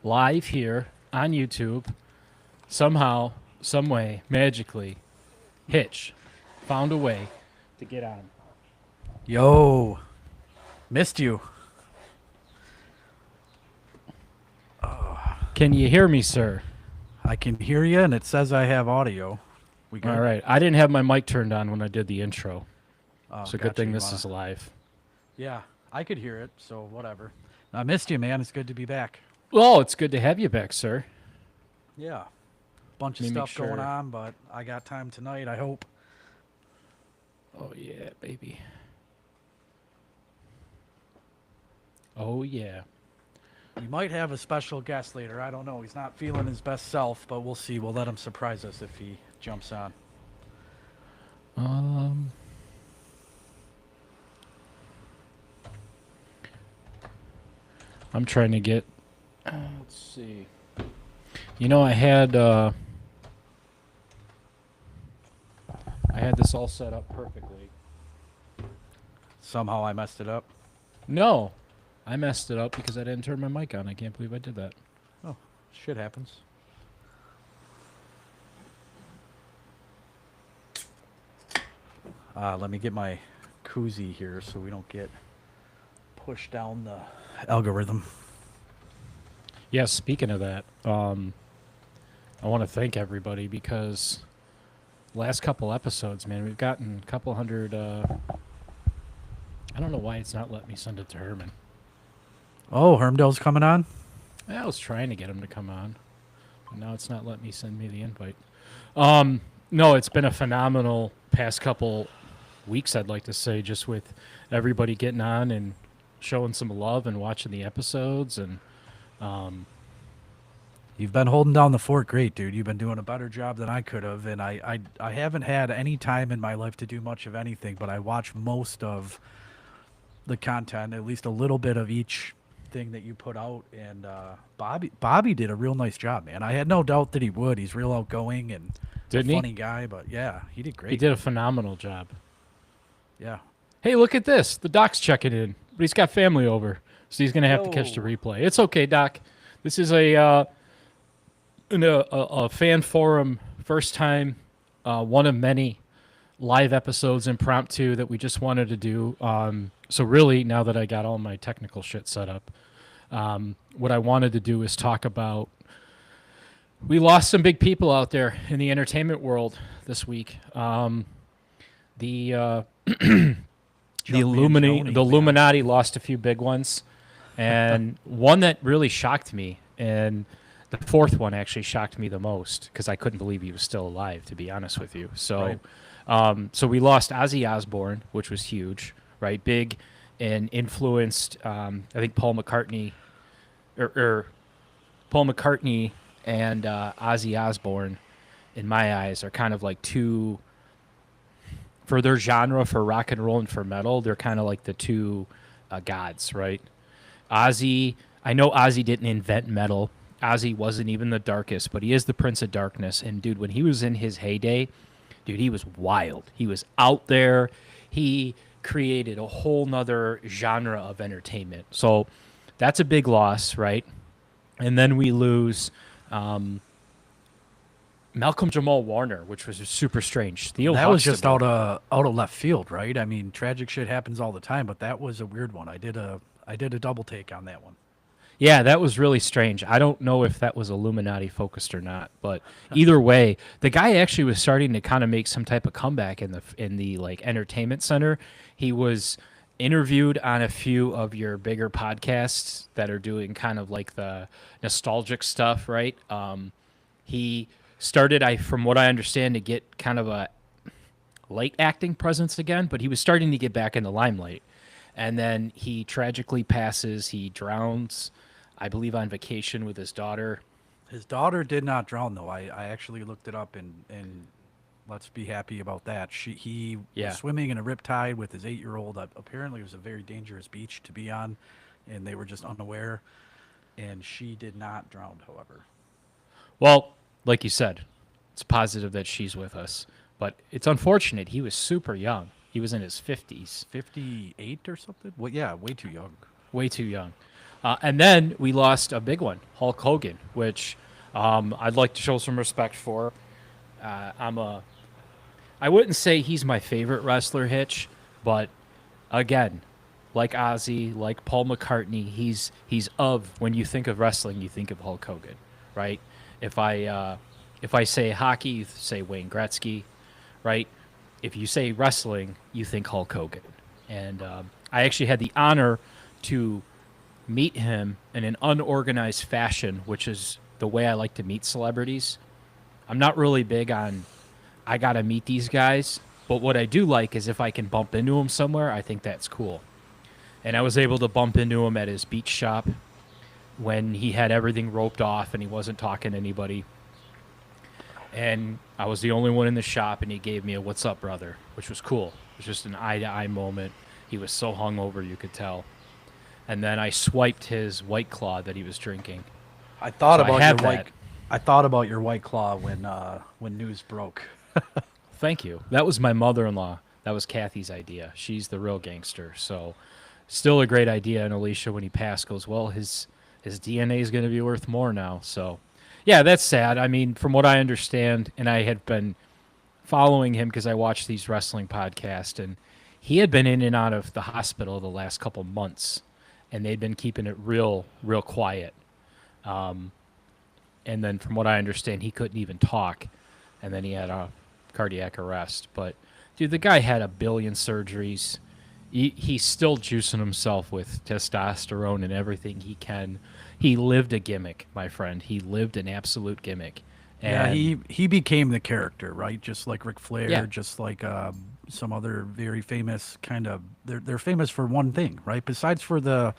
live here on YouTube. Somehow, some way, magically, Hitch found a way to get on. Yo, missed you. Can you hear me, sir? I can hear you, and it says I have audio. We good? All right. I didn't have my mic turned on when I did the intro. Oh, So gotcha. good thing this is live. Yeah, I could hear it, so whatever. I missed you, man. It's good to be back. Well, it's good to have you back, sir. Yeah. Bunch of Let me make stuff going sure. on, but I got time tonight, I hope. Oh, yeah, baby. Oh, yeah. We might have a special guest later. I don't know. He's not feeling his best self, but we'll see. We'll let him surprise us if he jumps on. I'm trying to get. Let's see. You know, I had this all set up perfectly. Somehow I messed it up. No, I messed it up because I didn't turn my mic on. I can't believe I did that. Oh, shit happens. Let me get my koozie here so we don't get pushed down the algorithm. Yeah, speaking of that, I want to thank everybody because last couple episodes, man, we've gotten a couple hundred. I don't know why it's not letting me send it to Herman. Oh, Hermdale's coming on? I was trying to get him to come on, but now it's not letting me send me the invite. No, it's been a phenomenal past couple weeks, I'd like to say, just with everybody getting on and showing some love and watching the episodes. And You've been holding down the fort great, dude. You've been doing a better job than I could have, and I haven't had any time in my life to do much of anything, but I watch most of the content, at least a little bit of each thing that you put out, and Bobby did a real nice job, man. I had no doubt that he would. He's real outgoing and Didn't a he? funny guy, but yeah, he did great. he did a phenomenal job. Yeah. Hey, look at this. The Doc's checking in, but he's got family over, so he's going to have to catch the Yo. replay. It's okay, Doc. This is a fan forum, first time, one of many live episodes impromptu that we just wanted to do. So really, now that I got all my technical shit set up, what I wanted to do is talk about. We lost some big people out there in the entertainment world this week. The Illuminati lost a few big ones, and one that really shocked me, and the fourth one actually shocked me the most because I couldn't believe he was still alive, to be honest with you. So, so we lost Ozzy Osbourne, which was huge, right? Big and influenced. I think Paul McCartney, or Paul McCartney and Ozzy Osbourne, in my eyes, are kind of like two. For their genre, for rock and roll and for metal, they're kind of like the two gods, right? Ozzy, I know Ozzy didn't invent metal. Ozzy wasn't even the darkest, but he is the Prince of Darkness. And dude, when he was in his heyday, dude, he was wild. He was out there. He created a whole nother genre of entertainment. So that's a big loss, right? And then we lose Malcolm Jamal Warner, which was super strange. That was just out of left field, right? I mean, tragic shit happens all the time, but that was a weird one. I did a double take on that one. Yeah, that was really strange. I don't know if that was Illuminati focused or not, but either way, the guy actually was starting to kind of make some type of comeback in the like entertainment center. He was interviewed on a few of your bigger podcasts that are doing kind of like the nostalgic stuff, right? He started, from what I understand, to get kind of a light acting presence again, but he was starting to get back in the limelight. And then he tragically passes. He drowns, I believe, on vacation with his daughter. His daughter did not drown, though. I actually looked it up, and let's be happy about that. He was swimming in a riptide with his 8-year-old. Apparently, it was a very dangerous beach to be on, and they were just unaware. And she did not drown, however. Well, like you said, it's positive that she's with us, but it's unfortunate. He was super young. He was in his 50s. 58 or something? Well, yeah, way too young. Way too young. And then we lost a big one, Hulk Hogan, which I'd like to show some respect for. I wouldn't say he's my favorite wrestler, Hitch, but again, like Ozzy, like Paul McCartney, he's of when you think of wrestling, you think of Hulk Hogan, right? If I say hockey, you say Wayne Gretzky, right? If you say wrestling, you think Hulk Hogan. And I actually had the honor to meet him in an unorganized fashion, which is the way I like to meet celebrities. I'm not really big on I gotta meet these guys, but what I do like is if I can bump into them somewhere, I think that's cool. And I was able to bump into him at his beach shop when he had everything roped off and he wasn't talking to anybody. And I was the only one in the shop, and he gave me a "What's up, brother," which was cool. It was just an eye-to-eye moment. He was so hungover, you could tell. And then I swiped his White Claw that he was drinking. I thought So I about have your that. white. I thought about your White Claw when news broke. Thank you. That was my mother-in-law. That was Kathy's idea. She's the real gangster. So still a great idea. And Alicia, when he passed, goes, well, his DNA is going to be worth more now. So, yeah, that's sad. I mean, from what I understand, and I had been following him because I watched these wrestling podcasts, and he had been in and out of the hospital the last couple months, and they'd been keeping it real quiet. And then from what I understand, he couldn't even talk, and then he had a cardiac arrest. But, dude, the guy had a billion surgeries. He's still juicing himself with testosterone and everything he can. He lived a gimmick, my friend. He lived an absolute gimmick. Yeah, And he became the character, right? Just like Ric Flair, yeah, just like some other very famous kind of. They're famous for one thing, right? Besides for the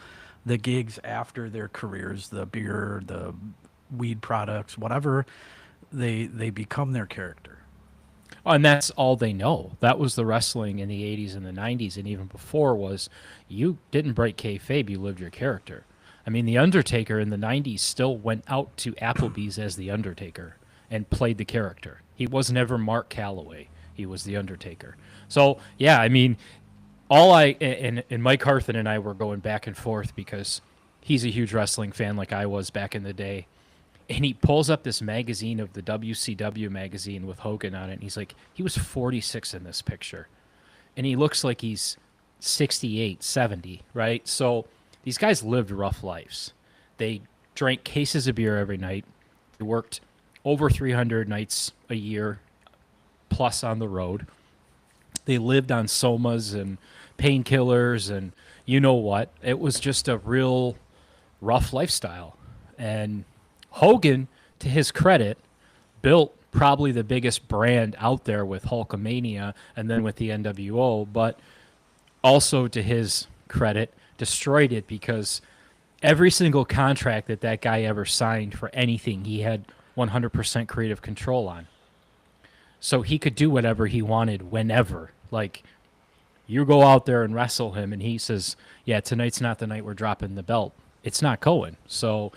gigs after their careers, the beer, the weed products, whatever, they become their character. and that's all they know. That was the wrestling in the 80s and the 90s, and even before was you didn't break kayfabe, you lived your character. I mean, The Undertaker in the 90s still went out to Applebee's as The Undertaker and played the character. He was never Mark Calloway. He was The Undertaker. So, yeah, I mean, and Mike Harthen and I were going back and forth because he's a huge wrestling fan like I was back in the day. And he pulls up this magazine of the WCW magazine with Hogan on it. And he's like, he was 46 in this picture. And he looks like he's 68, 70, right? So these guys lived rough lives. They drank cases of beer every night. They worked over 300 nights a year plus on the road. They lived on somas and painkillers and you know what. It was just a real rough lifestyle. And Hogan, to his credit, built probably the biggest brand out there with Hulkamania and then with the NWO, but also to his credit, destroyed it because every single contract that guy ever signed for anything, he had 100% creative control on. So he could do whatever he wanted whenever. Like, you go out there and wrestle him, and he says, yeah, tonight's not the night we're dropping the belt. It's not going. So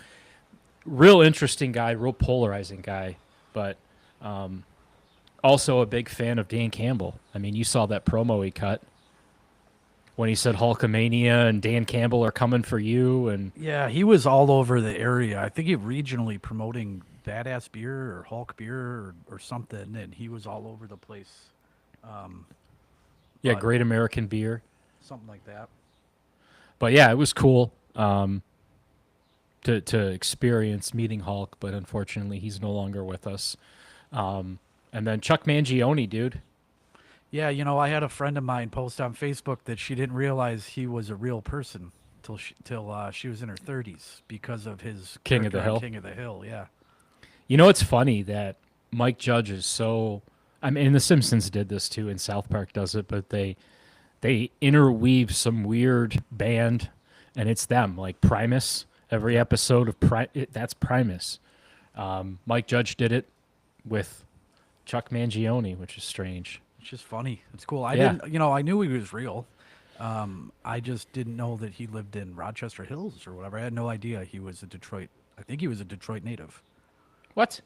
real interesting guy, real polarizing guy, but also a big fan of Dan Campbell. I mean, you saw that promo he cut when he said Hulkamania and Dan Campbell are coming for you. And Yeah, he was all over the area. I think he regionally promoting Badass Beer or Hulk Beer or something, and he was all over the place. yeah, But Great American Beer. something like that. But yeah, it was cool to experience meeting Hulk, but unfortunately he's no longer with us. And then Chuck Mangione, dude. Yeah, you know, I had a friend of mine post on Facebook that she didn't realize he was a real person till she was in her 30s because of his King of the character on Hill. King of the Hill. Yeah. You know, it's funny that Mike Judge is so. I mean, The Simpsons did this too, and South Park does it, but they interweave some weird band, and it's them, like Primus. Every episode of that's Primus. Mike Judge did it with Chuck Mangione, which is strange. It's just funny. It's cool. I Yeah. didn't, I knew he was real. I just didn't know that he lived in Rochester Hills or whatever. I had no idea he was a Detroit. I think he was a Detroit native. What?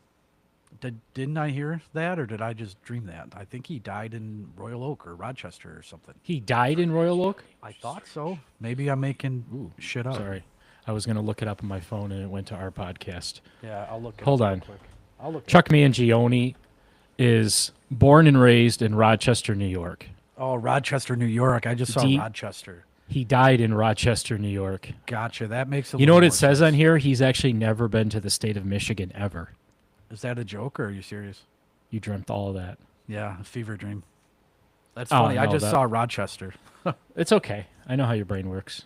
Didn't I hear that, or did I just dream that? I think he died in Royal Oak or Rochester or something. He died in Royal Oak? I thought so. Maybe I'm making Ooh, shit up. sorry. I was going to look it up on my phone, and it went to our podcast. Yeah, I'll look. Hold up real on. quick. I'll look. Chuck Mangione is born and raised in Rochester, New York. Oh, Rochester, New York. I just saw Rochester. He died in Rochester, New York. Gotcha. That makes a You know what little it more says sense. on here? He's actually never been to the state of Michigan ever. Is that a joke or are you serious? You dreamt all of that. Yeah, a fever dream. That's Oh, funny. I no, just that- saw Rochester. It's okay. I know how your brain works.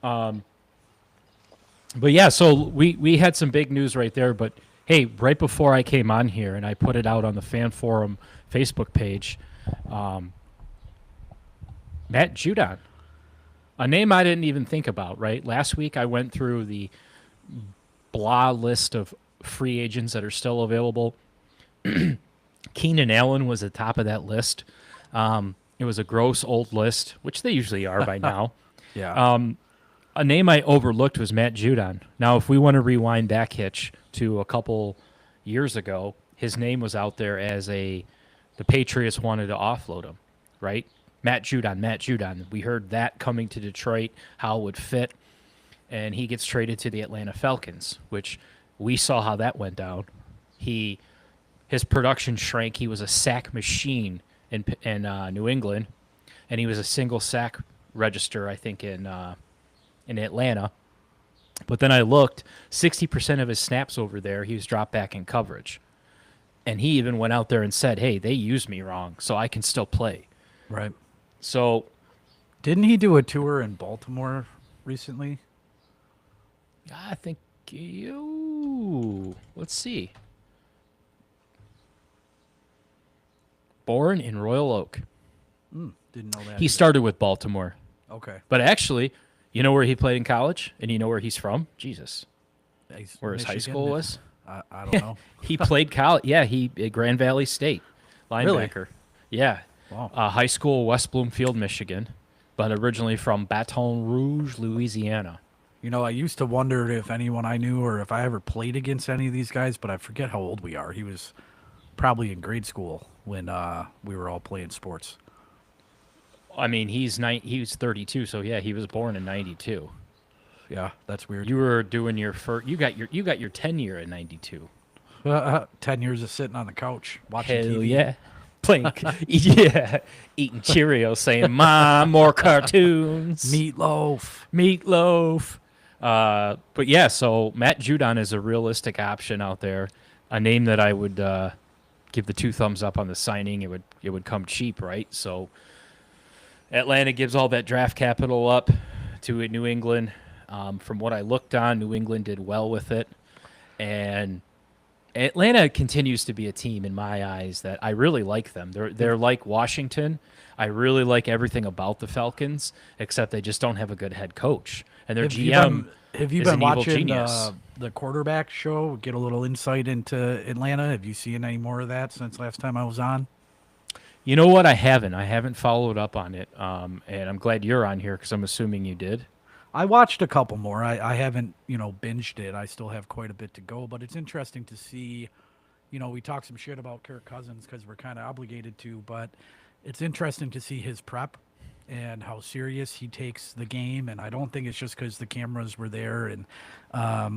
But yeah, so we had some big news right there. But hey, right before I came on here and I put it out on the Fan Forum Facebook page, Matt Judon, a name I didn't even think about. Right, last week I went through the blah list of free agents that are still available. Keenan Allen was at the top of that list. It was a gross old list, which they usually are by now. Yeah. A name I overlooked was Matt Judon. Now, if we want to rewind back, Hitch, to a couple years ago, his name was out there as the Patriots wanted to offload him, right? Matt Judon. We heard that coming to Detroit, how it would fit, and he gets traded to the Atlanta Falcons, which we saw how that went down. His production shrank. He was a sack machine in New England, and he was a single sack register, I think, in Atlanta. But then I looked, 60% of his snaps over there, he was dropped back in coverage. And he even went out there and said, hey, they used me wrong, so I can still play. Right. So, Didn't he do a tour in Baltimore recently? I think let's see. Born in Royal Oak. Didn't know that. He either. started with Baltimore. Okay. But actually, you know where he played in college? And you know where he's from? Jesus. He's Where his high Michigan? school was? I don't know. He played college. Yeah, he at Grand Valley State, linebacker. Yeah, Wow. high school, West Bloomfield, Michigan, but originally from Baton Rouge, Louisiana. You know, I used to wonder if anyone I knew or if I ever played against any of these guys, but I forget how old we are. He was probably in grade school when we were all playing sports. I mean, he was 32, so yeah, he was born in '92. Yeah, that's weird. You were doing your first. You got your tenure in '92. 10 years of sitting on the couch watching Hell TV. yeah. Playing, yeah, eating Cheerios, saying, Mom, more cartoons. Meatloaf. But yeah, so Matt Judon is a realistic option out there. A name that I would give the 2 thumbs up on the signing. It would come cheap, right? So Atlanta gives all that draft capital up to New England. From what I looked on, New England did well with it. And Atlanta continues to be a team in my eyes that I really like them. They're like Washington. I really like everything about the Falcons, except they just don't have a good head coach. And their GM have you is been an evil watching genius. the quarterback show? Get a little insight into Atlanta. Have you seen any more of that since last time I was on? You know what? I haven't followed up on it. And I'm glad you're on here because I'm assuming you did. I watched a couple more. I haven't, binged it. I still have quite a bit to go, but it's interesting to see, we talk some shit about Kirk Cousins because we're kind of obligated to, but it's interesting to see his prep and how serious he takes the game. And I don't think it's just because the cameras were there. And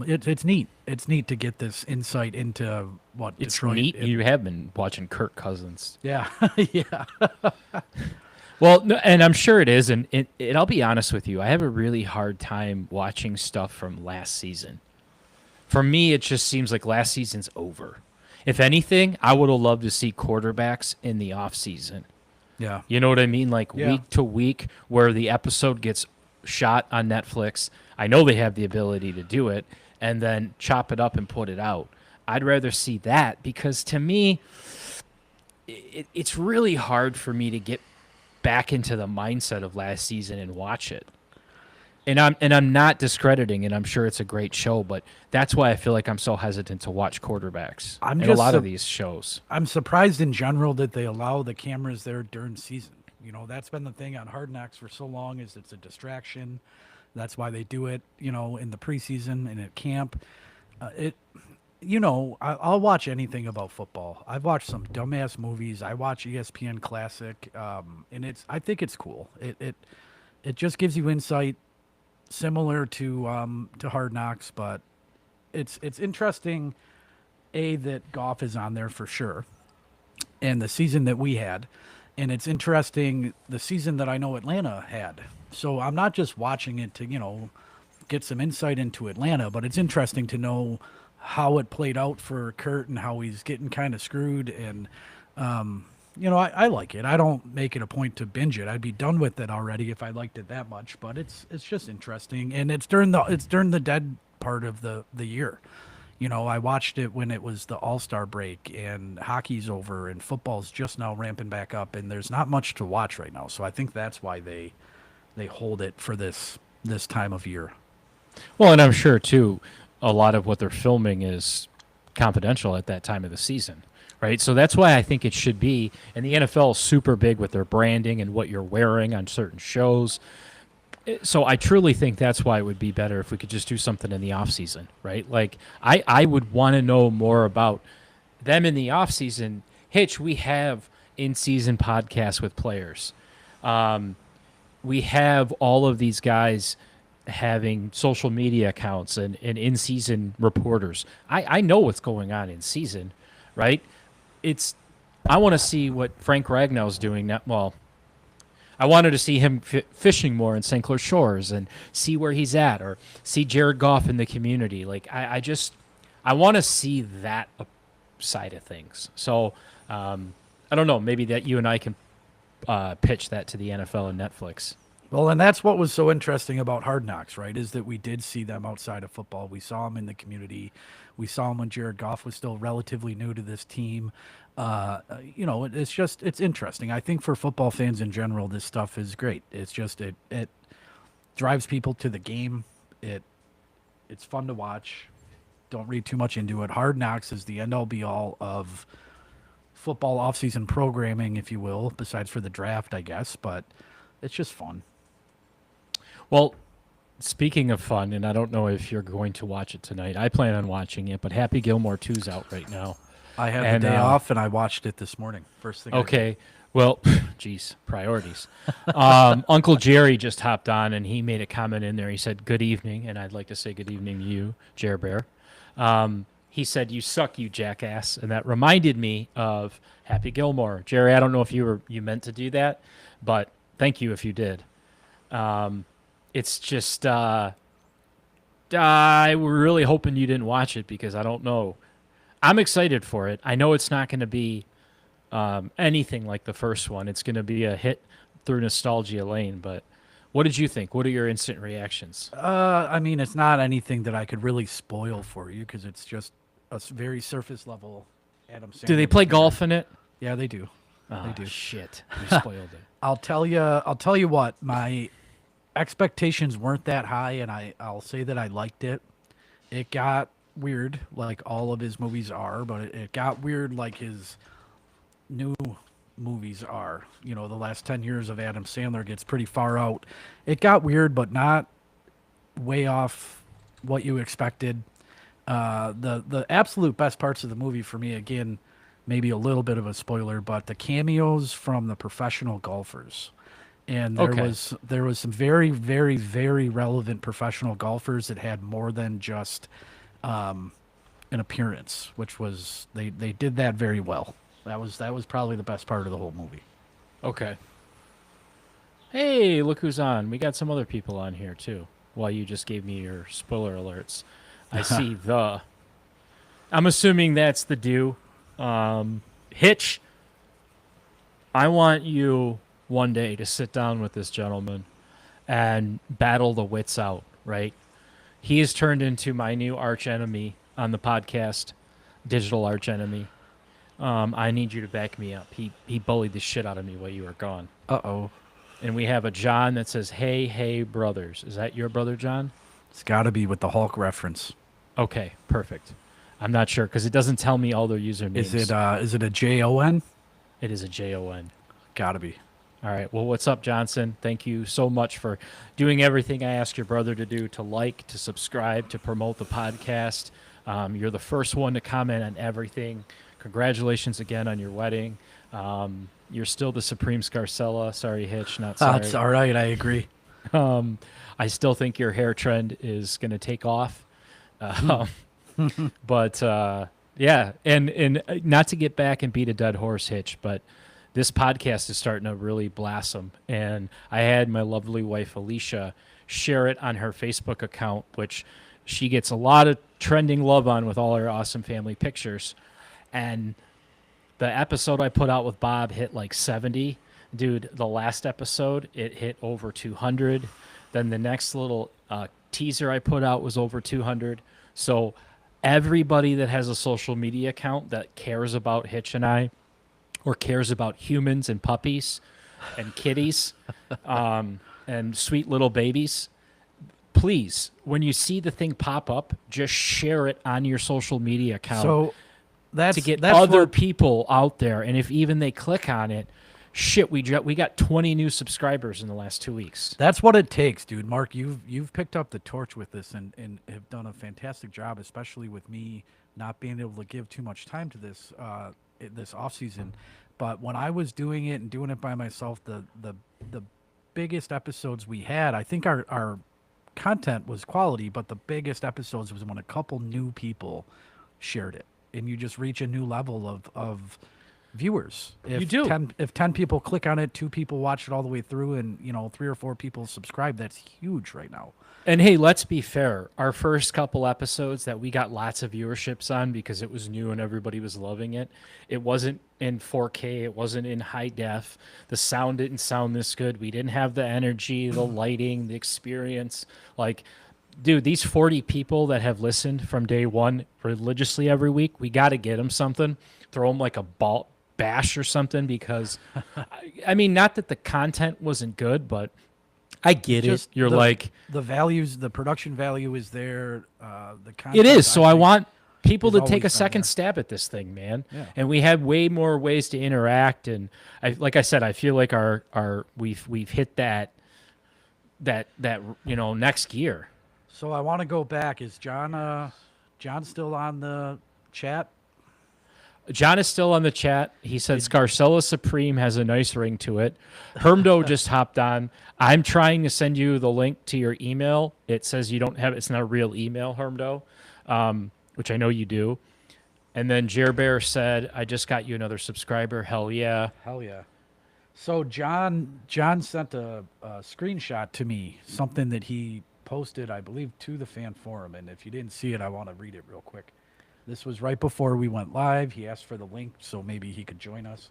it's neat. It's neat to get this insight into what It's Detroit. neat. You have been watching Kirk Cousins. Yeah, yeah. Well, no, and I'm sure it is. And I'll be honest with you. I have a really hard time watching stuff from last season. For me, it just seems like last season's over. If anything, I would have loved to see quarterbacks in the off season. Yeah. You know what I mean? Like Yeah. week to week, where the episode gets shot on Netflix. I know they have the ability to do it, and then chop it up and put it out. I'd rather see that because to me, it's really hard for me to get back into the mindset of last season and watch it. And I'm not discrediting it. I'm sure it's a great show, but that's why I feel like I'm so hesitant to watch quarterbacks I'm in a just lot sup- of these shows. I'm surprised in general that they allow the cameras there during season. That's been the thing on Hard Knocks for so long is it's a distraction. That's why they do it, in the preseason and at camp. I'll watch anything about football. I've watched some dumbass movies. I watch ESPN Classic, and I think it's cool. It just gives you insight similar to Hard Knocks, but it's interesting. That Goff is on there for sure, and the season that we had, and it's interesting the season that I know Atlanta had. So I'm not just watching it to get some insight into Atlanta, but it's interesting to know how it played out for Kurt and how he's getting kind of screwed. And I like it. I don't make it a point to binge it. I'd be done with it already if I liked it that much. But it's just interesting, and it's during the dead part of the year. I watched it when it was the All-Star break and hockey's over and football's just now ramping back up, and there's not much to watch right now. So I think that's why they hold it for this time of year. Well, and I'm sure too, a lot of what they're filming is confidential at that time of the season, right? So that's why I think it should be. And the NFL is super big with their branding and what you're wearing on certain shows. So I truly think that's why it would be better if we could just do something in the off season, right? Like I would want to know more about them in the off season. Hitch, we have in-season podcasts with players. We have all of these guys having social media accounts and in-season reporters. I know what's going on in season, right? I want to see what Frank Ragnow's doing now. Well, I wanted to see him fishing more in St. Clair Shores and see where he's at, or see Jared Goff in the community. Like I want to see that side of things. So I don't know. Maybe that you and I can pitch that to the NFL and Netflix. Well, and that's what was so interesting about Hard Knocks, right? Is that we did see them outside of football. We saw them in the community. We saw them when Jared Goff was still relatively new to this team. It's interesting. I think for football fans in general, this stuff is great. It's just it drives people to the game. It's fun to watch. Don't read too much into it. Hard Knocks is the end-all be-all of football off-season programming, if you will, besides for the draft, I guess. But it's just fun. Well, speaking of fun, and I don't know if you're going to watch it tonight. I plan on watching it, but Happy Gilmore 2's out right now. I had the day off, and I watched it this morning. First thing. Okay. Well, geez, priorities. Uncle Jerry just hopped on, and he made a comment in there. He said, "Good evening," and I'd like to say good evening to you, Jer Bear. He said, "You suck, you jackass," and that reminded me of Happy Gilmore. Jerry, I don't know if you meant to do that, but thank you if you did. It's just I were really hoping you didn't watch it because I don't know. I'm excited for it. I know it's not going to be anything like the first one. It's going to be a hit through nostalgia lane. But what did you think? What are your instant reactions? I mean, it's not anything that I could really spoil for you because it's just a very surface level Adam Sandler. Do they play golf in it? Yeah, they do. Oh, they do. Shit. You spoiled it. I'll tell you what, my expectations weren't that high, and I'll say that I liked it. It got weird, like all of his movies are, but it got weird like his new movies are. The last 10 years of Adam Sandler gets pretty far out. It got weird, but not way off what you expected. The absolute best parts of the movie for me, again, maybe a little bit of a spoiler, but the cameos from the professional golfers. And there was some very, very, very relevant professional golfers that had more than just an appearance, which was they did that very well. That was probably the best part of the whole movie. Okay. Hey, look who's on. We got some other people on here too. While you just gave me your spoiler alerts. I see I'm assuming that's the do. Hitch, I want you one day to sit down with this gentleman and battle the wits out, right? He has turned into my new arch enemy on the podcast, digital arch enemy. I need you to back me up. He bullied the shit out of me while you were gone. Uh-oh. And we have a John that says, hey, brothers. Is that your brother, John? It's got to be with the Hulk reference. Okay, perfect. I'm not sure because it doesn't tell me all their usernames. Is it a Jon? It is a Jon. Got to be. All right. Well, what's up, Johnson? Thank you so much for doing everything I asked your brother to do, to like, to subscribe, to promote the podcast. You're the first one to comment on everything. Congratulations again on your wedding. You're still the Supreme Scarcella. Sorry, Hitch, not sorry. That's all right. I agree. I still think your hair trend is going to take off. Um, but yeah, and not to get back and beat a dead horse, Hitch, but this podcast is starting to really blossom. And I had my lovely wife, Alicia, share it on her Facebook account, which she gets a lot of trending love on with all her awesome family pictures. And the episode I put out with Bob hit like 70. Dude, the last episode, it hit over 200. Then the next little teaser I put out was over 200. So everybody that has a social media account that cares about Hitch and I, or cares about humans and puppies and kitties and sweet little babies, please, when you see the thing pop up, just share it on your social media account. So to get other people out there. And if even they click on it, shit, we got 20 new subscribers in the last 2 weeks. That's what it takes, dude. Mark, you've picked up the torch with this and have done a fantastic job, especially with me not being able to give too much time to this this off season. But when I was doing it and doing it by myself, the biggest episodes we had, I think our content was quality, but the biggest episodes was when a couple new people shared it, and you just reach a new level of viewers. If you do. If 10 people click on it, 2 people watch it all the way through, and 3 or 4 people subscribe, that's huge right now. And hey, let's be fair. Our first couple episodes that we got lots of viewerships on because it was new and everybody was loving it. It wasn't in 4K. It wasn't in high def. The sound didn't sound this good. We didn't have the energy, the lighting, the experience. Like, dude, these 40 people that have listened from day one religiously every week, we got to get them something. Throw them like a ball bash or something because, I mean, not that the content wasn't good, but I get it. You're like the values, the production value is there. The content, it is. So I want people to always take a been second there. stab at this thing, man. Yeah. And we have way more ways to interact. And like I said, I feel like we've hit that next gear. So I want to go back. Is John still on the chat? John is still on the chat. He said Scarcella Supreme has a nice ring to it. Hermdo just hopped on. I'm trying to send you the link to your email. It says you don't have it's not a real email, Hermdo, which I know you do. And then Jer Bear said, I just got you another subscriber. Hell yeah. Hell yeah. So John sent a screenshot to me, something that he posted, I believe, to the fan forum. And if you didn't see it, I want to read it real quick. This was right before we went live. He asked for the link so maybe he could join us.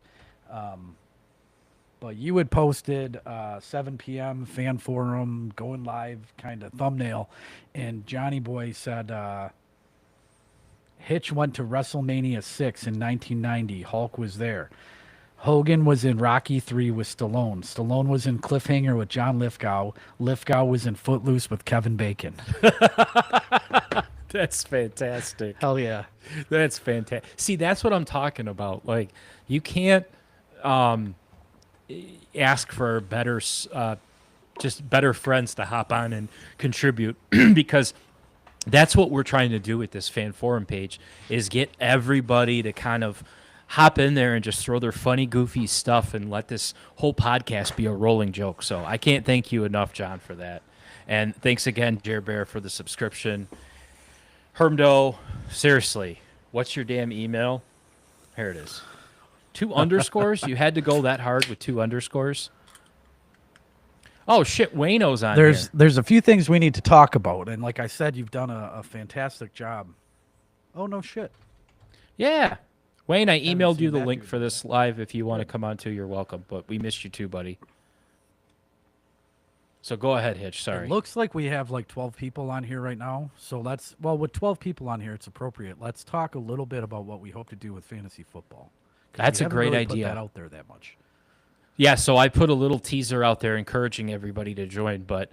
But you had posted 7 p.m. fan forum going live kind of thumbnail. And Johnny Boy said, Hitch went to WrestleMania 6 in 1990. Hulk was there. Hogan was in Rocky 3 with Stallone. Stallone was in Cliffhanger with John Lithgow. Lithgow was in Footloose with Kevin Bacon. That's fantastic. Hell yeah. That's fantastic. See, that's what I'm talking about. Like, you can't ask for better, just better friends to hop on and contribute because that's what we're trying to do with this fan forum page is get everybody to kind of hop in there and just throw their funny, goofy stuff and let this whole podcast be a rolling joke. So I can't thank you enough, John, for that. And thanks again, Jer Bear, for the subscription. Hermdo, seriously, what's your damn email? Here it is. 2 underscores? You had to go that hard with 2 underscores? Oh, shit, Wayno's on here. There's a few things we need to talk about. And like I said, you've done a fantastic job. Oh, no shit. Yeah. Wayne, I emailed seen you the that link dude for this live. If you want to come on too, you're welcome. But we missed you too, buddy. So go ahead, Hitch. Sorry. It looks like we have like 12 people on here right now. So with 12 people on here, it's appropriate. Let's talk a little bit about what we hope to do with fantasy football. 'Cause That's we a haven't great really put idea. that out there that much. Yeah, so I put a little teaser out there encouraging everybody to join, but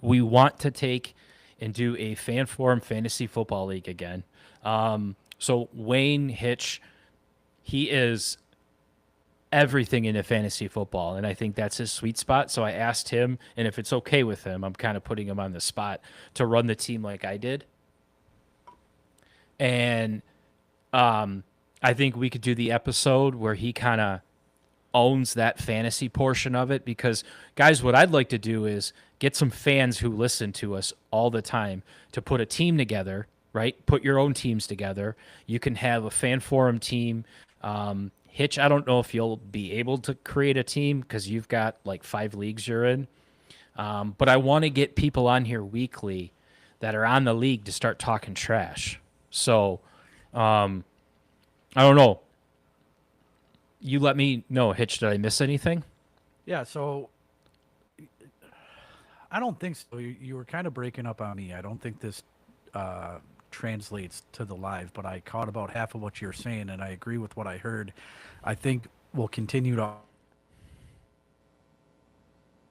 we want to take and do a fan forum fantasy football league again. So Wayne Hitch, he is everything into fantasy football, and I think that's his sweet spot. So I asked him, and if it's okay with him, I'm kind of putting him on the spot to run the team like I did. And I think we could do the episode where he kind of owns that fantasy portion of it, because guys, what I'd like to do is get some fans who listen to us all the time to put a team together, right? Put your own teams together. You can have a fan forum team. Hitch, I don't know if you'll be able to create a team because you've got like 5 leagues you're in. But I want to get people on here weekly that are on the league to start talking trash. So, I don't know. You let me know, Hitch. Did I miss anything? Yeah, so I don't think so. You were kind of breaking up on me. I don't think this translates to the live, but I caught about half of what you're saying, and I agree with what I heard. I think we'll continue to.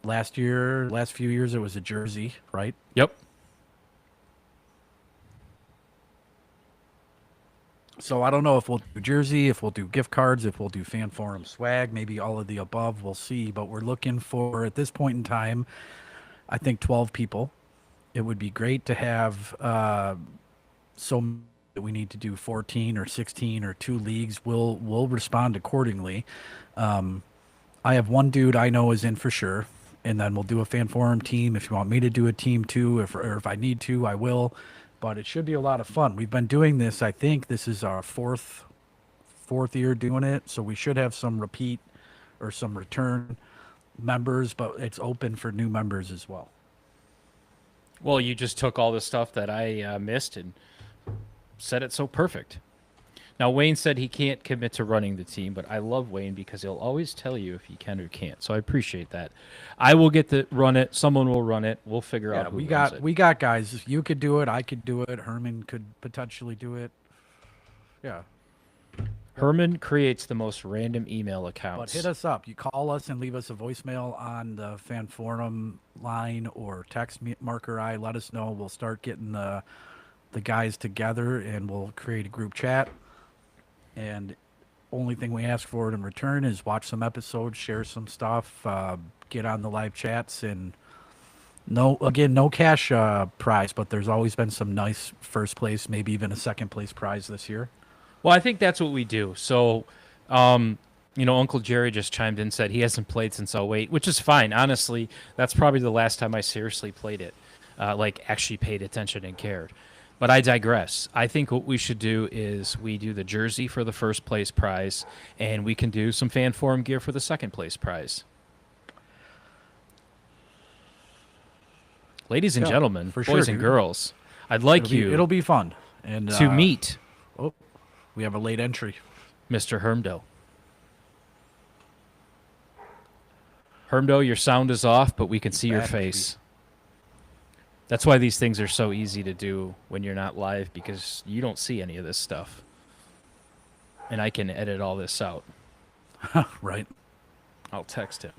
Last few years, it was a jersey, right? Yep. So I don't know if we'll do jersey, if we'll do gift cards, if we'll do fan forum swag, maybe all of the above. We'll see. But we're looking for, at this point in time, I think 12 people. It would be great to have that we need to do 14 or 16 or 2 leagues. We'll respond accordingly. I have one dude I know is in for sure, and then we'll do a fan forum team. If you want me to do a team too, or if I need to, I will. But it should be a lot of fun. We've been doing this. I think this is our fourth year doing it, so we should have some repeat or some return members, but it's open for new members as well. Well, you just took all the stuff that I missed and said it so perfect. Now, Wayne said he can't commit to running the team, but I love Wayne because he'll always tell you if he can or can't. So I appreciate that. I will get to run it. Someone will run it. We'll figure out who runs it. We got guys. You could do it. I could do it. Herman could potentially do it. Yeah. Herman creates the most random email accounts. But hit us up. You call us and leave us a voicemail on the fan forum line or text marker I. Let us know. We'll start getting the guys together and we'll create a group chat. And only thing we ask for in return is watch some episodes, share some stuff, get on the live chats, and no cash prize, but there's always been some nice first place, maybe even a second place prize this year. Well, I think that's what we do. So, Uncle Jerry just chimed in and said he hasn't played since '08, which is fine. Honestly, that's probably the last time I seriously played it, actually paid attention and cared. But I digress. I think what we should do is we do the jersey for the first place prize, and we can do some fan forum gear for the second place prize. Ladies and gentlemen, boys and girls, I'd like it'll be fun and to meet. Oh, we have a late entry, Mr. Hermdo. Hermdo, your sound is off, but we can see your face. That's why these things are so easy to do when you're not live, because you don't see any of this stuff. And I can edit all this out. Right. I'll text him.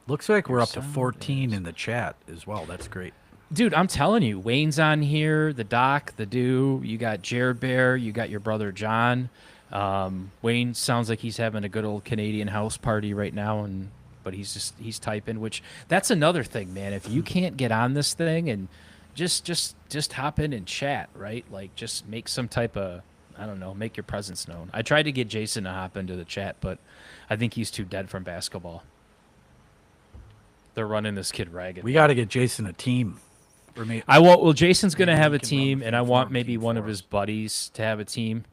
Looks like we're up to 14 in the chat as well. That's great. Dude, I'm telling you, Wayne's on here, the Doc, the Do, you got Jared Bear, you got your brother John. Wayne sounds like he's having a good old Canadian house party right now, but he's typing, which that's another thing, man. If you can't get on this thing and just hop in and chat, right? Like just make some type of, I don't know, make your presence known. I tried to get Jason to hop into the chat, but I think he's too dead from basketball. They're running this kid ragged. We got to get Jason a team. Well, Jason's going to have a team, and I want maybe one of his buddies to have a team,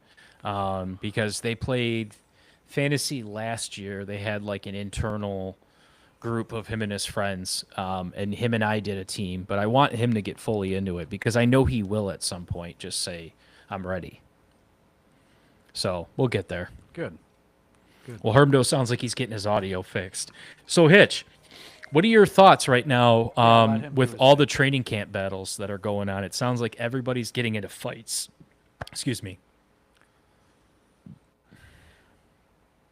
because they played fantasy last year. They had like an internal group of him and his friends, and him and I did a team, but I want him to get fully into it because I know he will at some point just say, I'm ready. So we'll get there. Good. Well, Hermdo sounds like he's getting his audio fixed. So Hitch, what are your thoughts right now with all the training camp battles that are going on? It sounds like everybody's getting into fights. Excuse me.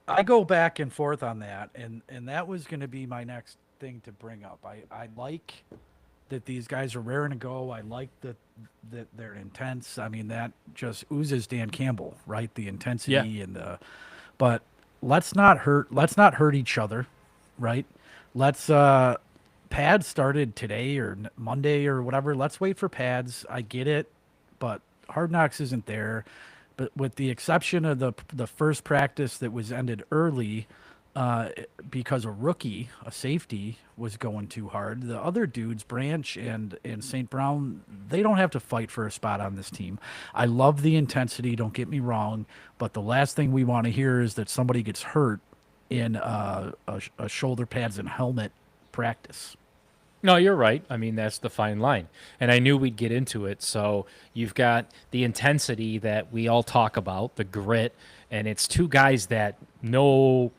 I go back and forth on that, and that was going to be my next thing to bring up. I like that these guys are raring to go. I like that they're intense. I mean, that just oozes Dan Campbell, right? The intensity and the. But let's not hurt each other, right? Let's pads started today or Monday or whatever. Let's wait for pads. I get it, but Hard Knocks isn't there. but with the exception of the first practice that was ended early, because a rookie, a safety, was going too hard. The other dudes, Branch and St. Brown, they don't have to fight for a spot on this team. I love the intensity, don't get me wrong, but the last thing we want to hear is that somebody gets hurt in a shoulder pads and helmet practice. No, you're right. I mean, that's the fine line. And I knew we'd get into it. So you've got the intensity that we all talk about, the grit, and it's two guys that know,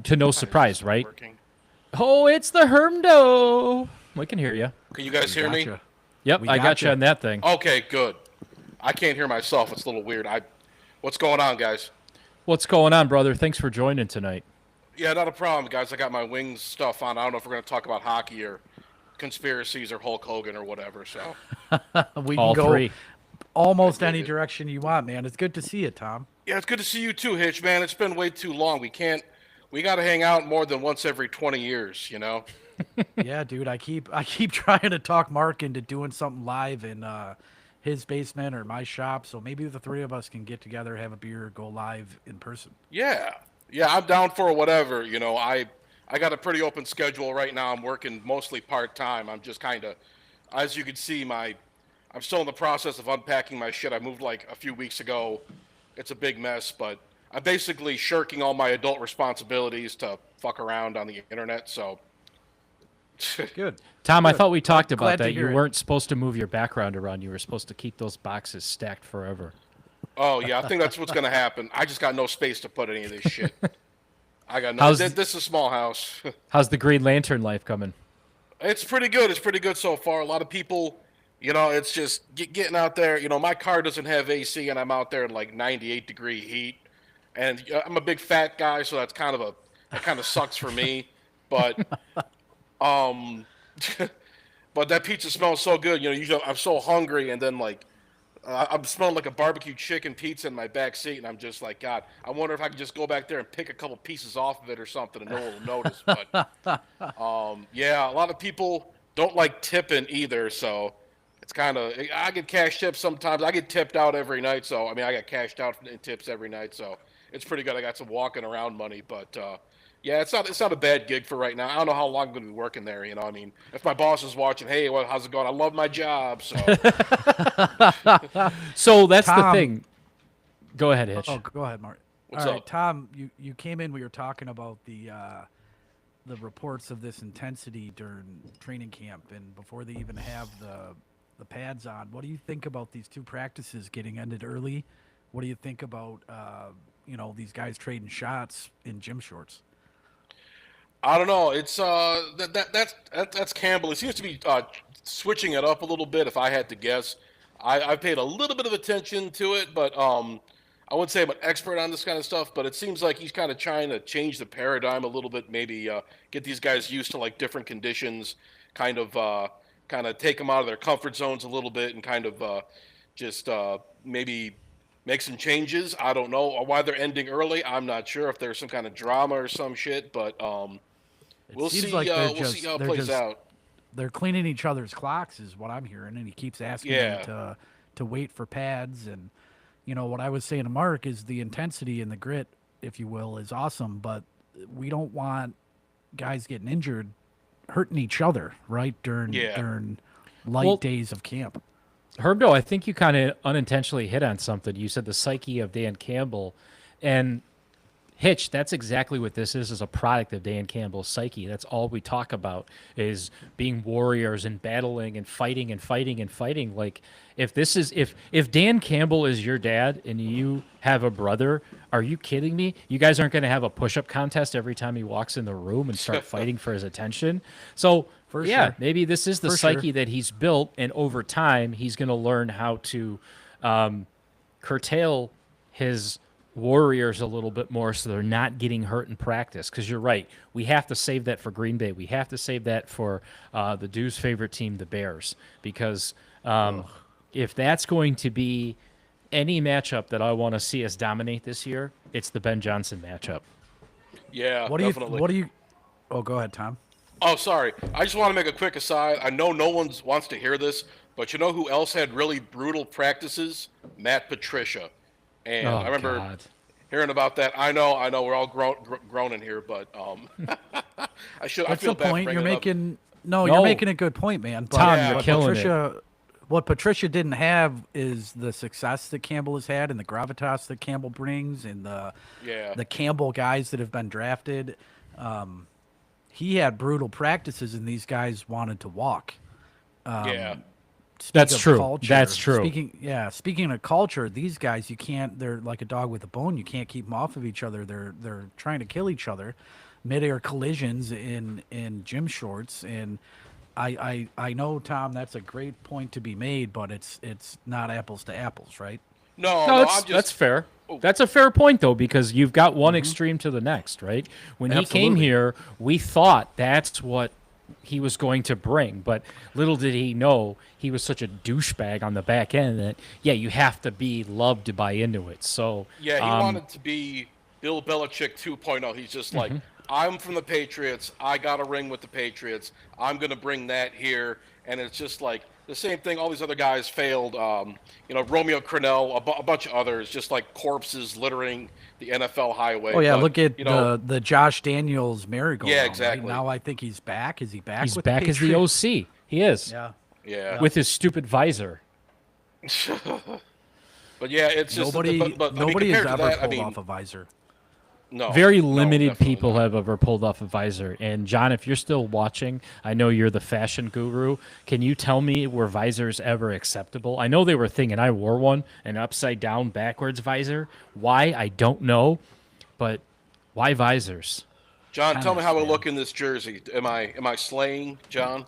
to no surprise, right? Working. Oh, it's the Hermdo. We can hear you. Can you guys hear me? Gotcha. Yep, We I got you gotcha. on that thing. Okay, good. I can't hear myself. It's a little weird. What's going on, guys? What's going on, brother? Thanks for joining tonight. Yeah, not a problem, guys. I got my wings stuff on. I don't know if we're going to talk about hockey or conspiracies or Hulk Hogan or whatever. So We All can go three. almost I dig any it. direction you want, man. It's good to see you, Tom. yeah, it's good to see you too, Hitch. Man, it's been way too long. We got to hang out more than once every 20 years. You know. Yeah, dude. I keep trying to talk Mark into doing something live in his basement or my shop. So maybe the three of us can get together, have a beer, go live in person. Yeah, I'm down for whatever. You know, I got a pretty open schedule right now. I'm working mostly part time. I'm just kind of, as you can see, I'm still in the process of unpacking my shit. I moved like a few weeks ago. It's a big mess, but I'm basically shirking all my adult responsibilities to fuck around on the internet. So, Good. Tom, I Good. thought we talked Glad about to that. hear You it. weren't supposed to move your background around. You were supposed to keep those boxes stacked forever. oh yeah, I think that's what's gonna happen. I just got no space to put any of this shit. I got no. How's- This is a small house. How's the Green Lantern life coming? It's pretty good. It's pretty good so far. A lot of people, you know, it's just getting out there. You know, my car doesn't have AC, and I'm out there in like 98-degree heat. And I'm a big fat guy, so that kind of sucks for me. But, but that pizza smells so good. You know, usually I'm so hungry, and then like I'm smelling like a barbecue chicken pizza in my back seat, and I'm just like, God, I wonder if I could just go back there and pick a couple pieces off of it or something, and no one will notice. But yeah, a lot of people don't like tipping either, so it's kind of I get cash tips sometimes. I get tipped out every night, so I mean I got cashed out in tips every night, so it's pretty good. I got some walking around money, but yeah, it's not a bad gig for right now. I don't know how long I'm going to be working there. You know, I mean, if my boss is watching, hey, how's it going? I love my job, so. So that's the Tom- thing. Go ahead, Hitch. Oh, go ahead, Mark. What's All right, up? Tom. You came in. We were talking about the reports of this intensity during training camp, and before they even have the pads on. What do you think about these two practices getting ended early? What do you think about these guys trading shots in gym shorts? I don't know. It's that's Campbell. He seems to be switching it up a little bit. If I had to guess, I've paid a little bit of attention to it, but I wouldn't say I'm an expert on this kind of stuff. But it seems like he's kind of trying to change the paradigm a little bit. Maybe get these guys used to like different conditions. Kind of take them out of their comfort zones a little bit, and kind of just maybe make some changes. I don't know why they're ending early. I'm not sure if there's some kind of drama or some shit, but we'll seems see. like We'll see how it plays out. They're cleaning each other's clocks, is what I'm hearing, and he keeps asking them to wait for pads. And what I was saying to Mark is the intensity and the grit, if you will, is awesome, but we don't want guys getting injured, hurting each other, right during light days of camp. Herbdo, I think you kind of unintentionally hit on something. You said the psyche of Dan Campbell, and Hitch, that's exactly what this is a product of Dan Campbell's psyche. That's all we talk about is being warriors and battling and fighting and fighting and fighting. Like if Dan Campbell is your dad and you have a brother, are you kidding me? You guys aren't going to have a push-up contest every time he walks in the room and start fighting for his attention. So For yeah, sure. maybe this is the For psyche sure. that he's built, and over time he's going to learn how to curtail his warriors a little bit more so they're not getting hurt in practice. Because you're right, we have to save that for Green Bay. We have to save that for the Dew's favorite team, the Bears, because if that's going to be any matchup that I want to see us dominate this year, it's the Ben Johnson matchup. Yeah, What do definitely. you? Oh, go ahead, Tom. Oh, sorry. I just want to make a quick aside. I know no one wants to hear this, but you know who else had really brutal practices? Matt Patricia. And Oh I remember God. hearing about that. I know, we're all grown in here, but I That's feel the bad for point. You're bringing it up. making. No, No. you're making a good point, man. But Tom, Yeah. you're But killing it. What Patricia didn't have is the success that Campbell has had and the gravitas that Campbell brings and Yeah. the Campbell guys that have been drafted. He had brutal practices and these guys wanted to walk. Yeah. That's Speak of true. culture, That's true. Speaking of culture, these guys you can't. They're like a dog with a bone. You can't keep them off of each other. They're trying to kill each other, mid-air collisions in gym shorts. And I know, Tom, that's a great point to be made, but it's not apples to apples, right? No, No, I'm that's, just. that's fair. That's a fair point, though, because you've got one Mm-hmm. extreme to the next, right? When he came Absolutely. here, we thought that's what he was going to bring, but little did he know he was such a douchebag on the back end that, yeah, you have to be loved to buy into it. So, Yeah, he wanted to be Bill Belichick 2.0. He's just like, I'm from the Patriots. I got a ring with the Patriots. I'm going to bring that here. And it's just like the same thing. All these other guys failed. Romeo Crennel, a bunch of others, just like corpses littering the NFL highway. Oh yeah, But, look at you know, the Josh Daniels merry-go-round. Yeah, right? exactly. Now I think he's back. Is he back? he's with back the as the Patriots? OC. He is. Yeah. Yeah. With his stupid visor. But yeah, it's just Nobody but, nobody has compared to ever that, pulled off a visor. No, Very no, limited definitely people not. have ever pulled off a visor. And John, if you're still watching, I know you're the fashion guru. Can you tell me were visors ever acceptable? I know they were a thing, and I wore one, an upside down backwards visor. Why? I don't know, but why visors? John, tell me how I man. look in this jersey. Am I slaying, John?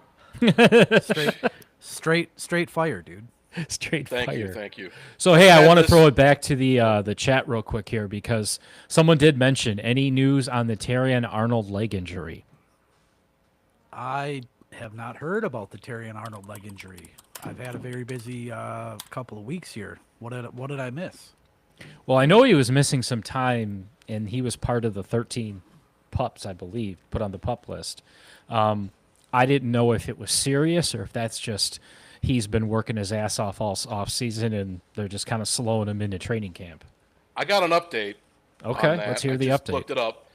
Straight fire, dude. Straight Thank fire. you, thank you. So hey, I Yeah, want to this- throw it back to the chat real quick here because someone did mention any news on the Terrion Arnold leg injury. I have not heard about the Terrion Arnold leg injury. I've had a very busy couple of weeks here. What did I miss? Well, I know he was missing some time, and he was part of the 13 pups, I believe, put on the pup list. I didn't know if it was serious or if that's just he's been working his ass off all off season, and they're just kind of slowing him into training camp. I got an update. Okay, on that. let's hear I the just update. Looked it up.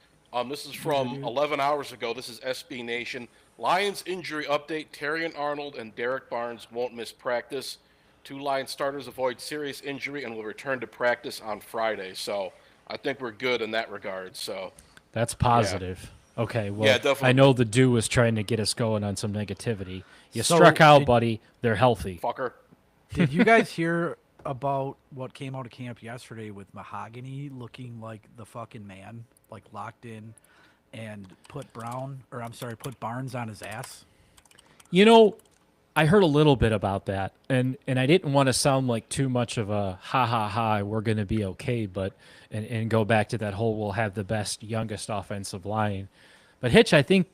This is from 11 hours ago. This is SB Nation. Lions injury update. Terrion Arnold and Derek Barnes won't miss practice. 2 Lions starters avoid serious injury and will return to practice on Friday. So I think we're good in that regard. So That's positive. Okay, well, Yeah, definitely. I know the dew was trying to get us going on some negativity. You So, struck out, did- buddy. They're healthy. fucker. Did you guys hear about what came out of camp yesterday with Mahogany looking like the fucking man, like locked in, and put Barnes on his ass? You know, I heard a little bit about that, and I didn't want to sound like too much of a ha ha ha, we're going to be okay, but and go back to that whole we'll have the best, youngest offensive line. But Hitch, I think,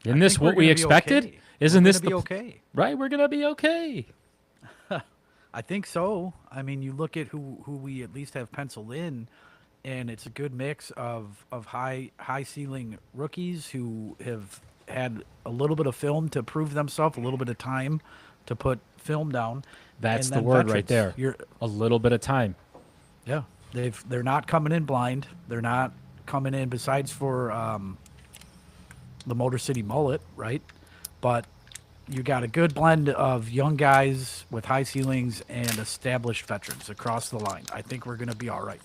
isn't this think we're what we gonna be expected? okay. Isn't We're this gonna the be okay? right? We're going to be okay. I think so. I mean, you look at who we at least have penciled in, and it's a good mix of high ceiling rookies who have had a little bit of film to prove themselves, a little bit of time to put film down. That's and the then word right veterans. there. A little bit of time. Yeah, they're not coming in blind. They're not coming in besides for the Motor City Mullet, right? But you got a good blend of young guys with high ceilings and established veterans across the line. I think we're going to be all right.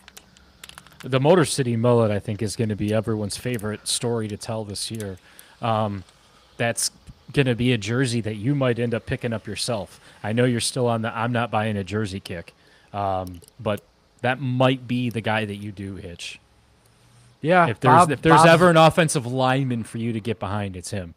The Motor City Mullet, I think, is going to be everyone's favorite story to tell this year. That's going to be a jersey that you might end up picking up yourself. I know you're still on the I'm not buying a jersey kick, but that might be the guy that you do, Hitch. Yeah, If there's Bob's- ever an offensive lineman for you to get behind, it's him.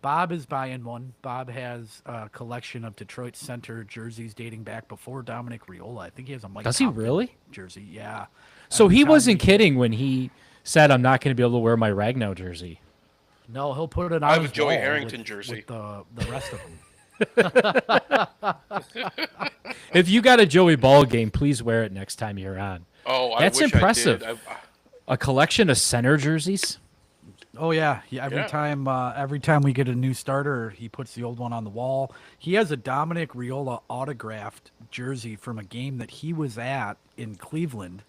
Bob is buying one. Bob has a collection of Detroit Center jerseys dating back before Dominic Riola. I think he has a Mike Does he Compton really? jersey. Yeah. So Every he time wasn't kidding when he said, I'm not going to be able to wear my Ragnow jersey. No, he'll put it on. I have a his Joey wall Harrington with, jersey. with the rest of them. If you got a Joey Ball game, please wear it next time you're on. Oh, That's I wish impressive. I did. A collection of center jerseys? Oh yeah, every Yeah. time we get a new starter, he puts the old one on the wall. He has a Dominic Riola autographed jersey from a game that he was at in Cleveland,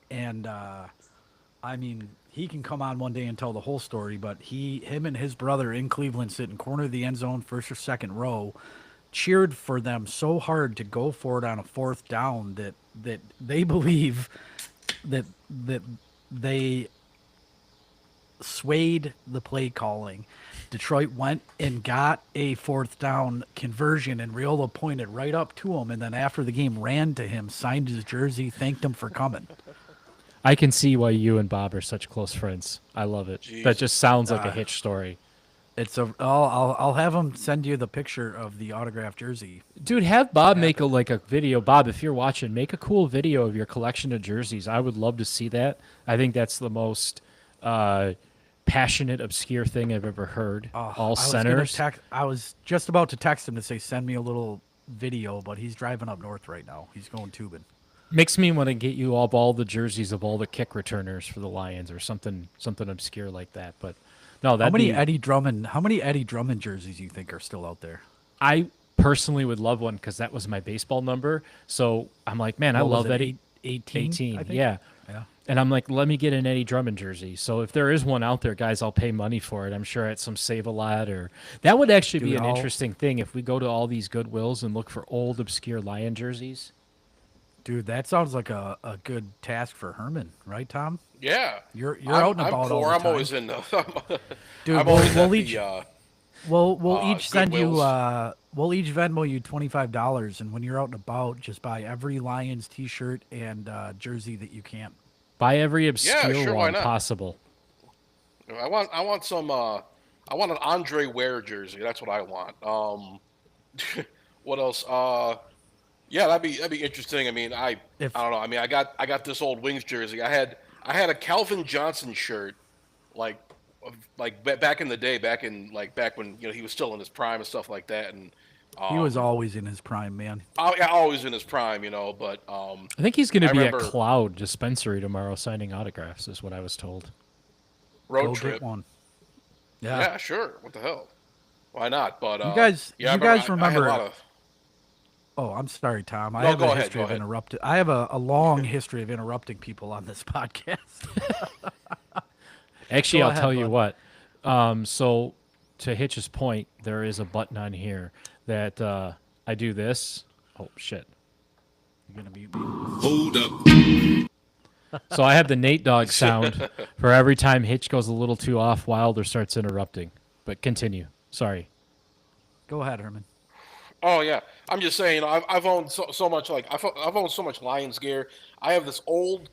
and I mean, he can come on one day and tell the whole story. But him and his brother in Cleveland, sitting corner of the end zone, first or second row, cheered for them so hard to go for it on a fourth down that they believe that they swayed the play calling. Detroit went and got a fourth down conversion, and Riola pointed right up to him, and then after the game ran to him, signed his jersey, thanked him for coming. I can see why you and Bob are such close friends. I love it. Jeez. That just sounds like a Hitch story. It's a. I'll have him send you the picture of the autographed jersey. Dude, have Bob make a video. Bob, if you're watching, make a cool video of your collection of jerseys. I would love to see that. I think that's the most passionate, obscure thing I've ever heard. All centers. I was just about to text him to say send me a little video, but he's driving up north right now. He's going tubing. Makes me want to get you all the jerseys of all the kick returners for the Lions or something obscure like that. But no, How many Eddie Drummond jerseys you think are still out there? I personally would love one because that was my baseball number. So I'm like, man, I love Eddie. 18, I think? yeah. Yeah. And I'm like, let me get an Eddie Drummond jersey. So if there is one out there, guys, I'll pay money for it. I'm sure at some Save-A-Lot or that would actually be Dude, an interesting thing if we go to all these Goodwills and look for old obscure Lion jerseys. Dude, that sounds like a good task for Herman, right, Tom? Yeah. You're out and I'm about poor. all the I'm time. always in the. Dude, I'm always we'll at each the. we'll each send you Goodwills. we'll each Venmo you $25, and when you're out and about, just buy every Lions T-shirt and jersey that you can. Buy every obscure sure, why one not? possible. I want some. I want an Andre Ware jersey. That's what I want. What else? Yeah, that'd be interesting. I mean, I don't know. I mean, I got this old Wings jersey. I had a Calvin Johnson shirt, like back in the day, back when he was still in his prime and stuff like that. And He was always in his prime, man. always in his prime, But I think he's going to I be remember- at Cloud Dispensary tomorrow signing autographs, is what I was told. road Go trip. get one. Yeah, sure. What the hell? Why not? But You guys, yeah, you guys I had a remember? lot of. Oh, I'm sorry, Tom. I No, have go a ahead, history go of ahead. interrupted. I have a long history of interrupting people on this podcast. Actually, Go I'll ahead, tell you bud. what. So, to Hitch's point, there is a button on here that I do this. Oh, shit. You're gonna mute me. Hold up. So I have the Nate Dogg sound for every time Hitch goes a little too off wild or starts interrupting. But continue. Sorry. Go ahead, Herman. Oh yeah, I'm just saying. I've owned so much I've owned so much Lions gear. I have this old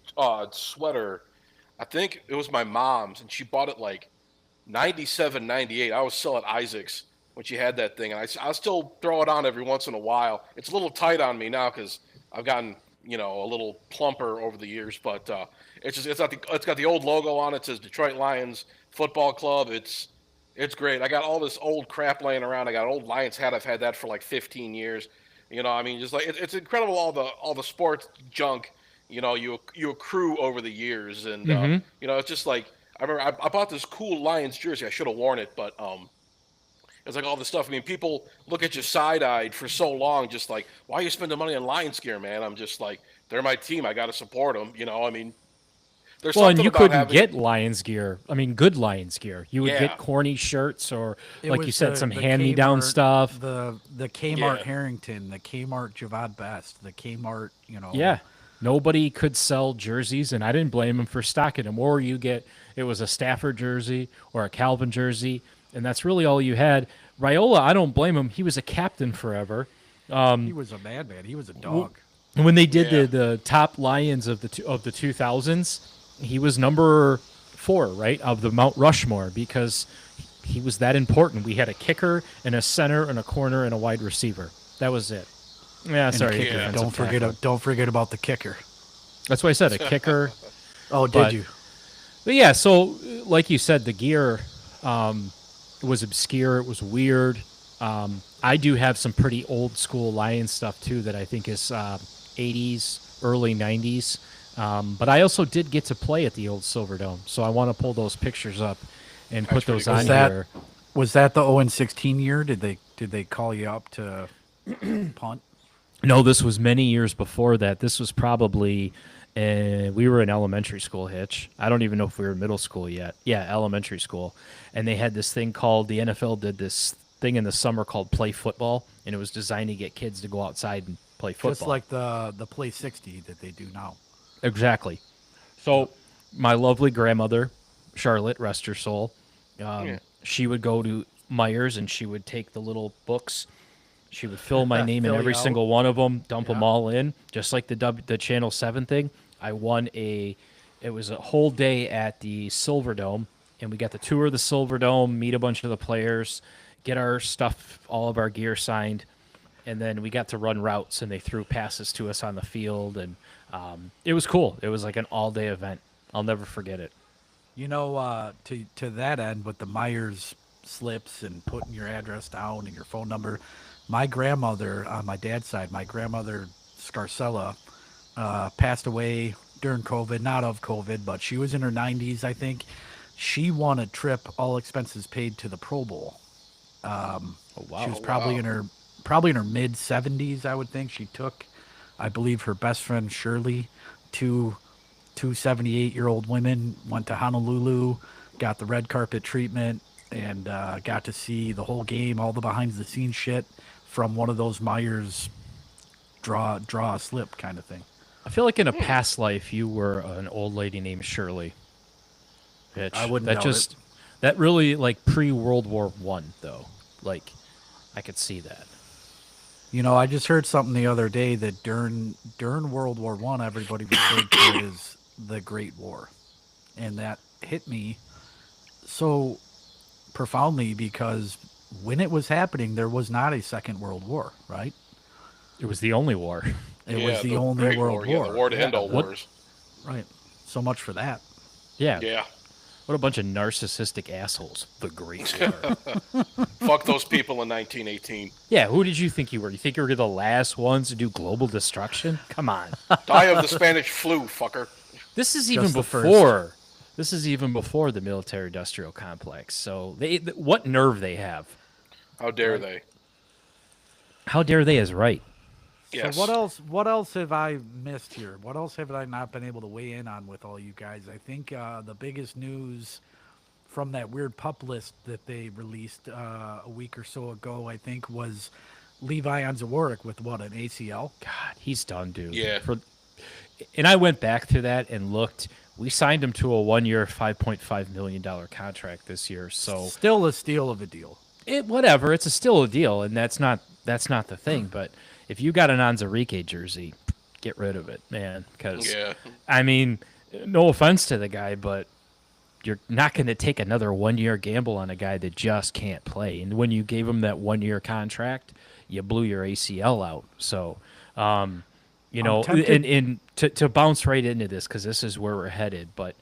sweater. I think it was my mom's, and she bought it like 97, 98. I was still at Isaac's when she had that thing, and I still throw it on every once in a while. It's a little tight on me now because I've gotten a little plumper over the years, but it's got the old logo on it. It says Detroit Lions Football Club. It's great. I got all this old crap laying around. I got an old Lions hat. I've had that for like 15 years. I mean, just like it's incredible all the sports junk. You accrue over the years, and it's just like I remember I bought this cool Lions jersey. I should have worn it, but it's like all this stuff. I mean, people look at you side-eyed for so long, just like, why are you spending money on Lions gear, man? I'm just like, they're my team. I got to support them. I mean, there's Well, and something you about couldn't having, get Lions gear. I mean, good Lions gear. You would Yeah. get corny shirts or, It like you was said, the- some the hand-me-down Kmart- stuff. The Kmart Yeah. Harrington, the Kmart Javad Best, the Kmart, Yeah. Nobody could sell jerseys, and I didn't blame them for stocking them. Or it was a Stafford jersey or a Calvin jersey, and that's really all you had. Raiola, I don't blame him. He was a captain forever. He was a madman. He was a dog. And when they did Yeah. the top Lions of the 2000s, he was number 4, right, of the Mount Rushmore because he was that important. We had a kicker and a center and a corner and a wide receiver. That was it. Yeah, And sorry. the kicker. defensive Don't tackle. forget about the kicker. That's why I said a kicker. Oh, But- did you? But yeah, so like you said, the gear was obscure. It was weird. I do have some pretty old school Lions stuff too that I think is 80s, early 90s. But I also did get to play at the old Silverdome, so I want to pull those pictures up and That's put those pretty on cool. here. Was that the 0-16 year? Did they call you up to punt? No, this was many years before that. This was probably we were in elementary school, Hitch. I don't even know if we were in middle school yet. Yeah, elementary school. And they had this thing called, the NFL did this thing in the summer called play football, and it was designed to get kids to go outside and play football. Just like the Play 60 that they do now. Exactly. So my lovely grandmother, Charlotte, rest her soul, she would go to Myers and she would take the little books. She would fill my name in Fill every you out. single one of them, dump them Yeah. all in, just like the Channel 7 thing. I won it was a whole day at the Silverdome, and we got the tour of the Silverdome, meet a bunch of the players, get our stuff, all of our gear signed, and then we got to run routes, and they threw passes to us on the field, and it was cool. It was like an all-day event. I'll never forget it. You know, to that end, with the Myers slips and putting your address down and your phone number, my grandmother on my dad's side, my grandmother Scarcella, passed away during COVID, not of COVID, but she was in her 90s, I think. She won a trip, all expenses paid, to the Pro Bowl. Oh, wow. She was probably in her mid 70s, I would think. She took, I believe, her best friend Shirley, two 78-year-old women, went to Honolulu, got the red carpet treatment, and got to see the whole game, all the behind the scenes shit from one of those Myers draw a slip kind of thing. I feel like in a past life you were an old lady named Shirley. Hitch. I wouldn't That doubt just that really like pre-World War One though. Like I could see that. You know, I just heard something the other day that during World War One, everybody referred to it as the Great War, and that hit me so profoundly because when it was happening, there was not a Second World War, right? It was the only war. It was the only Great World War. Yeah, the war to end all What- wars. Right. So much for that. Yeah. Yeah. What a bunch of narcissistic assholes. The Great War. Fuck those people in 1918. Yeah, who did you think you were? You think you were the last ones to do global destruction? Come on. Die of the Spanish flu, fucker. This is even Just the first. before. This is even before the military-industrial complex. So, what nerve they have? How dare they? How dare they is right. Yes. So what else have I missed here? What else have I not been able to weigh in on with all you guys? I think the biggest news from that weird pup list that they released a week or so ago, I think, was Levi Anzawarek with what, an ACL? God, he's done, dude. Yeah. And I went back to that and looked. We signed him to a 1-year, $5.5 million contract this year. So Still a steal of a deal. whatever, it's still a deal, and that's not the thing. But if you got an Anzarike jersey, get rid of it, man. Because Yeah. I mean, no offense to the guy, but you're not going to take another 1-year gamble on a guy that just can't play. And when you gave him that 1-year contract, you blew your ACL out. So, you know, tempted- and to bounce right into this, because this is where we're headed. But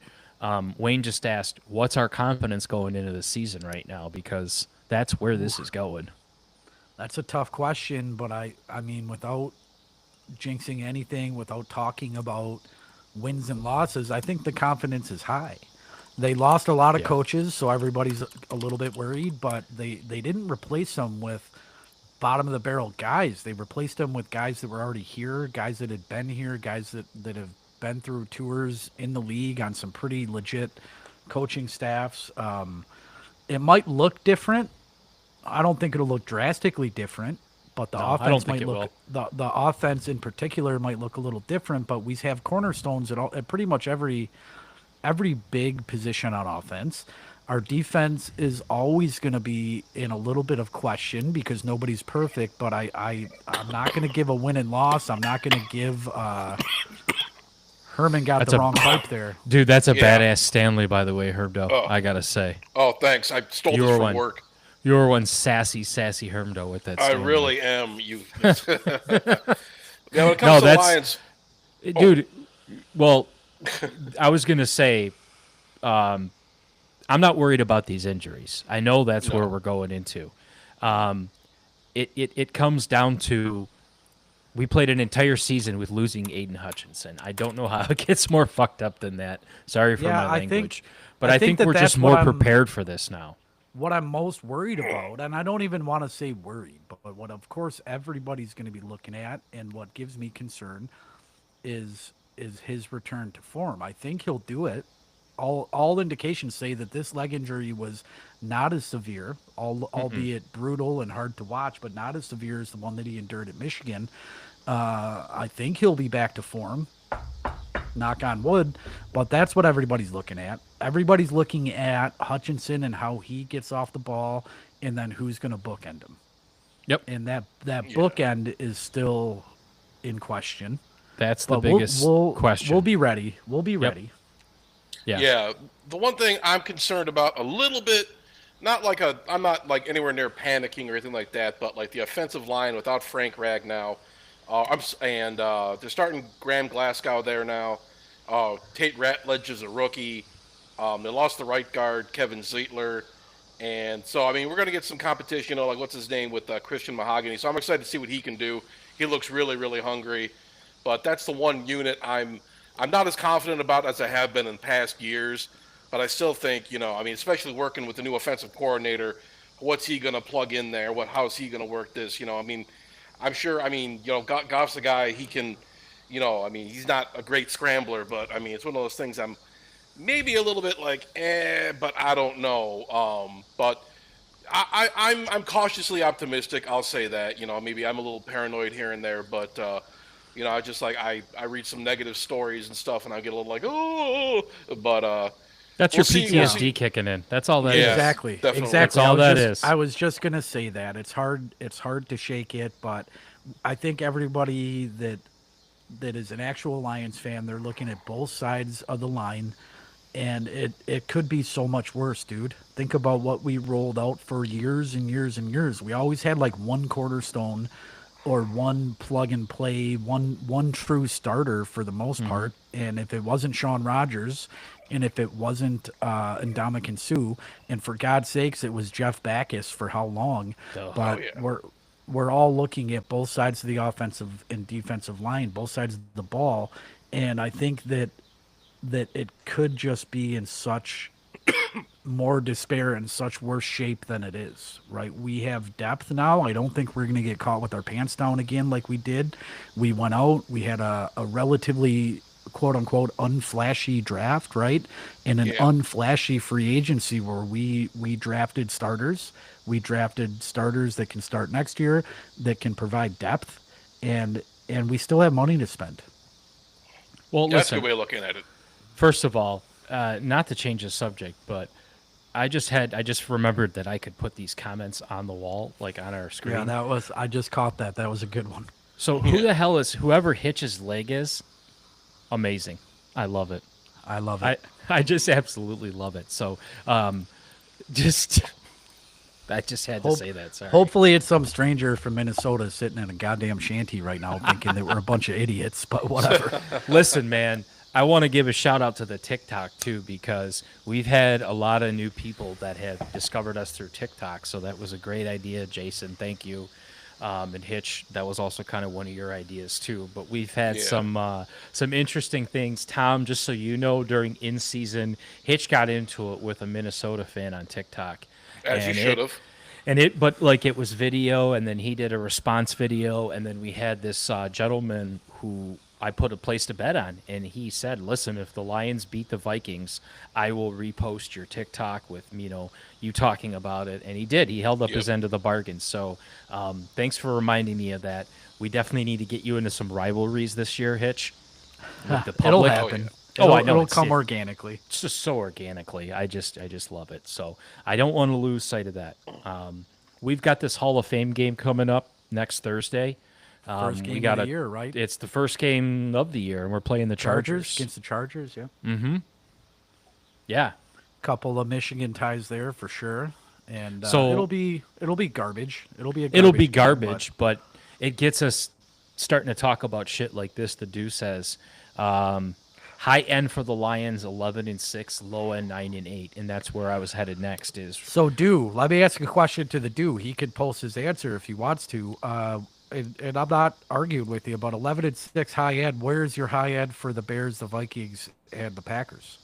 Wayne just asked, what's our confidence going into the season right now? Because that's where this is going. That's a tough question, but I mean, without jinxing anything, without talking about wins and losses, I think the confidence is high. They lost a lot of Yeah. coaches, so everybody's a little bit worried, but they didn't replace them with bottom of the barrel guys. They replaced them with guys that were already here, guys that had been here, guys that have been through tours in the league on some pretty legit coaching staffs. It might look different. I don't think it'll look drastically different, but the No, I don't offense think might it look the offense in particular might look a little different. But we have cornerstones at pretty much every big position on offense. Our defense is always going to be in a little bit of question because nobody's perfect. But I'm not going to give a win and loss. I'm not going to give. Herman got That's the a- wrong pipe there. Dude, that's a Yeah. badass Stanley, by the way, Herbdo. Oh. I got to say. Oh, thanks. I stole You this were from one. work. You were one sassy Hermdo with that I Stanley. really am. You. Yeah, when it comes No, to that's- Lions, Dude, well, I was going to say, I'm not worried about these injuries. I know that's where we're going into. It comes down to We played an entire season with losing Aiden Hutchinson. I don't know how it gets more fucked up than that. Sorry for Yeah, my I language. think- But I I think think we're that just that's what more I'm- prepared for this now. What I'm most worried about, and I don't even want to say worried, but what of course everybody's going to be looking at, and what gives me concern, is his return to form. I think he'll do it. All indications say that this leg injury was not as severe, albeit brutal and hard to watch, but not as severe as the one that he endured at Michigan. I think he'll be back to form. Knock on wood, but that's what everybody's looking at. Everybody's looking at Hutchinson and how he gets off the ball, and then who's going to bookend him. Yep. And that bookend is still in question. That's the But biggest question. We'll be ready. We'll be ready. Yeah. Yeah, the one thing I'm concerned about a little bit, I'm not like anywhere near panicking or anything like that, but like the offensive line without Frank Ragnow, they're starting Graham Glasgow there now. Tate Ratledge is a rookie. They lost the right guard, Kevin Zietler. And so, I mean, we're going to get some competition, like what's his name with Christian Mahogany. So I'm excited to see what he can do. He looks really, really hungry. But that's the one unit I'm not as confident about as I have been in past years. But I still think, especially working with the new offensive coordinator, what's he going to plug in there? How's he going to work this? I'm sure, Goff's a guy, he can, he's not a great scrambler, but, it's one of those things I'm maybe a little bit like, but I don't know. But I'm cautiously optimistic, I'll say that. Maybe I'm a little paranoid here and there, but, I just I read some negative stories and stuff, and I get a little like, oh, but That's we'll your see, PTSD kicking in. That's all that is. Yeah. Exactly. definitely. Exactly. That's all that is. I was just gonna say that it's hard to shake it, but I think everybody that is an actual Lions fan, they're looking at both sides of the line, and it could be so much worse, dude. Think about what we rolled out for years and years and years. We always had like one cornerstone or one plug and play, one true starter for the most part. And if it wasn't Sean Rogers, and if it wasn't Ndamukong Suh, and for God's sakes, it was Jeff Backus for how long? But we're all looking at both sides of the offensive and defensive line, both sides of the ball, and I think that it could just be in such more despair and such worse shape than it is, right? We have depth now. I don't think we're going to get caught with our pants down again like we did. We went out, we had a relatively quote-unquote unflashy draft, right? And an unflashy free agency where we drafted starters. We drafted starters that can start next year, that can provide depth, and we still have money to spend. Well, That's a listen, good way of looking at it. first of all, not to change the subject, but I just remembered that I could put these comments on the wall, like on our screen. Yeah, I just caught that. That was a good one. So who the hell is whoever Hitch's leg is? Amazing. I love it. I love it. I just absolutely love it. So, just I just had to say that. Sorry. Hopefully it's some stranger from Minnesota sitting in a goddamn shanty right now thinking that we're a bunch of idiots, but whatever. Listen, man, I want to give a shout out to the TikTok too, because we've had a lot of new people that have discovered us through TikTok. So that was a great idea, Jason. Thank you. And Hitch, that was also kind of one of your ideas too. But we've had some interesting things. Tom, just so you know, during in season, Hitch got into it with a Minnesota fan on TikTok. As you should have. But like it was video, and then he did a response video, and then we had this gentleman who I put a place to bet on, and he said, "Listen, if the Lions beat the Vikings, I will repost your TikTok with you talking about it." And he did. He held up his end of the bargain. So thanks for reminding me of that. We definitely need to get you into some rivalries this year, Hitch. With the It'll public. happen. I know It'll come organically. It's just so organically. I just love it. So I don't want to lose sight of that. We've got this Hall of Fame game coming up next Thursday. First game of the year, right? It's the first game of the year, and we're playing the Chargers. Against the Chargers, yeah. Mm-hmm. Yeah. Couple of Michigan ties there for sure. And So- it'll be garbage. It'll be It'll be game, garbage, but it gets us starting to talk about shit like this. The Do says, high end for the Lions, 11-6, low end 9-8, and that's where I was headed next. So, let me ask a question to the Do. He could post his answer if he wants to. and I'm not arguing with you, but 11-6 high end. Where's your high end for the Bears, the Vikings, and the Packers?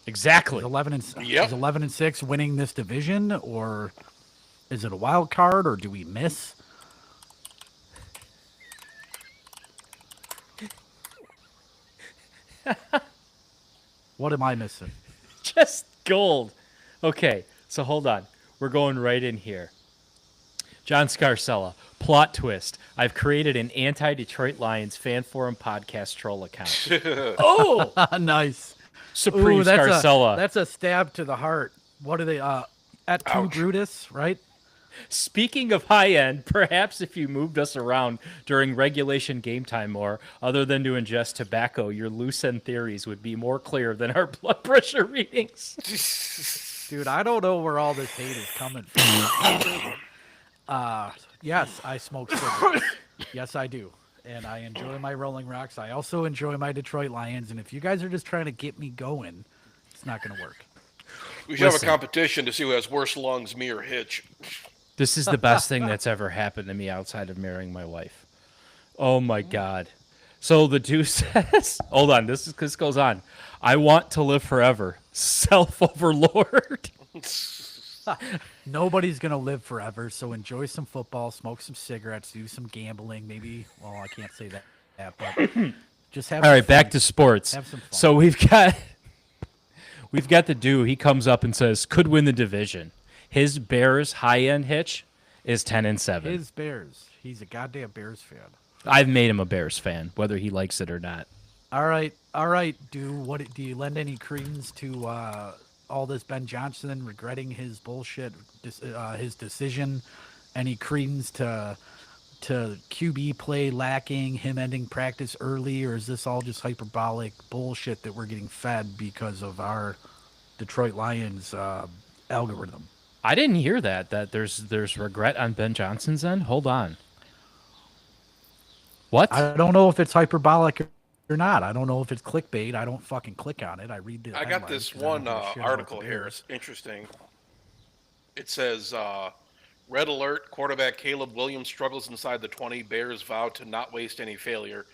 Exactly. Is 11 and Yep. is 11-6 winning this division, or is it a wild card, or do we miss? What am I missing? Just gold. Okay, so hold on. We're going right in here. John Scarcella, plot twist. I've created an anti-Detroit Lions fan forum podcast troll account. Oh, Nice. Supreme Ooh, that's Scarcella. that's a stab to the heart. What are they? At two Ouch. Brutus, right? Speaking of high end, perhaps if you moved us around during regulation game time more, other than to ingest tobacco, your loose end theories would be more clear than our blood pressure readings. Dude, I don't know where all this hate is coming from. Yes, I smoke cigarettes. Yes, I do. And I enjoy my Rolling Rocks. I also enjoy my Detroit Lions. And if you guys are just trying to get me going, it's not going to work. We should have Listen. a competition to see who has worse lungs, me or Hitch. This is the best thing that's ever happened to me outside of marrying my wife. Oh my God. So the dude says, hold on, this goes on. I want to live forever. Self-overlord. Nobody's going to live forever. So enjoy some football, smoke some cigarettes, do some gambling. Maybe, well, I can't say that, but just have All some right, back fun. to sports. Have some fun. So we've got the dude. He comes up and says, could win the division. His Bears high-end Hitch is 10-7. His Bears. He's a goddamn Bears fan. I've made him a Bears fan, whether he likes it or not. All right. Do you lend any credence to all this Ben Johnson regretting his bullshit, his decision? Any credence to QB play lacking, him ending practice early, or is this all just hyperbolic bullshit that we're getting fed because of our Detroit Lions algorithm? I didn't hear that there's regret on Ben Johnson's end. Hold on. What? I don't know if it's hyperbolic or not. I don't know if it's clickbait. I don't fucking click on it. I read the I got this headlines 'cause I don't one give a shit about article the here. Bears. It's interesting. It says, Red alert, quarterback Caleb Williams struggles inside the 20. Bears vow to not waste any failure.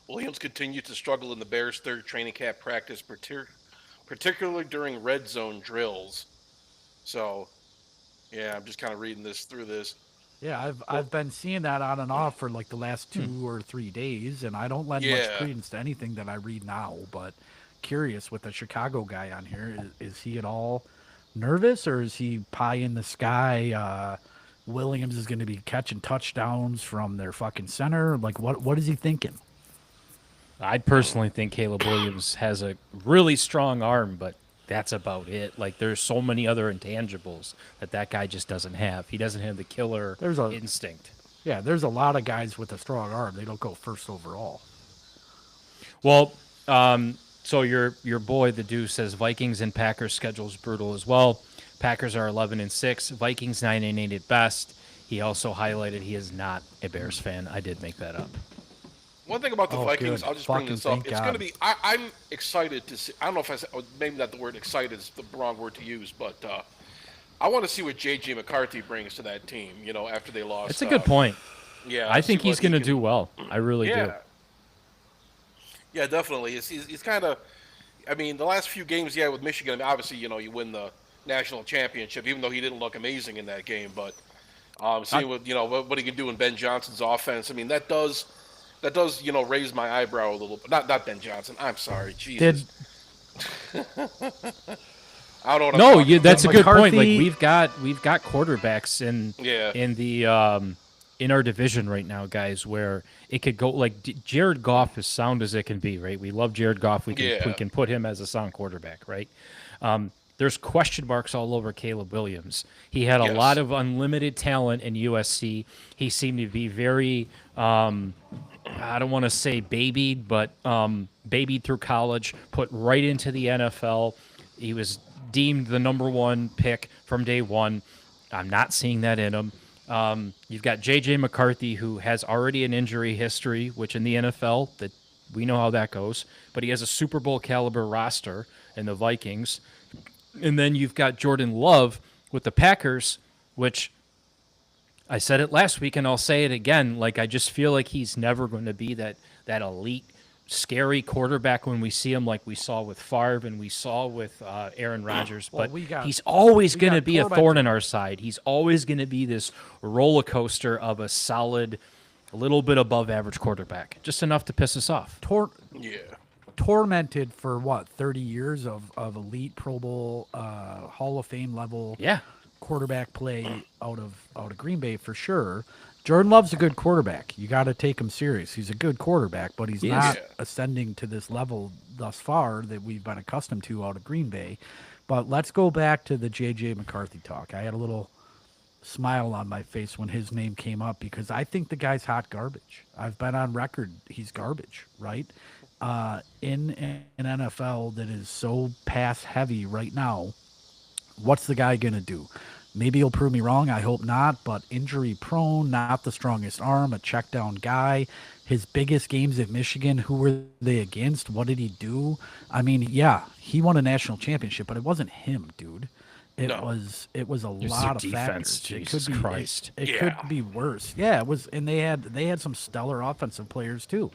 Williams continues to struggle in the Bears' third training camp practice, particularly during red zone drills. So, yeah, I'm just kind of reading through this. Yeah, I've been seeing that on and off for like the last 2 or 3 days, and I don't lend much Yeah. credence to anything that I read now. But curious, with the Chicago guy on here, is he at all nervous, or is he pie in the sky? Williams is going to be catching touchdowns from their fucking center. Like, what is he thinking? I personally think Caleb Williams has a really strong arm, but that's about it. Like, there's so many other intangibles that guy just doesn't have. He doesn't have the killer instinct. Yeah, there's a lot of guys with a strong arm. They don't go first overall. Well, so your boy, the Deuce, says Vikings and Packers schedule is brutal as well. Packers are 11-6. Vikings 9-8 at best. He also highlighted he is not a Bears fan. I did make that up. One thing about the Vikings, good. I'll just bring Fucking this up. thank It's going to God. be. I'm excited to see. I don't know if I said, maybe not the word excited is the wrong word to use, but I want to see what J.J. McCarthy brings to that team. You know, after they lost. It's a good point. Yeah, I think see he's what he going to can- do well. I really do. Yeah, definitely. He's kind of. I mean, the last few games he had with Michigan, obviously, you know, you win the national championship, even though he didn't look amazing in that game. But seeing what he can do in Ben Johnson's offense, I mean, that does raise my eyebrow a little. Not Ben Johnson. I'm sorry, Jesus. I don't know. What I'm talking that's a about. good point. Like McCarthy- we've got quarterbacks in our division right now, guys, where it could go like Jared Goff is sound as it can be, right? We love Jared Goff. We can put him as a sound quarterback, right? There's question marks all over Caleb Williams. He had a lot of unlimited talent in USC. He seemed to be very I don't want to say babied, but babied through college, put right into the NFL. He was deemed the number one pick from day one. I'm not seeing that in him. You've got J.J. McCarthy, who has already an injury history, which in the NFL, that we know how that goes. But he has a Super Bowl caliber roster in the Vikings. And then you've got Jordan Love with the Packers, which I said it last week, and I'll say it again. Like, I just feel like he's never going to be that elite, scary quarterback when we see him, like we saw with Favre and we saw with Aaron Rodgers. Well, But he's always going to be a tormented. thorn in our side. He's always going to be this roller coaster of a solid, a little bit above average quarterback, just enough to piss us off. Yeah. Tormented for what 30 years of elite Pro Bowl, Hall of Fame level Yeah. quarterback play out of Green Bay for sure. Jordan Love's a good quarterback. You got to take him serious. He's a good quarterback, but he's not ascending to this level thus far that we've been accustomed to out of Green Bay. But let's go back to the J.J. McCarthy talk. I had a little smile on my face when his name came up because I think the guy's hot garbage. I've been on record he's garbage, right? In an NFL that is so pass heavy right now, what's the guy going to do? Maybe he'll prove me wrong. I hope not, but injury prone, not the strongest arm, a check down guy. His biggest games at Michigan, who were they against? What did he do? I mean, yeah, he won a national championship, but it wasn't him, dude. It was a lot of defense. factors. Jesus Christ. It could be worse. Yeah, it was, and they had some stellar offensive players too.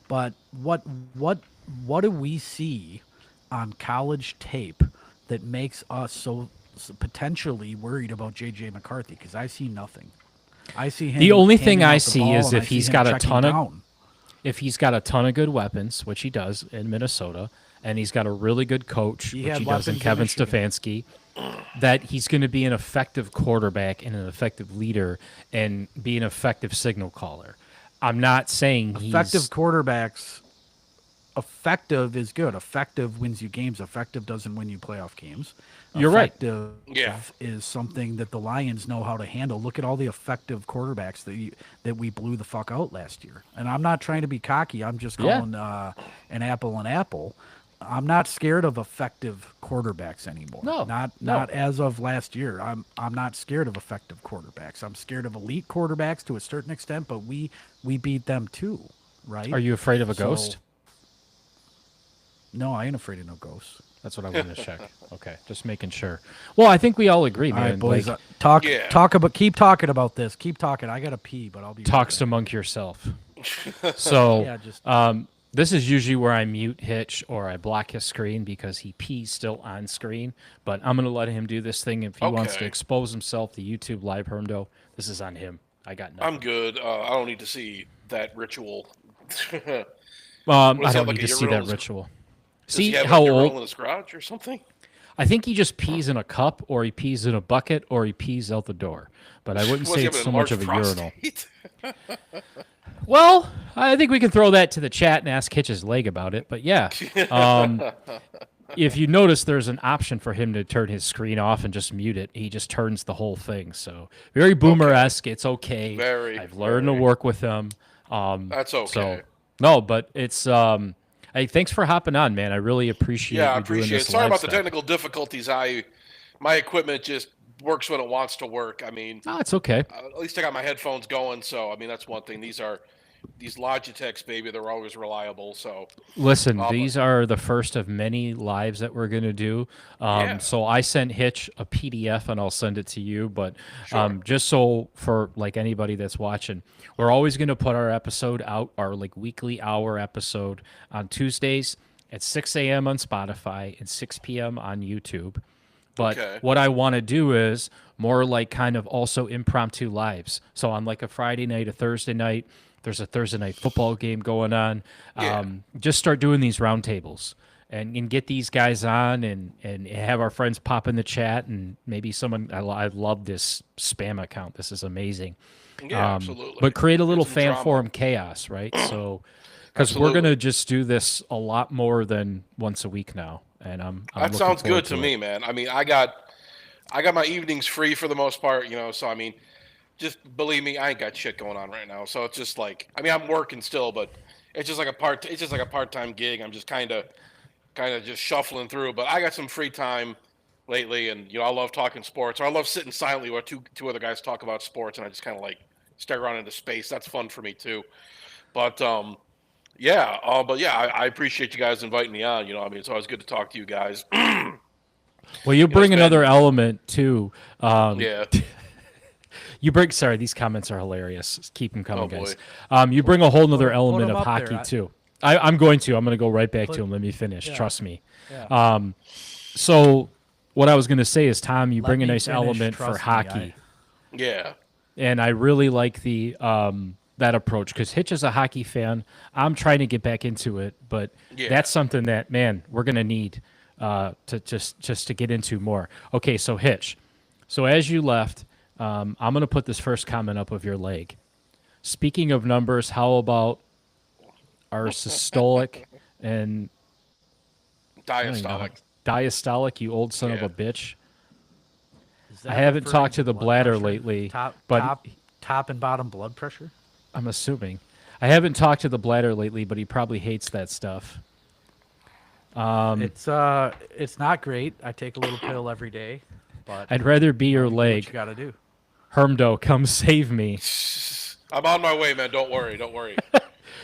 But what do we see on college tape that makes us so potentially worried about J.J. McCarthy? Because I see nothing. I see him. The only thing handing I out the see ball, is and I if see he's him got a checking ton of down. if he's got a ton of good weapons, which he does in Minnesota, and he's got a really good coach, He which had he does in weapons in Kevin Michigan. Stefanski, that he's going to be an effective quarterback and an effective leader and be an effective signal caller. I'm not saying he's Effective quarterbacks. Effective is good. Effective wins you games. Effective doesn't win you playoff games. You're right. Effective is something that the Lions know how to handle. Look at all the effective quarterbacks that we blew the fuck out last year. And I'm not trying to be cocky. I'm just calling an apple. I'm not scared of effective quarterbacks anymore. No, Not as of last year. I'm not scared of effective quarterbacks. I'm scared of elite quarterbacks to a certain extent, but we beat them too, right? Are you afraid of a ghost? No, I ain't afraid of no ghosts. That's what I want to check. Okay, just making sure. Well, I think we all agree, All man. right, boys. Like, Keep talking about this. Keep talking. I gotta pee, but I'll be talks right among yourself. So, Yeah, just- this is usually where I mute Hitch or I block his screen because he pees still on screen. But I'm going to let him do this thing. If he wants to Okay. expose himself to YouTube live hermdo, this is on him. I got nothing. I'm good. I don't need to see that ritual. I Was that don't like need a to see urinal that in his- ritual. Does See he have how a urinal old? in his garage or something? I think he just pees in a cup, or he pees in a bucket, or he pees out the door. But I wouldn't Was say he it's having so much of a enlarged urinal. prostate? Well, I think we can throw that to the chat and ask Hitch's leg about it. But yeah, if you notice, there's an option for him to turn his screen off and just mute it. He just turns the whole thing. So very boomer-esque. It's okay. Very, I've learned to very. work with him. That's okay. So no, but it's hey, thanks for hopping on, man. I really appreciate Yeah, I you doing appreciate it. this Sorry live about the stuff. technical difficulties. My equipment just works when it wants to work. I mean, Oh, it's okay. at least I got my headphones going, so I mean that's one thing. These Logitechs, baby. They're always reliable. So Listen, these are the first of many lives that we're going to do. Yeah. So I sent Hitch a PDF and I'll send it to you. But just so for like anybody that's watching, we're always going to put our episode out, our like weekly hour episode on Tuesdays at 6 a.m. on Spotify and 6 p.m. on YouTube. But Okay. what I want to do is more like kind of also impromptu lives. So on like a Friday night, a Thursday night, there's a Thursday night football game going on. Yeah. Just start doing these roundtables and get these guys on and have our friends pop in the chat and maybe someone. I love this spam account. This is amazing. yeah, absolutely. But create a little Some fan drama. forum chaos, right? So because we're Absolutely. gonna just do this a lot more than once a week now, and I'm That looking sounds forward good to it. me, man. I mean, I got my evenings free for the most part, so I mean, just believe me, I ain't got shit going on right now. So it's just like, I mean, I'm working still, but it's just like a part-time gig. I'm just kind of just shuffling through, but I got some free time lately, and I love talking sports, or I love sitting silently while two other guys talk about sports, and I just kind of like stare around into space. That's fun for me too. But I appreciate you guys inviting me on. I mean, it's always good to talk to you guys. Well, you bring it's another element too. Yeah. You bring. Sorry, these comments are hilarious. Keep them coming, Oh, boy. guys. You bring a whole nother put element 'em of up there. hockey too. I'm going to. I'm going to go right back Put- to him. Let me finish. yeah. Trust me. Yeah. So what I was going to say is, Tom, you Let bring a me nice finish, element for trust me, hockey, Yeah. and I really like the that approach because Hitch is a hockey fan. I'm trying to get back into it, but Yeah. that's something that we're going to need to just to get into more. Okay, so Hitch. So as you left, I'm going to put this first comment up of your leg. Speaking of numbers, how about our systolic and I don't even know how- diastolic, you old son of Yeah. a bitch? Is that I haven't referring talked to the blood bladder pressure? lately, Top, but top and bottom blood pressure. I'm assuming. I haven't talked to the bladder lately, but he probably hates that stuff. It's not great. I take a little pill every day, but I'd rather be your you do what leg. you got to do. Hermdo, come save me. I'm on my way, man. Don't worry. Don't worry.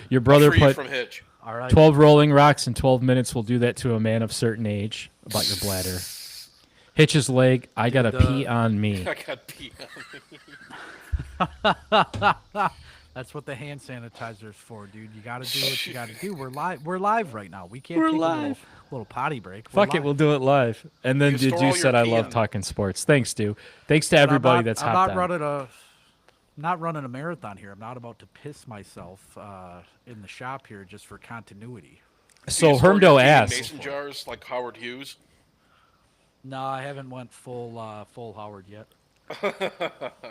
Your brother I'll free you put from Hitch. All right. 12 rolling rocks in 12 minutes will do that to a man of certain age about your bladder. Hitch's leg, I got to pee on me. I got pee on me. That's what the hand sanitizer is for, dude. You got to do what you got to do. We're live. We're live right now. We can't We're take a live. little potty break. We're Fuck it, live. we'll do it live. And then You dude, store you all your said I pee love on. talking sports. Thanks, dude. Thanks to But everybody that's I'm hopped not on. not running a marathon here. I'm not about to piss myself in the shop here just for continuity. So You store your Hermdo pee in asked. Mason jars like Howard Hughes. No, I haven't went full Howard yet.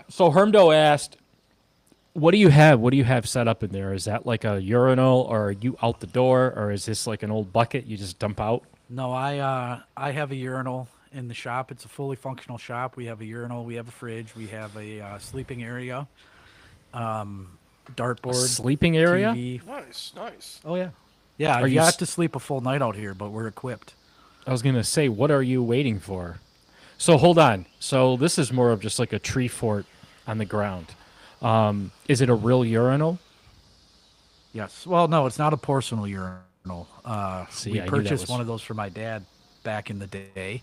So Hermdo asked, "What do you have? What do you have set up in there? Is that like a urinal, or are you out the door, or is this like an old bucket you just dump out?" No, I have a urinal in the shop. It's a fully functional shop. We have a urinal. We have a fridge. We have a sleeping area. Dartboard. Sleeping area? TV. Nice, nice. Oh yeah. Yeah, Are you you have s- to sleep a full night out here, but we're equipped. I was gonna say, what are you waiting for? So hold on. So this is more of just like a tree fort on the ground. Is it a real urinal? Yes. Well, no, it's not a porcelain urinal. See, We I knew that purchased was- one of those for my dad back in the day.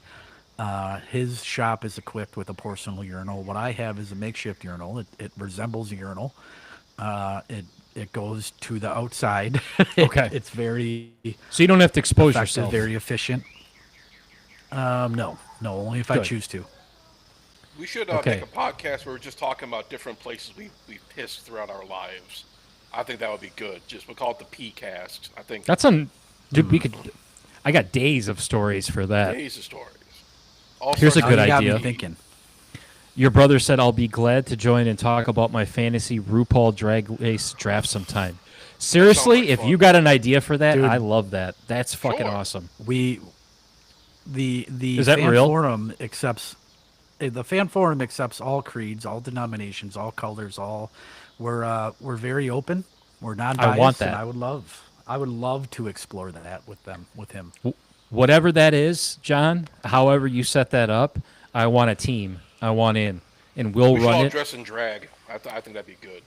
His shop is equipped with a porcelain urinal. What I have is a makeshift urinal. It resembles a urinal. It goes to the outside. Okay. It's very So you don't have to expose effective, yourself. very efficient. No, only if I Good. choose to. We should Okay. make a podcast where we're just talking about different places we pissed throughout our lives. I think that would be good. Just we'll call it the P cast. I think That's on, dude. We could. I got days of stories for that. days of stories. All Here's a sorts good Now you got idea. me thinking. Your brother said, "I'll be glad to join and talk about my fantasy RuPaul Drag Race draft sometime." Seriously, like if fun. you got an idea for that, Dude. I love that. That's fucking Sure. awesome. The Is that fan real? forum accepts the fan forum accepts all creeds, all denominations, all colors, all we're very open. We're non-biased. want that. And I would love to explore that with him. Whatever that is, John, however you set that up, I want a team. I want in, and we'll We should run all it. dress in drag. I think that'd be good.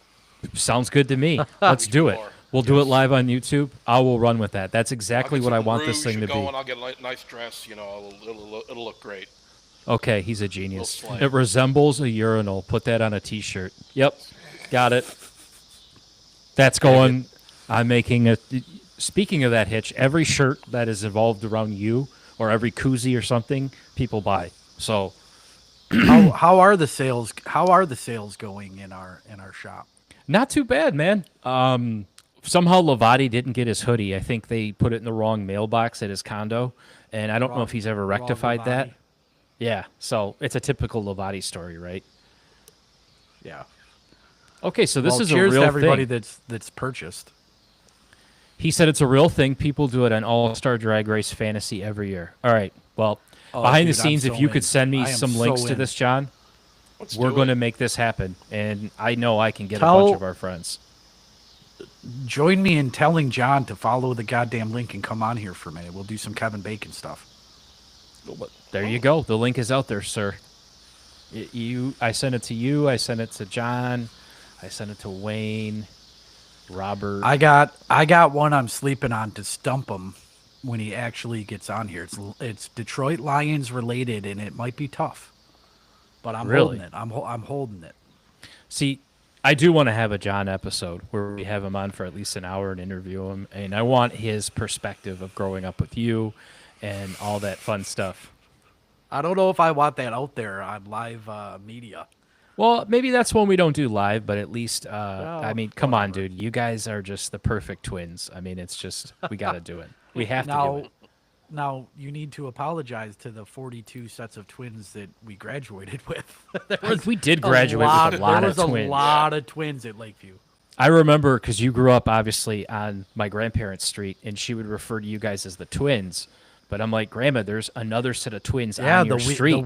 Sounds good to me. Let's do it. more. We'll do it live on YouTube. I will run with that. That's exactly I'll get what I some want this rouge thing to going. be. I'll get a nice dress. You know, it'll look great. Okay, he's a genius. slang. It resembles a urinal. Put that on a T-shirt. Yep, got it. That's going. I'm making a. Speaking of that, Hitch, every shirt that is involved around you, or every koozie or something, people buy. So how are the sales? How are the sales going in our shop? not too bad, man. Somehow Lavati didn't get his hoodie. I think they put it in the wrong mailbox at his condo, and I don't know if he's ever rectified that. Lavati. Yeah, so it's a typical Lavati story, right? Yeah. Okay, so this Well, is a cheers real to everybody thing. that's purchased. He said it's a real thing. People do it on All-Star Drag Race Fantasy every year. All right. Well, Oh, behind the dude, I'm scenes, so if you in. could send me I am some so links to in. this, John, Let's we're do going to it. make this happen. And I know I can get a Tell- bunch of our friends. Join me in telling John to follow the goddamn link and come on here for a minute. We'll do some Kevin Bacon stuff. There you go. The link is out there, sir. I sent it to you. I sent it to John. I sent it to Wayne, Robert. I got one I'm sleeping on to stump him when he actually gets on here. It's Detroit Lions related, and it might be tough, but I'm Really? holding it. I'm holding it. See, I do want to have a John episode where we have him on for at least an hour and interview him, and I want his perspective of growing up with you and all that fun stuff. I don't know if I want that out there on live media. Well, maybe that's when we don't do live, but at least, I Well, mean, come on, whatever. dude. You guys are just the perfect twins. I mean, it's just, we got to do it. We have to do Now, it. now you need to apologize to the 42 sets of twins that we graduated with. There was We did graduate with a lot there of was twins. a lot of twins at Lakeview. I remember because you grew up obviously on my grandparents' street, and she would refer to you guys as the twins. But I'm like, Grandma, there's another set of twins Yeah, on your street. the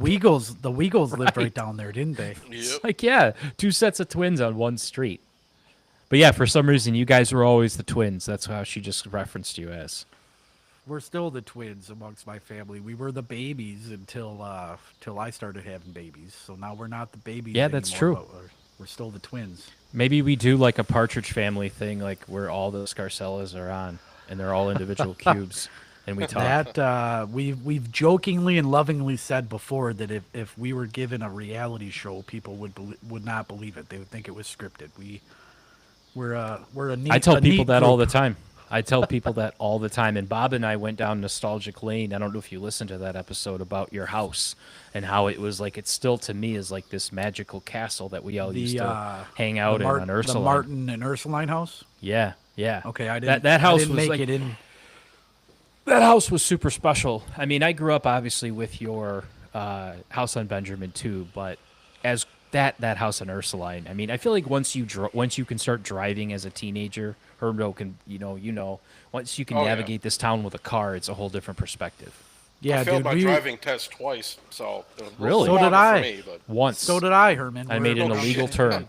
Weagles lived right down there, didn't they? Yep. Like, yeah, two sets of twins on one street. But yeah, for some reason, you guys were always the twins. That's how she just referenced you as. We're still the twins amongst my family. We were the babies until I started having babies. So now we're not the babies. Yeah, that's anymore, true. but we're still the twins. Maybe we do like a Partridge Family thing, like where all the Scarcellas are on, and they're all individual cubes, and we talk. That we've jokingly and lovingly said before that if we were given a reality show, people would not believe it. They would think it was scripted. We're a neat. I tell a people neat that all the group. time. I tell people that all the time. And Bob and I went down nostalgic lane. I don't know if you listened to that episode about your house and how it was like, it still to me is like this magical castle that we all used to hang out in on The Ursuline. Martin and Ursuline house. Yeah, yeah. Okay, I didn't. That house I didn't was make like, it in. that house was super special. I mean, I grew up obviously with your house on Benjamin too, but as that house on Ursuline, I mean, I feel like once you can start driving as a teenager, Hermdo can once you can Oh, yeah. navigate this town with a car, it's a whole different perspective. Yeah, I failed dude. my driving test twice, so it was a little Really? So did longer I. For me, but Once So did I, Herman. I made an Oh, illegal shit. turn.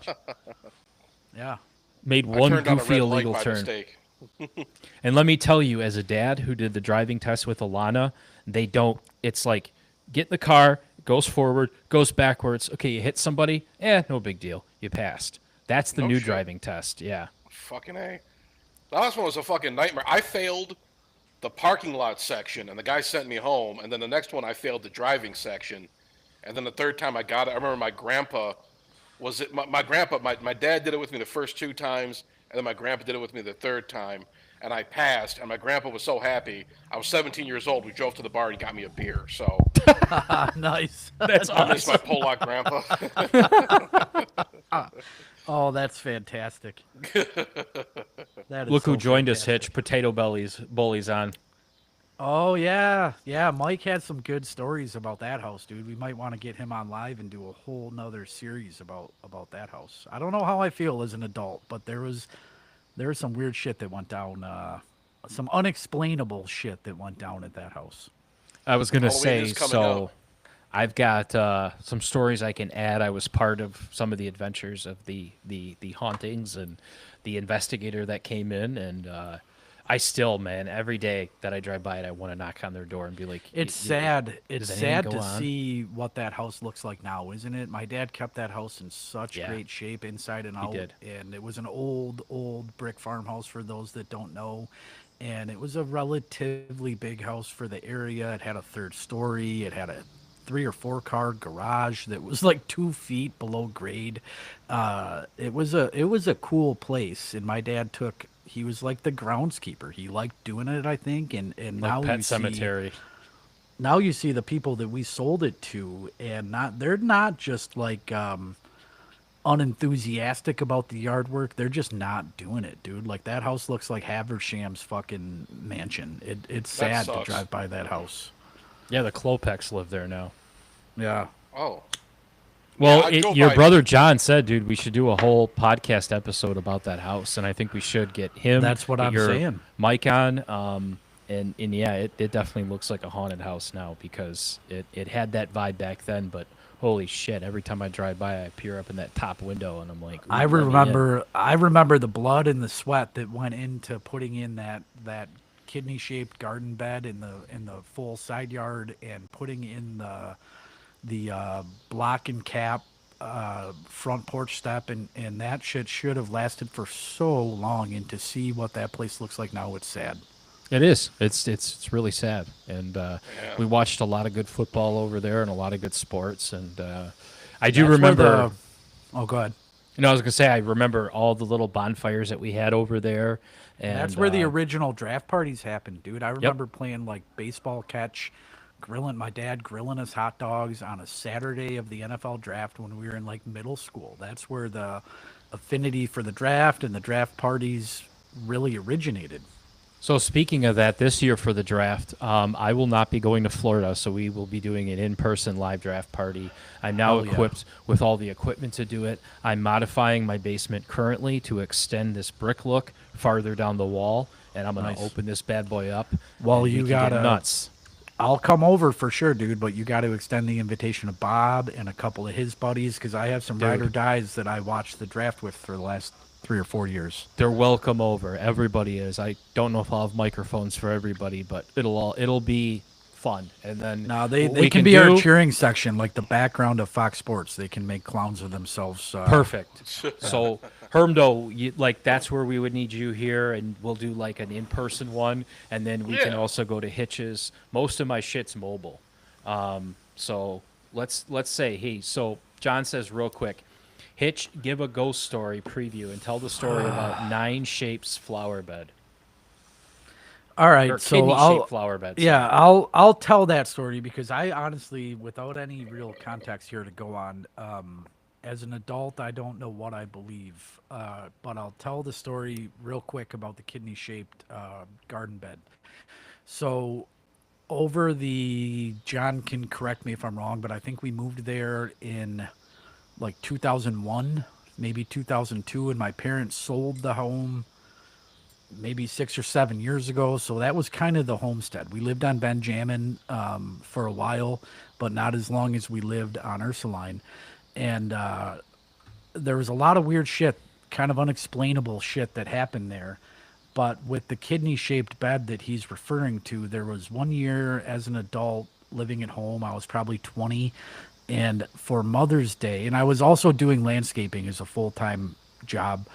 Yeah. Made I one turned on a goofy red light illegal by turn. mistake. And let me tell you, as a dad who did the driving test with Alana, they don't. It's like get in the car, goes forward, goes backwards. Okay, you hit somebody, no big deal. You passed. That's the No new shit. driving test. Yeah. Fucking A. The last one was a fucking nightmare. I failed the parking lot section, and the guy sent me home. And then the next one, I failed the driving section. And then the third time I got it, I remember my grandpa was it. My grandpa, my dad did it with me the first two times, and then my grandpa did it with me the third time. And I passed, and my grandpa was so happy. I was 17 years old. We drove to the bar, and he got me a beer. So Nice. That's I miss my Polak grandpa. Oh, that's fantastic. That is Look who so joined us, fantastic. Hitch. Potato bullies on. Oh yeah, yeah. Mike had some good stories about that house, dude. We might want to get him on live and do a whole nother series about that house. I don't know how I feel as an adult, but there was some weird shit that went down. Some unexplainable shit that went down at that house. I was gonna Halloween say is coming so. up. I've got some stories I can add. I was part of some of the adventures of the hauntings and the investigator that came in, and I still, man, every day that I drive by it, I want to knock on their door and be like, It's sad. It's does anything sad go to on? see what that house looks like now, isn't it? My dad kept that house in such Yeah. great shape inside and out. did. And it was an old brick farmhouse for those that don't know. And it was a relatively big house for the area. It had a third story. It had a 3 or 4 car garage that was like 2 feet below grade. It was a cool place. And my dad he was like the groundskeeper. He liked doing it, I think. And now like Pet you Cemetery. now you see the people that we sold it to, and they're not just like unenthusiastic about the yard work. They're just not doing it, dude. Like that house looks like Haversham's fucking mansion. It's sad to sucks. drive by that house. Yeah, the Klopeks live there now. Yeah. Oh, Well, I'd go your by- brother John said, dude, we should do a whole podcast episode about that house, and I think we should get him. That's what get I'm your saying. Mike on, and yeah, it definitely looks like a haunted house now because it had that vibe back then. But holy shit, every time I drive by, I peer up in that top window, and I'm like, I "Ooh, let me in." remember the blood and the sweat that went into putting in that kidney-shaped garden bed in the full side yard and putting in the block and cap front porch step, and that shit should have lasted for so long. And to see what that place looks like now, it's sad. It is. It's really sad, and we watched a lot of good football over there and a lot of good sports, and I do That's where remember. oh, go ahead. I was gonna say I remember all the little bonfires that we had over there, And and that's where the original draft parties happened, dude. I yep, remember playing like baseball catch, grilling my dad grilling us hot dogs on a Saturday of the NFL draft when we were in like middle school. That's where the affinity for the draft and the draft parties really originated. So speaking of that, this year for the draft, I will not be going to Florida, so we will be doing an in-person live draft party. I'm now Hell yeah. equipped with all the equipment to do it. I'm modifying my basement currently to extend this brick look farther down the wall, and I'm going to Nice. open this bad boy up. Well, and we you can get gotta nuts. I'll come over for sure, dude, but you got to extend the invitation to Bob and a couple of his buddies because I have some Dude. ride or dies that I watched the draft with for the last 3 or 4 years. They're welcome over. Everybody is. I don't know if I'll have microphones for everybody, but it'll be fun. And then Now they what we can be our do- cheering section, like the background of Fox Sports. They can make clowns of themselves. Perfect. So Hermdo, like that's where we would need you here, and we'll do like an in-person one, and then we can Yeah. also go to Hitch's. Most of my shit's mobile, so let's say, hey, so John says real quick, Hitch, give a ghost story preview and tell the story about 9 shapes flower bed All right, or so kidney I'll shaped flower bed. yeah, I'll tell that story because I honestly, without any real context here to go on, as an adult, I don't know what I believe, but I'll tell the story real quick about the kidney-shaped garden bed. So, over John can correct me if I'm wrong, but I think we moved there in like 2001, maybe 2002, and my parents sold the home maybe 6 or 7 years ago. So that was kind of the homestead. We lived on Benjamin for a while, but not as long as we lived on Ursuline. And there was a lot of weird shit, kind of unexplainable shit that happened there. But with the kidney-shaped bed that he's referring to, there was one year as an adult living at home. I was probably 20. And for Mother's Day, and I was also doing landscaping as a full-time job.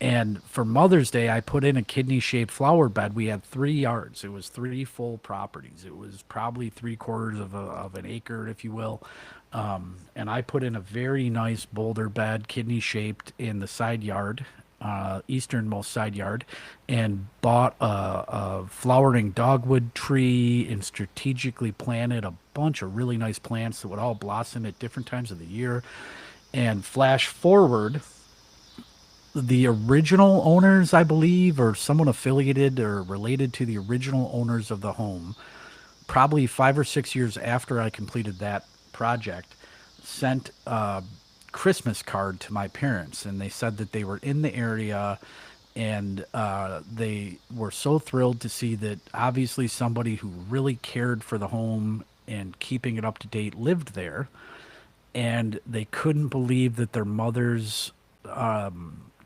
And for Mother's Day, I put in a kidney-shaped flower bed. We had 3 yards. It was 3 full properties. It was probably 3/4 of an acre, if you will. And I put in a very nice boulder bed, kidney-shaped, in the side yard, easternmost side yard, and bought a flowering dogwood tree and strategically planted a bunch of really nice plants that would all blossom at different times of the year. And flash forward, the original owners, I believe, or someone affiliated or related to the original owners of the home, probably 5 or 6 years after I completed that project, sent a Christmas card to my parents, and they said that they were in the area, and they were so thrilled to see that obviously somebody who really cared for the home and keeping it up to date lived there, and they couldn't believe that their mother's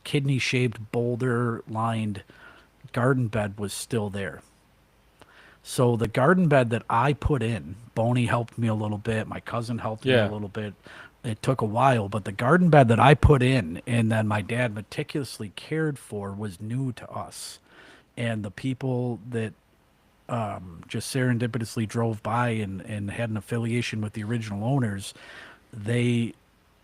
kidney-shaped boulder-lined garden bed was still there. So the garden bed that I put in, Boney helped me a little bit, my cousin helped me Yeah. a little bit. It took a while, but the garden bed that I put in and then my dad meticulously cared for was new to us. And the people that just serendipitously drove by and had an affiliation with the original owners, they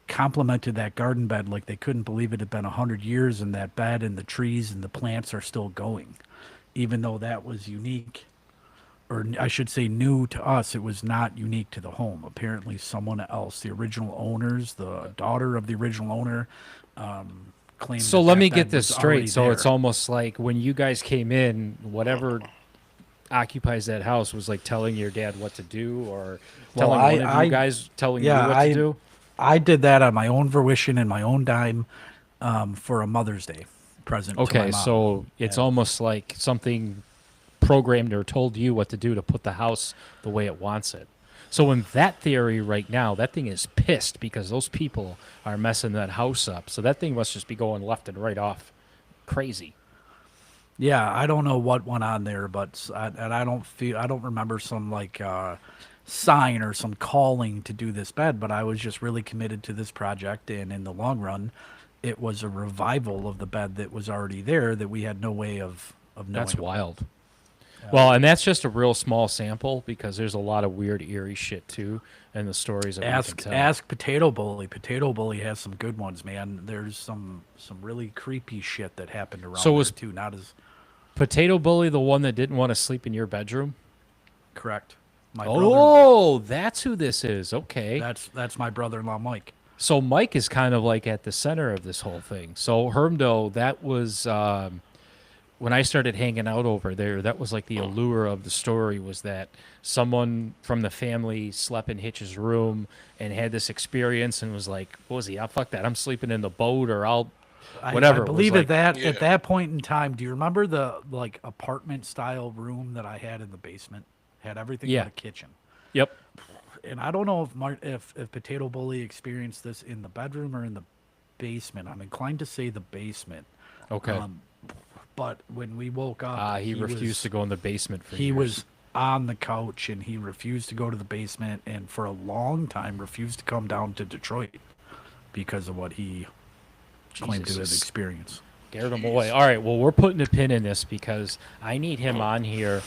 complimented that garden bed like they couldn't believe it had been 100 years in that bed, and the trees and the plants are still going. Even though that was unique, or I should say new to us, it was not unique to the home. Apparently someone else, the original owners, the daughter of the original owner, claimed So that let that me bed get this was already straight. So it's there. almost like when you guys came in, whatever occupies that house was like telling your dad what to do, or Well, telling one of I- you guys telling yeah, you what to do. I did that on my own fruition and my own dime for a Mother's Day present to my Okay, mom. so it's almost like something programmed or told you what to do to put the house the way it wants it. So in that theory right now, that thing is pissed because those people are messing that house up. So that thing must just be going left and right off crazy. Yeah, I don't know what went on there, but I don't remember some like sign or some calling to do this bed, but I was just really committed to this project, and in the long run, it was a revival of the bed that was already there that we had no way of knowing. That's wild. Well, and that's just a real small sample because there's a lot of weird, eerie shit too, and the stories that we can tell. Ask Potato Bully. Potato Bully has some good ones, man. There's some really creepy shit that happened around So there was- too. Not as Potato Bully, the one that didn't want to sleep in your bedroom. correct. My Oh, that's who this is. Okay. that's my brother-in-law Mike. So Mike is kind of like at the center of this whole thing. So Hermdo, that was when I started hanging out over there. That was like the allure of the story was that someone from the family slept in Hitch's room and had this experience and was like, "What was he? Ah, fuck that! I'm sleeping in the boat, or I'll whatever." I It was believe like- at that point in time. Do you remember the like apartment style room that I had in the basement? Had everything Yeah. but a kitchen. Yep. And I don't know if Potato Bully experienced this in the bedroom or in the basement. I'm inclined to say the basement. Okay. But when we woke up, He refused to go in the basement for He years. was on the couch and he refused to go to the basement, and for a long time refused to come down to Detroit because of what he claimed to have Jesus. experienced. Scared him away. All right, well, we're putting a pin in this because I need him on here.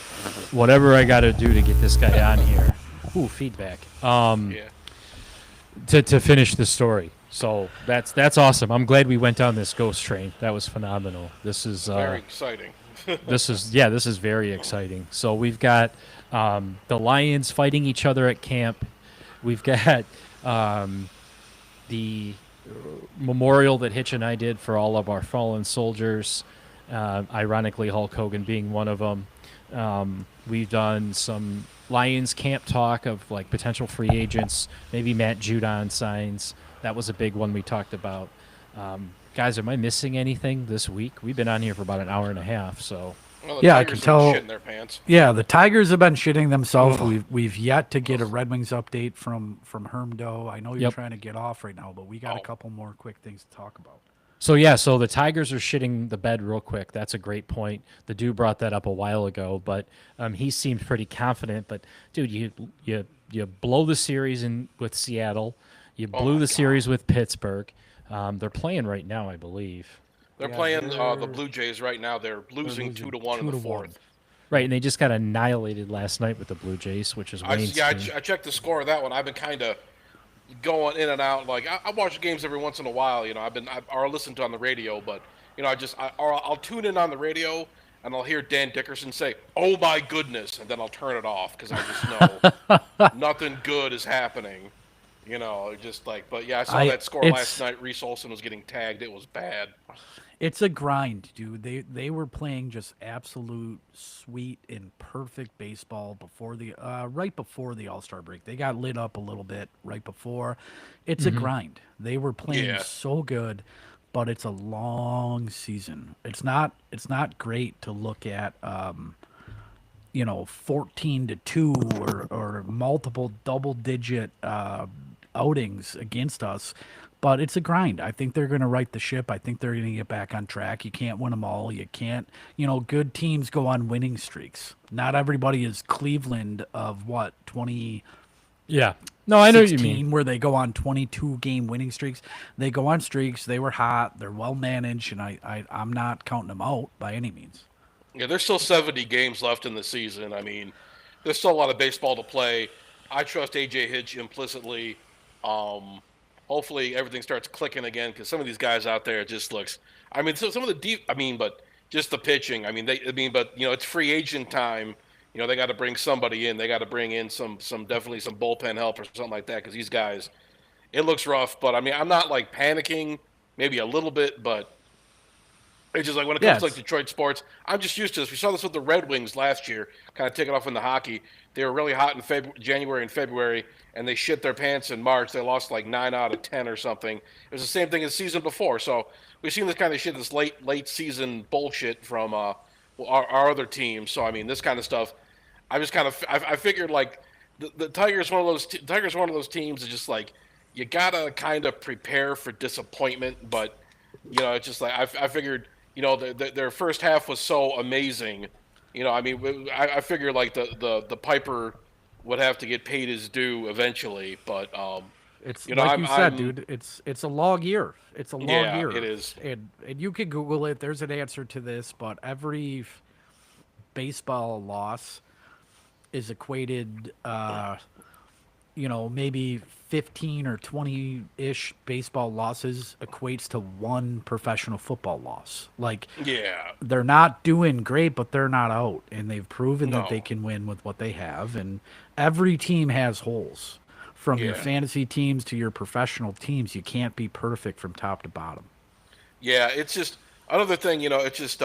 Whatever I got to do to get this guy on here. Ooh, feedback. Yeah. To finish the story. So that's awesome. I'm glad we went down this ghost train. That was phenomenal. This is Very exciting. this is very exciting. So we've got the Lions fighting each other at camp. We've got the memorial that Hitch and I did for all of our fallen soldiers. Ironically, Hulk Hogan being one of them. We've done some Lions camp talk of like potential free agents, maybe Matt Judon signs. That was a big one we talked about. Guys, am I missing anything this week? We've been on here for about an hour and a half, so Well, the Yeah, I Tigers can are tell- shitting their pants. Yeah, the Tigers have been shitting themselves. We've yet to get a Red Wings update from Hermdo. I know you're Yep. trying to get off right now, but we got a couple more quick things to talk about. So yeah, so the Tigers are shitting the bed real quick. That's a great point. The dude brought that up a while ago, but he seemed pretty confident. But dude, you blow the series in with Seattle. You blew the series with Pittsburgh. They're playing right now, I believe. They're Yeah, playing they're- the Blue Jays right now. They're losing 2-1 in the 2-1. fourth. Right, and they just got annihilated last night with the Blue Jays, which is Wayne's I team. checked the score of that one. I've been kind of going in and out. Like I watch games every once in a while. You know, or listen to on the radio, but you know, I'll tune in on the radio and I'll hear Dan Dickerson say, "Oh my goodness," and then I'll turn it off because I just know nothing good is happening. You know, just like, but yeah, I saw that score last night. Reese Olson was getting tagged. It was bad. It's a grind, dude. They were playing just absolute sweet and perfect baseball before the right before the All-Star break. They got lit up a little bit right before. It's a grind. They were playing Yeah. so good, but it's a long season. It's not great to look at 14-2 or multiple double-digit outings against us, but it's a grind. I think they're going to right the ship. I think they're going to get back on track. You can't win them all. You can't, good teams go on winning streaks. Not everybody is Cleveland of 2016, Yeah. No, I know what you mean. where they go on 22-game winning streaks. They go on streaks. They were hot. They're well managed, and I'm not counting them out by any means. Yeah, there's still 70 games left in the season. I mean, there's still a lot of baseball to play. I trust AJ Hitch implicitly. Hopefully everything starts clicking again because some of these guys out there it just looks. I mean, so some of the deep. I mean, but just the pitching. I mean, but it's free agent time. You know, they got to bring somebody in. They got to bring in some definitely some bullpen help or something like that because these guys, it looks rough. But I mean, I'm not like panicking. Maybe a little bit, but it's just like when it comes to like Detroit sports, I'm just used to this. We saw this with the Red Wings last year, kind of taking off in the hockey. They were really hot in January and February, and they shit their pants in March. They lost like 9 out of 10 or something. It was the same thing as the season before. So we've seen this kind of shit, this late season bullshit from our other teams. So I mean, this kind of stuff. I just kind of I figured like the Tigers one of those teams is just like you gotta kind of prepare for disappointment, but it's just like I figured. Their first half was so amazing. I mean, I figure like the Piper would have to get paid his due eventually, but It's like you said, dude. It's a log year. It's a log year. It is. And you can Google it. There's an answer to this, but every baseball loss is equated, maybe 15 or 20-ish baseball losses equates to one professional football loss. Like, Yeah. they're not doing great, but they're not out, and they've proven that No. they can win with what they have. And every team has holes, from your Yeah. fantasy teams to your professional teams. You can't be perfect from top to bottom. Yeah, it's just another thing, it's just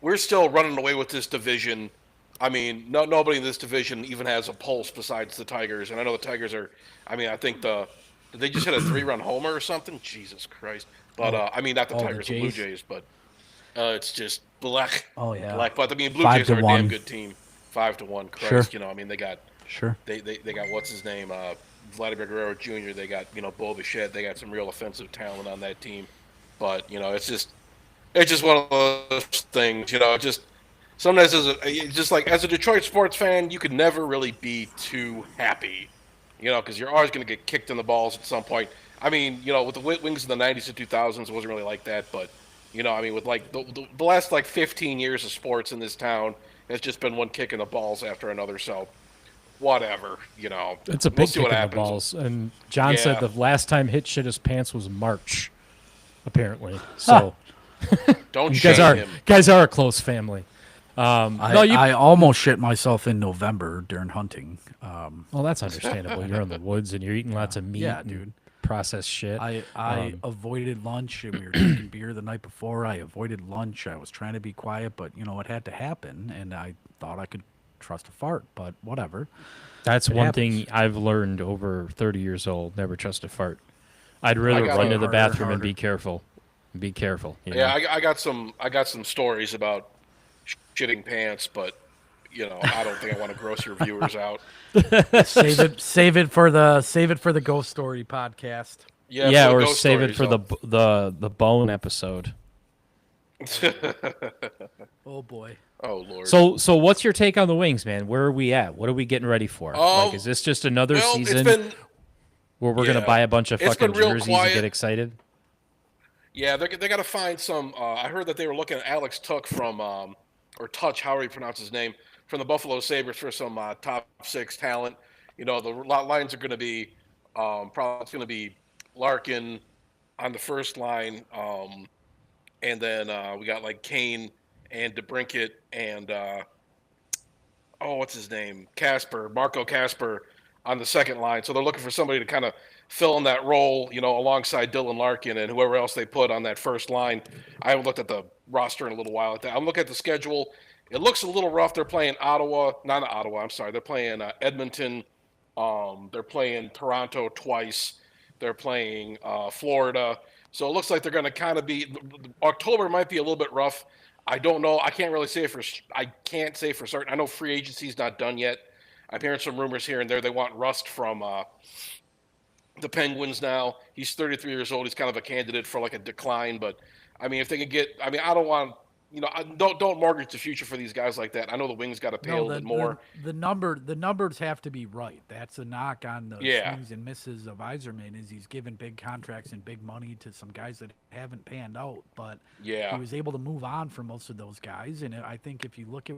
we're still running away with this division. I mean, nobody in this division even has a pulse besides the Tigers. And I know the Tigers are, I think did they just hit a 3-run homer or something? Jesus Christ. But, not the Tigers, the Blue Jays? Jays, but it's just black. Oh, yeah. Black. But, Blue 5 Jays to are a damn 1. good team. 5-1. Sure. Christ, they got, Sure. they got, what's his name? Vladimir Guerrero Jr. They got, Bo Bichette. They got some real offensive talent on that team. But, it's just one of those things, just sometimes as a Detroit sports fan, you could never really be too happy, because you're always going to get kicked in the balls at some point. With the Wings in the 90s and 2000s, it wasn't really like that, but, with like the last like 15 years of sports in this town, it's just been one kick in the balls after another, so whatever, It's a big kick in the balls. And John said the last time Hitch shit his pants was March, apparently. So Don't you shame him. guys are a close family. I almost shit myself in November during hunting. Well, that's understandable. You're in the woods and you're eating lots of meat and dude. processed shit. I avoided lunch, and we were drinking beer the night before. I avoided lunch. I was trying to be quiet, but it had to happen, and I thought I could trust a fart, but whatever. That's It one happens. thing I've learned over 30 years old. Never trust a fart. I'd rather got run it. to the Harder, bathroom and harder. be careful. Be careful. you know? Yeah, I got some stories about shitting pants, but I don't think I want to gross your viewers out. Save it for the ghost story podcast. Yeah, for or the ghost save it stories, for the bone episode. Oh boy. Oh Lord. So what's your take on the Wings, man? Where are we at? What are we getting ready for? Is this just another well, season it's been where we're gonna buy a bunch of It's fucking been real jerseys quiet. and get excited? Yeah, they got to find some. I heard that they were looking at Alex Tuck from, or Touch, however you pronounce his name, from the Buffalo Sabres for some top 6 talent. The lines are going to be, probably it's going to be Larkin on the first line, and then we got like Kane and DeBrincat and what's his name, Marco Casper on the second line. So they're looking for somebody to kind of fill in that role, alongside Dylan Larkin and whoever else they put on that first line. I haven't looked at the roster in a little while. I'm looking at the schedule. It looks a little rough. They're playing They're playing Edmonton. They're playing Toronto twice. They're playing Florida. So it looks like they're going to kind of be. October might be a little bit rough. I don't know. I can't really say I can't say for certain. I know free agency's not done yet. I'm hearing some rumors here and there. They want Rust from the Penguins now. He's 33 years old. He's kind of a candidate for like a decline. But if they could get, I don't want, don't mortgage the future for these guys like that. I know the Wings got to pay a little bit more. The numbers have to be right. That's a knock on the Yeah. swings and misses of Yzerman, is he's given big contracts and big money to some guys that haven't panned out, but Yeah. he was able to move on from most of those guys. And I think if you look at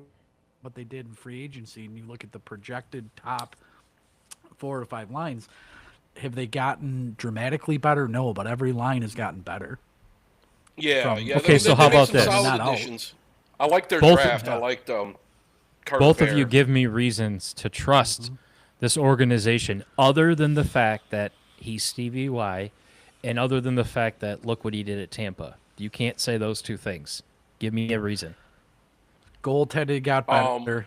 what they did in free agency and you look at the projected top 4 or 5 lines, have they gotten dramatically better? No, but every line has gotten better. Yeah. Okay, so how made about some this? solid Not out. additions. I like their Both- draft. I yeah. liked Carter Both of Bear. you give me reasons to trust this organization, other than the fact that he's Stevie Y, and other than the fact that look what he did at Tampa. You can't say those two things. Give me a reason. Goaltending got better.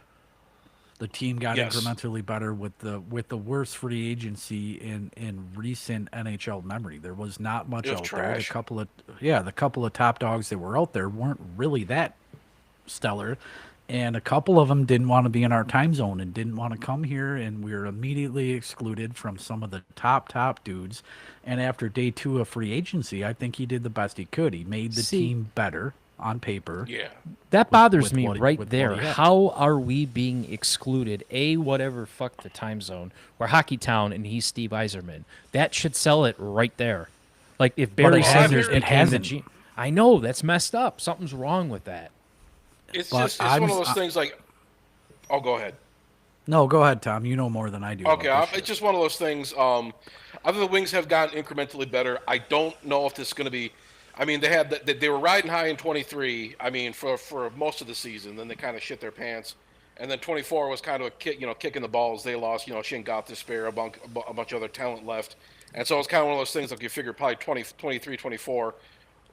The team got Yes. incrementally better with the worst free agency in recent NHL memory. There was not much It was out there. trash. The couple of top dogs that were out there weren't really that stellar, and a couple of them didn't want to be in our time zone and didn't want to come here, and we were immediately excluded from some of the top dudes. And after day 2 of free agency, I think he did the best he could. He made the team better on paper. Yeah. That bothers with me what he- right with what there. he had. How are we being excluded? Whatever, fuck the time zone. We're Hockey Town, and he's Steve Yzerman. That should sell it right there. Like if Barry it Sanders hasn't. It became the hasn't. G. I know that's messed up. Something's wrong with that. It's But just it's one of I'm- those things like Oh, go ahead. No, go ahead, Tom. You know more than I do. Okay, about this it's shit. just one of those things. Other the Wings have gotten incrementally better. I don't know if this is going to be. I mean, they were riding high in 23. I mean, for most of the season, then they kind of shit their pants, and then 24 was kind of a kick, kicking the balls. They lost, Shin got to spare a bunch of other talent left, and so it's kind of one of those things like you figure probably 20, 23, 24,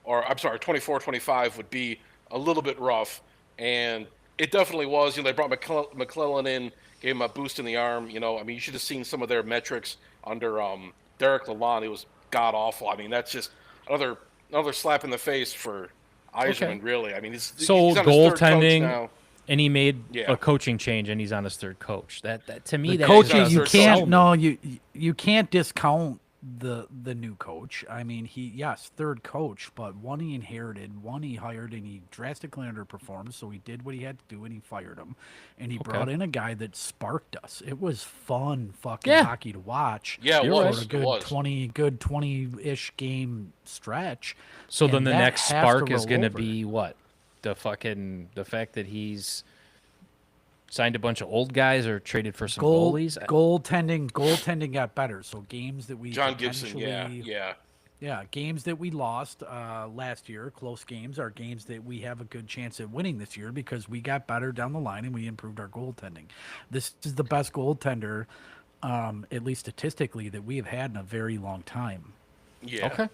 or I'm sorry, 24, 25 would be a little bit rough, and it definitely was. They brought McClellan in, gave him a boost in the arm. I mean, you should have seen some of their metrics under Derek Lalonde. It was god awful. I mean, that's just another slap in the face for Okay. Yzerman. Really, I mean, he's So on his third coach goaltending, now. and he made Yeah. a coaching change, and he's on his third coach. That to me, The that coaching, is you third can't. coach. No, you can't discount the new coach. I mean, yes, third coach, but one he inherited, one he hired, and he drastically underperformed. So he did what he had to do, and he fired him, and he brought in a guy that sparked us. It was fun fucking Yeah. hockey to watch. Yeah, it You're was. For a It good was. 20-ish game stretch. So then and the that next has spark to is roll going to over. be what? The fact that he's signed a bunch of old guys or traded for some goalies. Goaltending got better. So games that we John Gibson. Yeah, potentially- yeah. Yeah, games that we lost last year, close games, are games that we have a good chance at winning this year because we got better down the line and we improved our goaltending. This is the best goaltender, at least statistically, that we have had in a very long time. Yeah. Okay.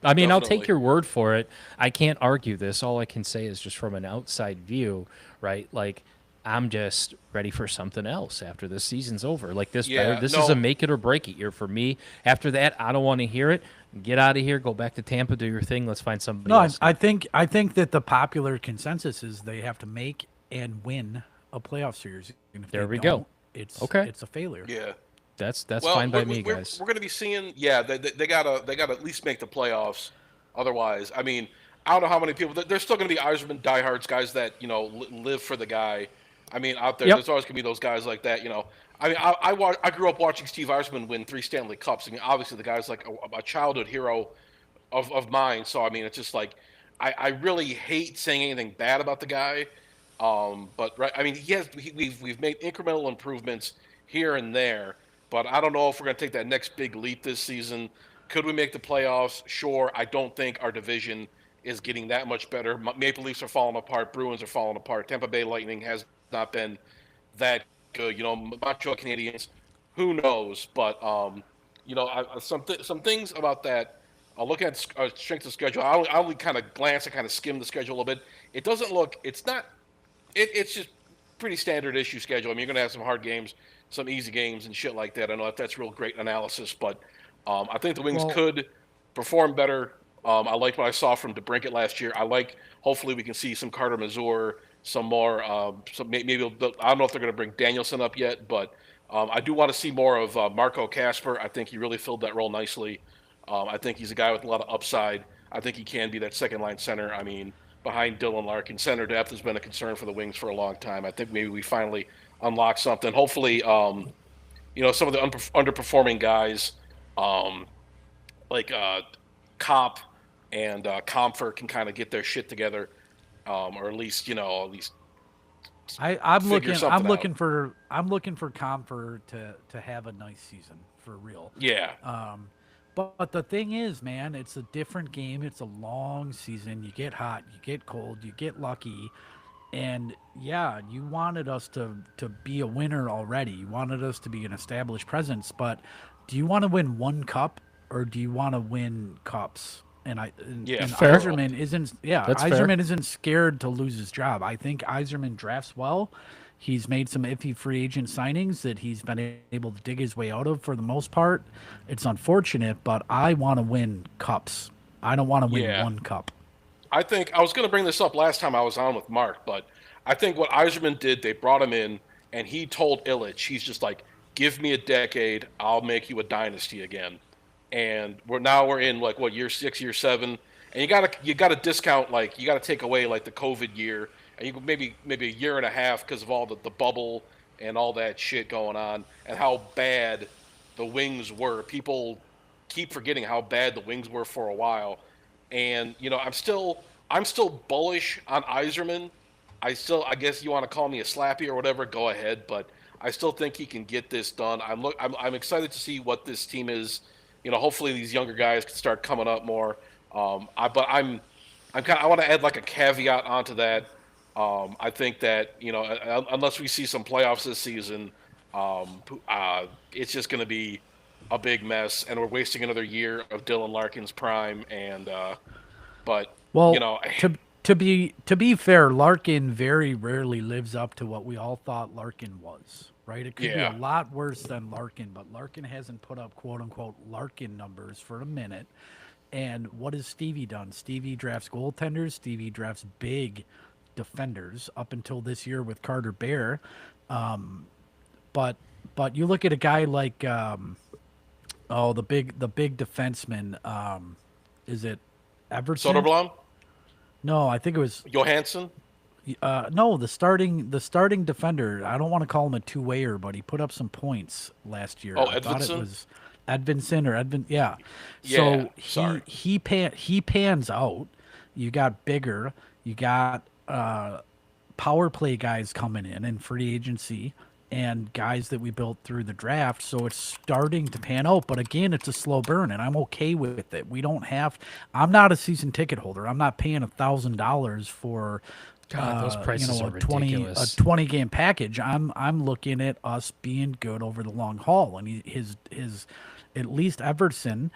I mean, I'll take Definitely. your word for it. I can't argue this. All I can say is just from an outside view, right? Like, I'm just ready for something else after this season's over. Like this, Yeah, this no. is a make it or break it year for me. After that, I don't want to hear it. Get out of here. Go back to Tampa. Do your thing. Let's find somebody No, else. I think that the popular consensus is they have to make and win a playoff series. And if There they we go. don't, It's Okay. It's a failure. Yeah. That's Well, fine by we- me, we're, guys. We're going to be seeing. Yeah, they gotta at least make the playoffs. Otherwise, I mean, I don't know how many people. There's still going to be Yzerman diehards, guys that live for the guy. I mean, out there, Yep. there's always going to be those guys like that. I mean, I grew up watching Steve Yzerman win 3 Stanley Cups. I mean, obviously the guy's like a childhood hero of mine. So I mean, it's just like I really hate saying anything bad about the guy. But right, I mean, we've made incremental improvements here and there, but I don't know if we're going to take that next big leap this season. Could we make the playoffs? Sure. I don't think our division is getting that much better. Maple Leafs are falling apart. Bruins are falling apart. Tampa Bay Lightning has not been that good. Montreal Canadiens, who knows? But some things about that. I'll look at strength of schedule. I'll only kind of glance and kind of skim the schedule a little bit. It doesn't look. It's not. It's just pretty standard issue schedule. I mean, you're going to have some hard games, some easy games, and shit like that. I know that's real great analysis, but I think the Wings could perform better. I liked what I saw from DeBrincat last year. Hopefully we can see some Carter Mazur, some more. Maybe I don't know if they're going to bring Danielson up yet, but I do want to see more of Marco Kasper. I think he really filled that role nicely. I think he's a guy with a lot of upside. I think he can be that second line center. I mean, behind Dylan Larkin, center depth has been a concern for the Wings for a long time. I think maybe we finally unlock something. Hopefully, some of the underperforming guys, like Cop and Comfort, can kind of get their shit together, or at least I'm figure looking. something I'm looking for Comfort to have a nice season for real. yeah. But the thing is, man, it's a different game. It's a long season. You get hot, you get cold, you get lucky. And yeah, you wanted us to be a winner already. You wanted us to be an established presence. But do you want to win one cup or do you want to win cups? And fair. Yzerman isn't. Yeah, That's fair. Yzerman isn't scared to lose his job. I think Yzerman drafts well. He's made some iffy free agent signings that he's been able to dig his way out of for the most part. It's unfortunate, but I want to win cups. I don't want to win one cup. I think I was going to bring this up last time I was on with Mark, but I think what Yzerman did, they brought him in, and he told Illich, he's just like, give me a decade, I'll make you a dynasty again. And we're in like year 6, year 7, and you gotta discount, like, you gotta take away like the COVID year, and you maybe a year and a half because of all the bubble and all that shit going on, and how bad the Wings were. People keep forgetting how bad the Wings were for a while. And I'm still bullish on Yzerman. I guess you want to call me a slappy or whatever, go ahead, but I still think he can get this done. I'm excited to see what this team is. Hopefully these younger guys can start coming up more. I want to add like a caveat onto that. I think that unless we see some playoffs this season, it's just going to be a big mess, and we're wasting another year of Dylan Larkin's prime. And but Well, you know, to be fair, Larkin very rarely lives up to what we all thought Larkin was. Right? It could be Yeah. a lot worse than Larkin, but Larkin hasn't put up quote unquote Larkin numbers for a minute. And what has Stevie done? Stevie drafts goaltenders. Stevie drafts big defenders up until this year with Carter Bear. But you look at a guy like the big defenseman. Is it Everson? Soderblom, No, I think it was Johansson. no, the starting defender. I don't want to call him a two-wayer, but he put up some points last year. Oh, I thought it Edvinsson? was Edvinson or Edvin. Yeah. Yeah, So sorry. he pans out. You got bigger. You got power play guys coming in free agency and guys that we built through the draft. So it's starting to pan out. But again, it's a slow burn, and I'm okay with it. We don't have. I'm not a season ticket holder. I'm not paying $1,000 for. God, those prices are a 20 game package. I'm looking at us being good over the long haul, and his at least Everson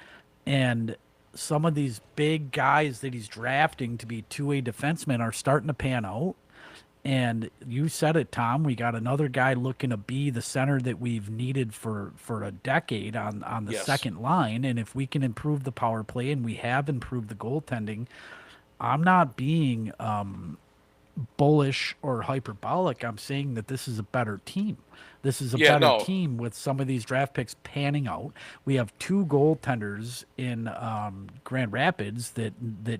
and some of these big guys that he's drafting to be two-way defensemen are starting to pan out. And you said it, Tom. We got another guy looking to be the center that we've needed for a decade on the Yes. second line. And if we can improve the power play, and we have improved the goaltending, I'm not being bullish or hyperbolic. I'm saying that this is a better team. This is a better team with some of these draft picks panning out. We have two goaltenders in Grand Rapids that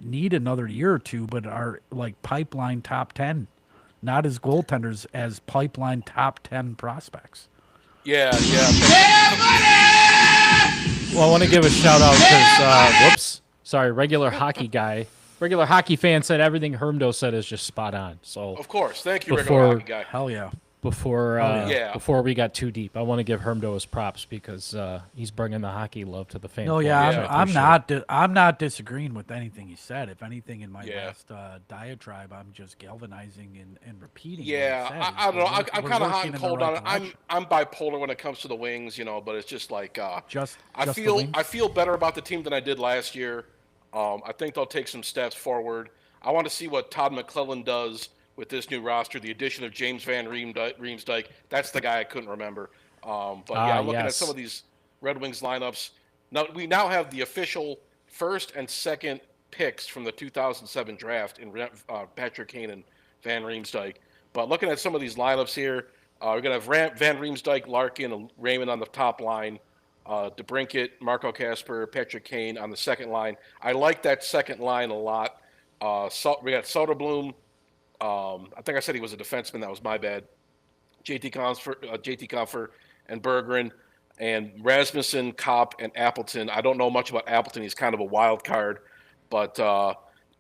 need another year or two, but are like pipeline top 10, not as goaltenders as pipeline top 10 prospects. Yeah. Well, I want to give a shout out because regular hockey fan said everything Hermdo said is just spot on. So Of course. Thank you, regular hockey guy. Hell yeah. before yeah. before we got too deep, I want to give Hermdo his props because he's bringing the hockey love to the fan. No, forum, yeah, which I I'm appreciate. I'm not disagreeing with anything he said. If anything, in my Yeah. last diatribe, I'm just galvanizing and repeating. Yeah, what he said. I don't know. I'm We're kind of hot working and in the cold right on it. I'm bipolar when it comes to the Wings, but it's just like Just I the Wings? feel better about the team than I did last year. I think they'll take some steps forward. I want to see what Todd McClellan does with this new roster. The addition of James Van Riemsdyk, that's the guy I couldn't remember. But yeah, I'm looking at some of these Red Wings lineups. Now we now have the official first and second picks from the 2007 draft in Patrick Kane and Van Riemsdyk. But looking at some of these lineups here, we're going to have Van Riemsdyk, Larkin, and Raymond on the top line. DeBrincat, Marco Kasper, Patrick Kane on the second line. I like that second line a lot. We got Soderblom. I think I said he was a defenseman. That was my bad. JT Compher, and Berggren, and Rasmussen, Kopp, and Appleton. I don't know much about Appleton. He's kind of a wild card, but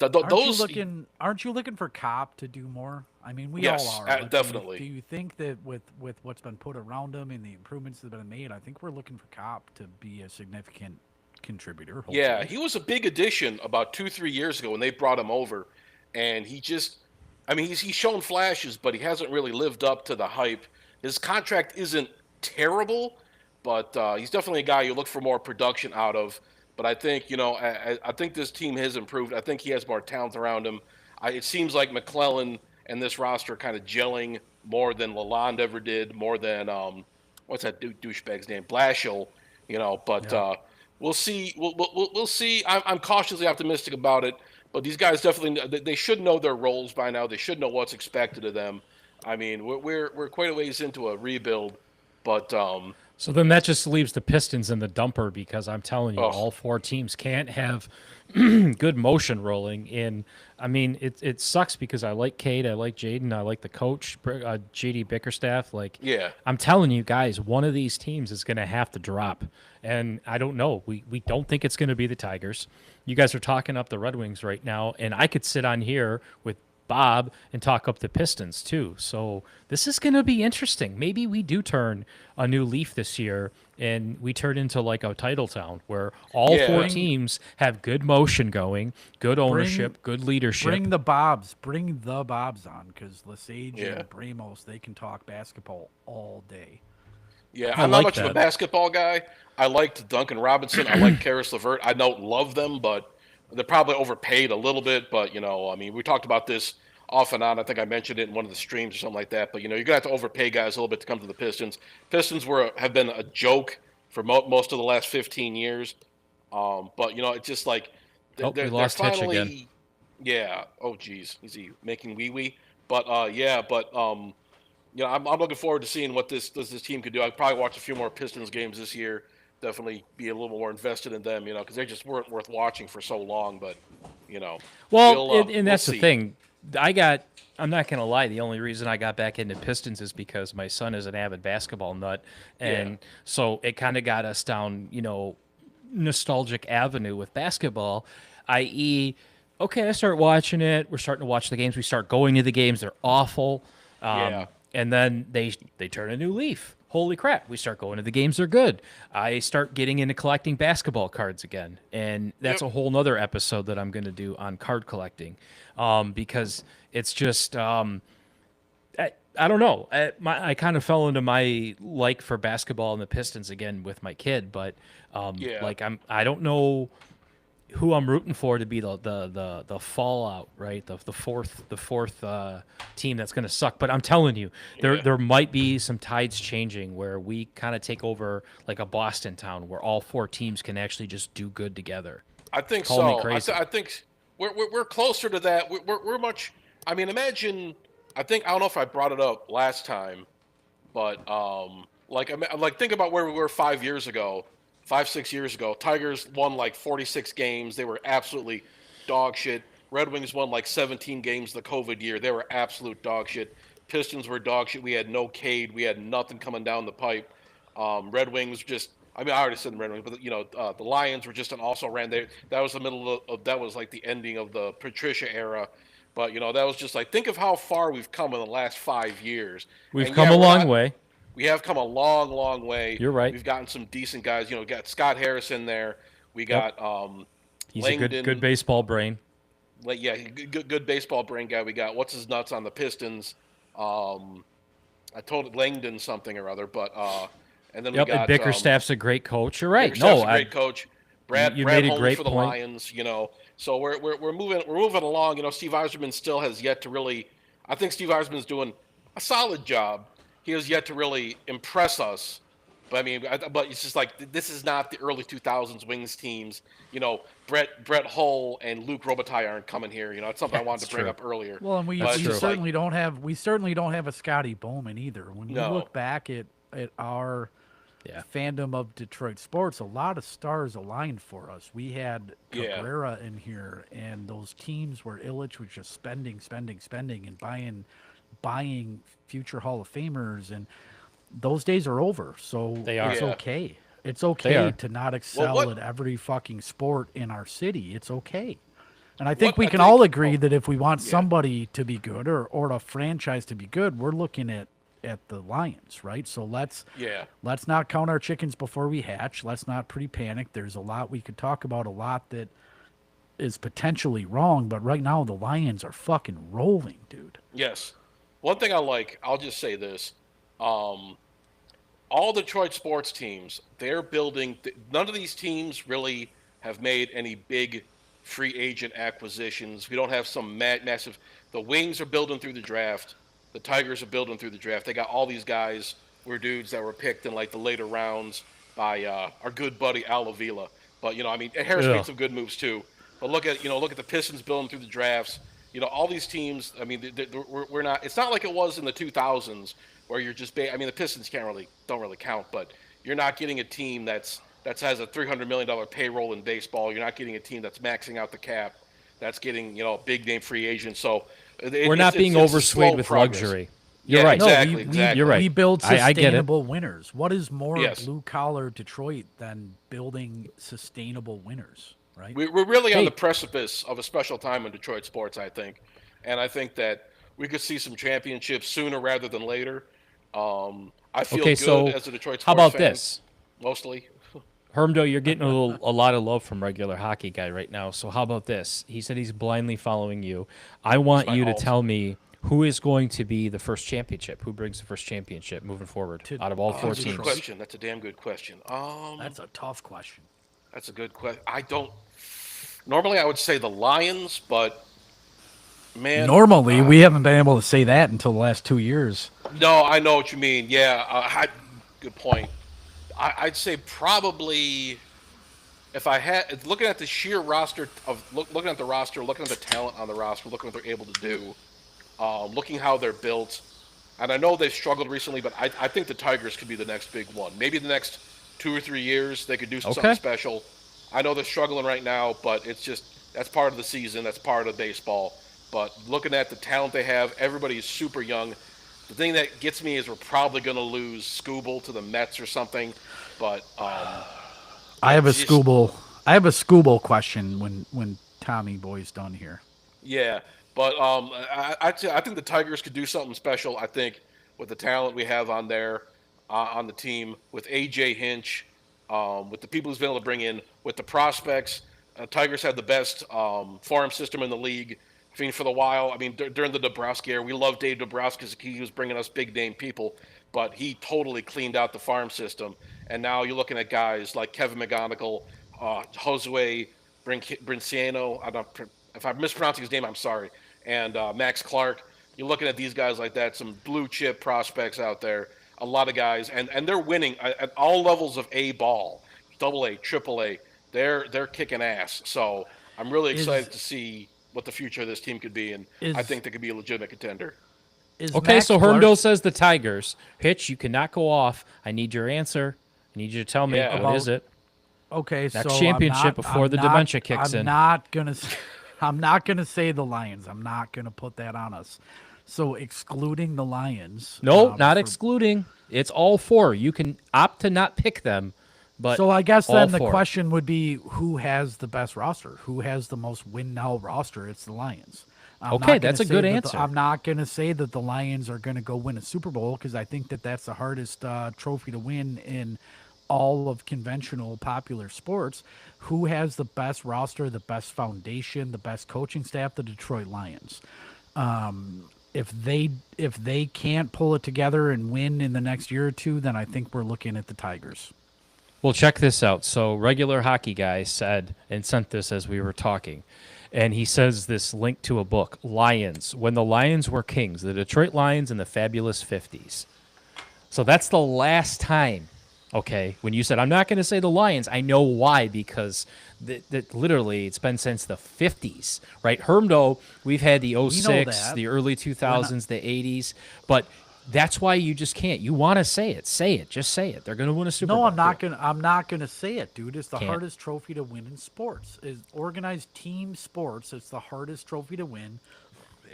Aren't you looking for Kopp to do more? I mean, we Yes, all are. But definitely. Do you think that with what's been put around him and the improvements that have been made, I think we're looking for Kopp to be a significant contributor. Hopefully. Yeah, he was a big addition about 2-3 years ago when they brought him over, and he's shown flashes, but he hasn't really lived up to the hype. His contract isn't terrible, but he's definitely a guy you look for more production out of. But I think I think this team has improved. I think he has more talent around him. It seems like McClellan and this roster are kind of gelling more than Lalonde ever did, more than what's that douchebag's name, Blashill. But Yeah. we'll see. We'll see. I'm cautiously optimistic about it. But these guys definitely they should know their roles by now. They should know what's expected of them. I mean, we're quite a ways into a rebuild, but So then that just leaves the Pistons in the dumper because I'm telling you, Oh. all four teams can't have good motion rolling. And I mean, it sucks because I like Cade, I like Jaden, I like the coach, JD Bickerstaff. Like, yeah. I'm telling you guys, one of these teams is going to have to drop. And I don't know. We don't think it's going to be the Tigers. You guys are talking up the Red Wings right now, and I could sit on here with Bob and talk up the Pistons too. So this is going to be interesting. Maybe we do turn a new leaf this year and we turn into like a title town where all Yeah. four teams have good motion going, good ownership, good leadership. Bring the Bobs on, because Lesage Yeah. and Bramos, they can talk basketball all day. Yeah, I I'm like not much of a that. basketball guy. I liked Duncan Robinson. I like Karis LeVert. I don't love them, but they're probably overpaid a little bit. But, I mean, we talked about this off and on. I think I mentioned it in one of the streams or something like that. But, you're going to have to overpay guys a little bit to come to the Pistons. Pistons have been a joke for most of the last 15 years. But, it's just like Oh, we lost Hitch again. Yeah. Oh, geez. Is he making wee-wee? But, I'm looking forward to seeing what this team could do. I'd probably watch a few more Pistons games this year. Definitely be a little more invested in them, because they just weren't worth watching for so long. But, Well, and that's we'll the see. thing. I'm not going to lie. The only reason I got back into Pistons is because my son is an avid basketball nut. And so it kind of got us down, nostalgic avenue with basketball, i.e., okay, I start watching it. We're starting to watch the games. We start going to the games. They're awful. And then they turn a new leaf. Holy crap, we start going to the games. They're good. I start getting into collecting basketball cards again. And that's a whole nother episode that I'm going to do on card collecting because it's just I don't know. I kind of fell into my like for basketball and the Pistons again with my kid, but I don't know who I'm rooting for to be the fallout, right? The fourth team that's going to suck. But I'm telling you, there might be some tides changing where we kind of take over like a Boston town where all four teams can actually just do good together. I think Call me so. crazy. I think we're closer to that. We're much. I mean, imagine. I don't know if I brought it up last time, but think about where we were 5 years ago. 5-6 years ago, Tigers won like 46 games. They were absolutely dog shit. Red Wings won like 17 games the COVID year. They were absolute dog shit. Pistons were dog shit. We had no Cade. We had nothing coming down the pipe. Red Wings just. I mean, I already said the Red Wings, but the Lions were just an also ran. That was the middle of that was like the ending of the Patricia era. But that was just like think of how far we've come in the last 5 years. We've come a long way. We have come a long, long way. You're right. We've gotten some decent guys. We got Scott Harris in there. We got He's Langdon. a good baseball brain. Good baseball brain guy. We got what's his nuts on the Pistons. I told Langdon something or other, but and then we got and Bickerstaff's a great coach. You're right. Bickerstaff's a great coach. Brad made a Holmes great for the point. Lions. So we're moving along. Steve Yzerman still has yet to really. I think Steve Yzerman's doing a solid job. He has yet to really impress us. But I mean, but it's just like this is not the early 2000s Wings teams. Brett Hull and Luke Robitaille aren't coming here. It's something I wanted to bring up earlier. Well, and we certainly don't have a Scotty Bowman either. When you look back at our fandom of Detroit sports, a lot of stars aligned for us. We had Cabrera in here, and those teams where Illich was just spending, and buying future Hall of Famers, and those days are over. So it's okay. It's okay to not excel at every fucking sport in our city. It's okay. And I think we can all agree that if we want somebody to be good or a franchise to be good, we're looking at the Lions, right? So let's not count our chickens before we hatch. Let's not pre-panic. There's a lot we could talk about, a lot that is potentially wrong, but right now the Lions are fucking rolling, dude. Yes. One thing I like, I'll just say this. All Detroit sports teams, they're building. None of these teams really have made any big free agent acquisitions. We don't have some massive. The Wings are building through the draft. The Tigers are building through the draft. They got all these guys were dudes that were picked in like the later rounds by our good buddy Al Avila. But Harris made some good moves too. But look at the Pistons building through the drafts. All these teams. I mean, we're not. It's not like it was in the 2000s where you're just. The Pistons don't really count. But you're not getting a team that has a $300 million payroll in baseball. You're not getting a team that's maxing out the cap. That's getting big name free agents. So we're not being overswayed with luxury. You're right. Exactly. You're right. We build I get it. sustainable winners. What is more blue collar Detroit than building sustainable winners? Right. We're really on the precipice of a special time in Detroit sports, I think. and I think that we could see some championships sooner rather than later. I feel Okay, good so as a Detroit how sports about fan, this? mostly. Hermdo, you're getting a lot of love from regular hockey guy right now. So how about this? He said he's blindly following you. I It's want my you to alt. tell me who is going to be the first championship. Who brings the first championship moving forward To- out of all to four That's a good teams? question. That's a damn good question. That's a tough question. That's a good question. I don't. Normally, I would say the Lions, but man, Normally, we haven't been able to say that until the last 2 years. no, I know what you mean. Yeah, good point. I'd say probably if I had looking at the sheer roster of looking at the roster, looking at the talent on the roster, looking at what they're able to do, looking how they're built, and I know they've struggled recently, but I think the Tigers could be the next big one. Maybe the next 2 or 3 years they could do something special. I know they're struggling right now, but it's just that's part of the season, that's part of baseball. But looking at the talent they have, everybody's super young. The thing that gets me is we're probably going to lose Scooble to the Mets or something. But I have a just- Scooble question when Tommy Boy's done here. yeah, but I think the Tigers could do something special. I think with the talent we have on there on the team, with AJ Hinch, with the people who's been able to bring in, with the prospects, Tigers have the best farm system in the league. I mean, for the while, I mean, during the Dabrowski era, we loved Dave Dabrowski because he was bringing us big name people, but he totally cleaned out the farm system. And now you're looking at guys like Kevin McGonigal, Josue Brinciano. I don't, if I'm mispronouncing his name, I'm sorry. And Max Clark. You're looking at these guys like that, some blue chip prospects out there. A lot of guys, and they're winning at all levels of A ball, double A, triple A. They're kicking ass. So I'm really excited to see what the future of this team could be, and I think they could be a legitimate contender. Okay, Max so Clark- Hermdo says the Tigers. Hitch, you cannot go off. I need your answer. I need you to tell me Yeah. what is it. Okay, Next so championship before the dementia kicks in. I'm not gonna say the Lions. I'm not gonna put that on us. So excluding the Lions. No, not excluding. It's all four. You can opt to not pick them, but So I guess all then the four. question would be who has the best roster? Who has the most win now roster? It's the Lions. I'm Okay, not gonna that's a say good that answer. I'm not going to say that the Lions are going to go win a Super Bowl because I think that that's the hardest trophy to win in all of conventional popular sports. Who has the best roster, the best foundation, the best coaching staff? The Detroit Lions. If they can't pull it together and win in the next year or two, then I think we're looking at the Tigers. Well, check this out. So, regular hockey guy said and sent this as we were talking. And he says this link to a book, Lions, When the Lions Were Kings, the Detroit Lions in the Fabulous 50s. So that's the last time, okay, when you said, I'm not going to say the Lions. I know why, because literally it's been since the 50s, right? Hermdo, we've had the 06, that. the early 2000s, the 80s, but that's why you just can't. You want to say it. Say it. Just say it. They're going to win a Super Bowl. No, I'm not gonna say it, dude. It's the Can't. hardest trophy to win in sports. Is organized team sports. It's the hardest trophy to win,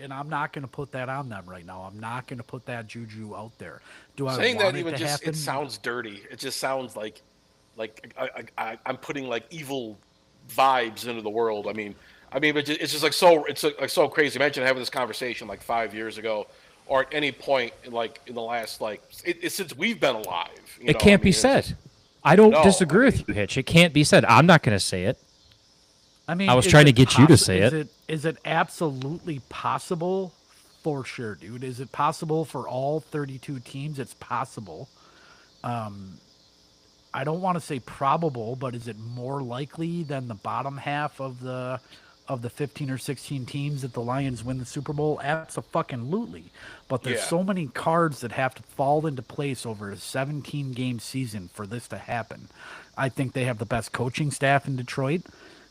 and I'm not gonna put that on them right now. I'm not gonna put that juju out there. Do I Saying want that it even to just happen? it sounds dirty. It just sounds like I'm putting like evil vibes into the world. I mean, but it's just like like so crazy. Imagine having this conversation like 5 years ago, or at any point in the last it's since we've been alive. It can't be it's said. just- I don't No, disagree with you, Hitch. It can't be said. I'm not going to say it. I mean, I was is trying to it get you to say it. Is it absolutely possible? For sure, dude. Is it possible for all 32 teams? It's possible. I don't want to say probable, but is it more likely than the bottom half of the 15 or 16 teams that the Lions win the Super Bowl? Absolutely. But there's Yeah. so many cards that have to fall into place over a 17-game season for this to happen. I think they have the best coaching staff in Detroit.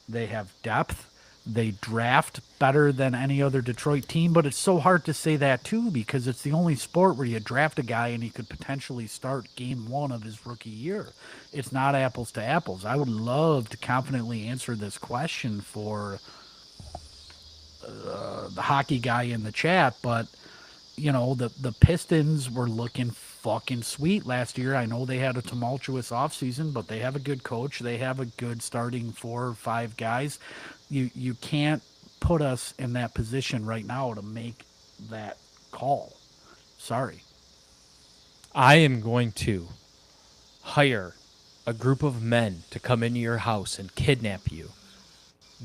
They have depth. They draft better than any other Detroit team, but it's so hard to say that too because it's the only sport where you draft a guy and he could potentially start game one of his rookie year. It's not apples to apples. I would love to confidently answer this question for the hockey guy in the chat, but you know, the Pistons were looking fucking sweet last year. I know they had a tumultuous offseason, but they have a good coach. They have a good starting 4 or 5 guys. You can't put us in that position right now to make that call. Sorry. I am going to hire a group of men to come into your house and kidnap you,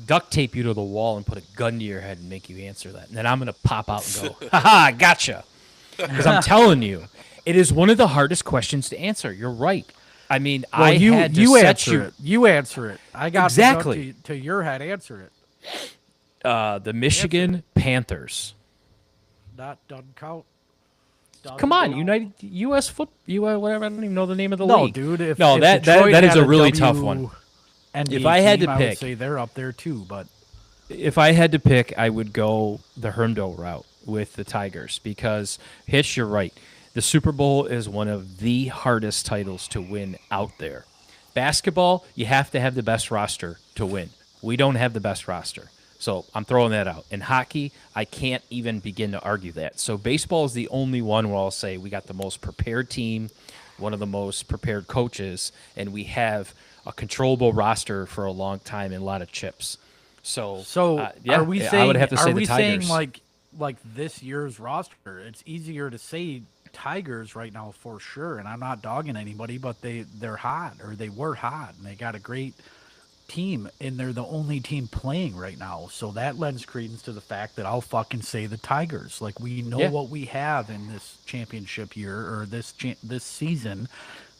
duct tape you to the wall, and put a gun to your head and make you answer that. And then I'm going to pop out and go, ha, gotcha. Because I'm telling you, it is one of the hardest questions to answer. You're right. I mean, Well, I had to set answer you. it. You answer it. I got Exactly. to your head. Answer it. The Michigan Panthers. That doesn't count. Come on, United U.S. Foot, whatever. I don't even know the name of the No, league. dude. If that Detroit is had a really tough one. NBA If I had team, to I pick- would say they're up there too. But If I had to pick, I would go the Hermdo route with the Tigers because, Hitch, you're right. The Super Bowl is one of the hardest titles to win out there. Basketball, you have to have the best roster to win. We don't have the best roster. So I'm throwing that out. In hockey, I can't even begin to argue that. So baseball is the only one where I'll say we got the most prepared team, one of the most prepared coaches, and we have a controllable roster for a long time and a lot of chips. So are we saying? I would have to say are we the Tigers. saying like this year's roster? It's easier to say Tigers right now for sure, and I'm not dogging anybody, but they're hot, or they were hot, and they got a great team, and they're the only team playing right now. So that lends credence to the fact that I'll fucking say the Tigers. Like, we know what we have in this championship year, or this season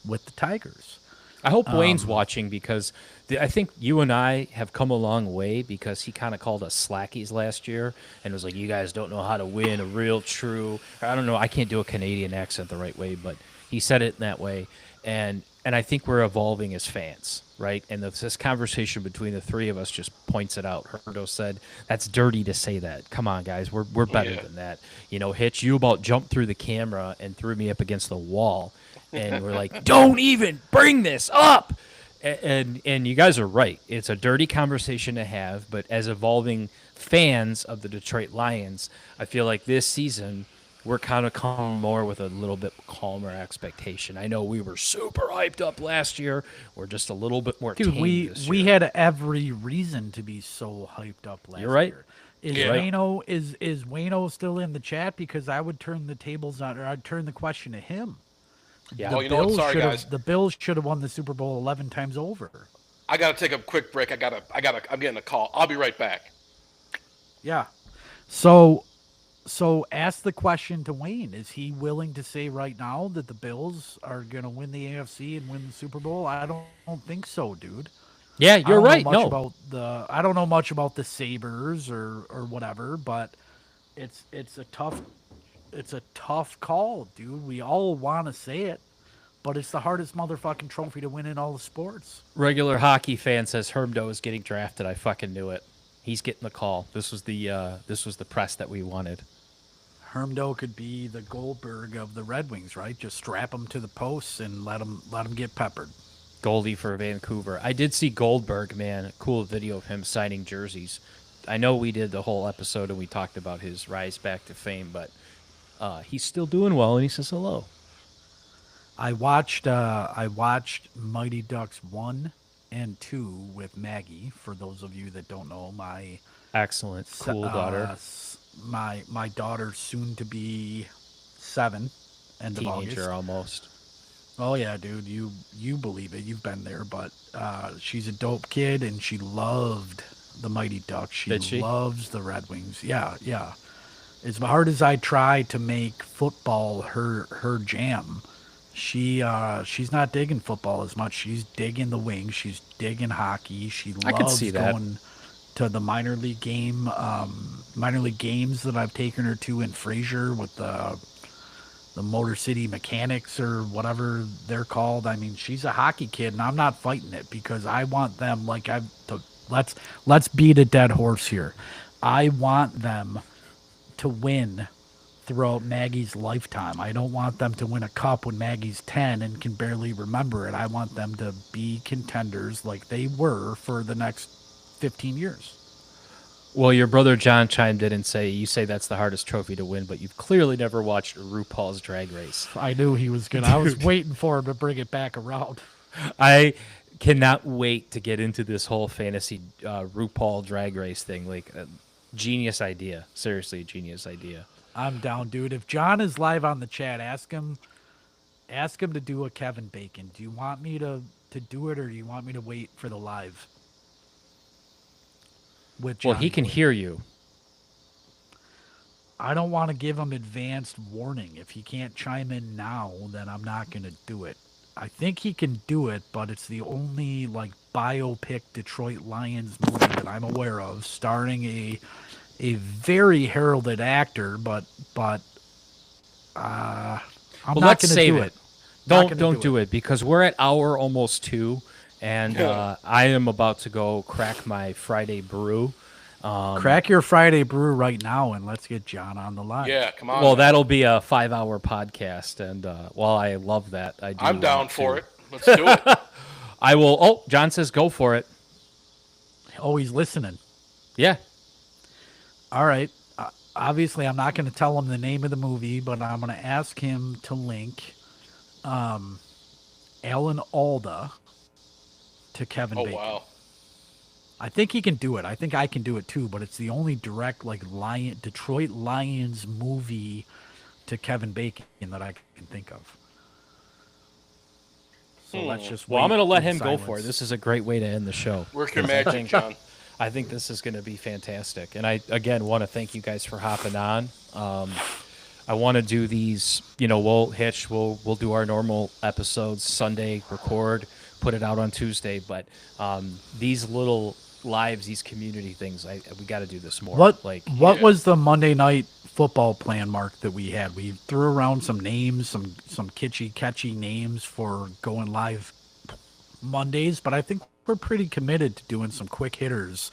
with the Tigers. I hope Wayne's watching because I think you and I have come a long way because he kind of called us slackies last year and was like, you guys don't know how to win a real true. I don't know. I can't do a Canadian accent the right way, but he said it in that way. And I think we're evolving as fans, right? And this conversation between the three of us just points it out. Herdo said, that's dirty to say that. Come on, guys. We're better than that. You know, Hitch, you about jumped through the camera and threw me up against the wall. And we're like, don't even bring this up. And you guys are right. It's a dirty conversation to have, but as evolving fans of the Detroit Lions, I feel like this season we're kind of coming more with a little bit calmer expectation. I know we were super hyped up last year. We're just a little bit more Dude, tame this we year. had every reason to be so hyped up last You're right. year. Is Yeah. Wayno is Wayno still in the chat? Because I would turn the tables on, or I'd turn the question to him. Yeah. Well, you know what? Sorry, guys. The Bills should have won the Super Bowl 11 times over. I gotta take a quick break. I'm getting a call. I'll be right back. Yeah. So ask the question to Wayne. Is he willing to say right now that the Bills are going to win the AFC and win the Super Bowl? I don't think so, dude. Yeah, I you're don't know right. much No. about I don't know much about the Sabres or whatever, but it's a tough call, dude. We all want to say it, but it's the hardest motherfucking trophy to win in all the sports. Regular hockey fan says Hermdo is getting drafted. I fucking knew it. He's getting the call. This was the press that we wanted. Hermdo could be the Goldberg of the Red Wings, right? Just strap him to the posts and let him get peppered. Goldie for Vancouver. I did see Goldberg, man. A cool video of him signing jerseys. I know we did the whole episode and we talked about his rise back to fame, but he's still doing well and he says hello. I watched Mighty Ducks 1 and 2 with Maggie. For those of you that don't know, my Excellent. Cool daughter. My daughter's soon to be 7, end of August. Teenager almost. Oh yeah, dude, you believe it. You've been there, but she's a dope kid and she loved the Mighty Ducks. Did she? Loves the Red Wings. Yeah. As hard as I try to make football her jam, she's not digging football as much. She's digging the Wings. She's digging hockey. She I could loves see that. going to the minor league games that I've taken her to in Fraser with the Motor City Mechanics or whatever they're called. I mean, she's a hockey kid, and I'm not fighting it because I want them let's beat a dead horse here. I want them to win throughout Maggie's lifetime. I don't want them to win a cup when Maggie's 10 and can barely remember it. I want them to be contenders like they were for the next 15 years. Well, your brother John chimed in and you say that's the hardest trophy to win, but you've clearly never watched RuPaul's Drag Race. I knew he was gonna. I was waiting for him to bring it back around. I cannot wait to get into this whole fantasy RuPaul Drag Race thing. Like, Genius idea. Seriously, genius idea. I'm down, dude. If John is live on the chat, ask him to do a Kevin Bacon. Do you want me to do it, or do you want me to wait for the live? With Well, John he can Boy? hear you. I don't want to give him advanced warning. If he can't chime in now, then I'm not going to do it. I think he can do it, but it's the only like biopic Detroit Lions movie that I'm aware of starring a very heralded actor, but I'm Well, not let's going to save do it. it. Don't do it because we're at hour almost 2, and I am about to go crack my Friday brew. Crack your Friday brew right now, and let's get John on the line. Yeah, come on. Well, man. that'll be a 5-hour podcast, and while I love that, I do. I'm down want for to. it. Let's do it. I will. Oh, John says go for it. Oh, he's listening. Yeah. All right. Obviously, I'm not going to tell him the name of the movie, but I'm going to ask him to link Alan Alda to Kevin Oh, Bacon. wow. I think he can do it. I think I can do it too, but it's the only direct like Detroit Lions movie to Kevin Bacon that I can think of. So let's just Well, I'm wait going to let in him go for it. silence. This is a great way to end the show. Work your Because magic, John. I think this is going to be fantastic. And I, again, want to thank you guys for hopping on. I want to do these, we'll do our normal episodes Sunday, record, put it out on Tuesday. But these little lives, these community things, we got to do this more. What yeah. was the Monday night football plan, Mark, that we had? We threw around some names, some kitschy, catchy names for going live Mondays, but I think we're pretty committed to doing some quick hitters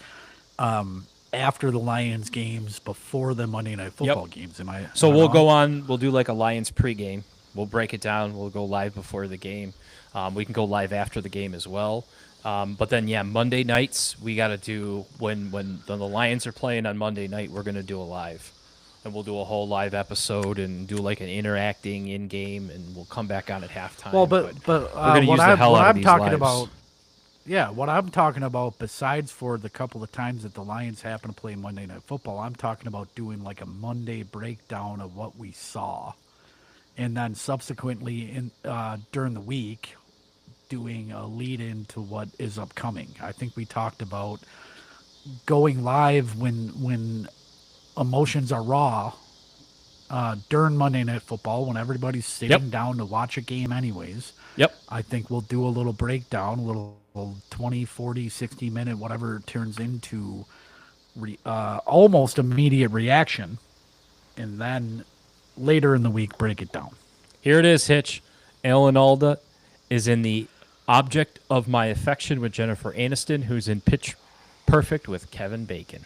after the Lions games, before the Monday night football games. So we'll wrong? go on. We'll do like a Lions pregame. We'll break it down. We'll go live before the game. We can go live after the game as well. But then, Monday nights we got to do when the Lions are playing on Monday night. We're gonna do a live, and we'll do a whole live episode and do like an interacting in game, and we'll come back on at halftime. Well, but we're gonna use the hell out of these lives. What I'm talking about, besides for the couple of times that the Lions happen to play Monday Night Football, I'm talking about doing like a Monday breakdown of what we saw, and then subsequently during the week, doing a lead into what is upcoming. I think we talked about going live when emotions are raw during Monday Night Football, when everybody's sitting down to watch a game anyways. Yep. I think we'll do a little breakdown, a little 20, 40, 60 minute, whatever it turns into, almost immediate reaction. And then later in the week, break it down. Here it is, Hitch. Alan Alda is in the Object of My Affection with Jennifer Aniston, who's in Pitch Perfect with Kevin Bacon.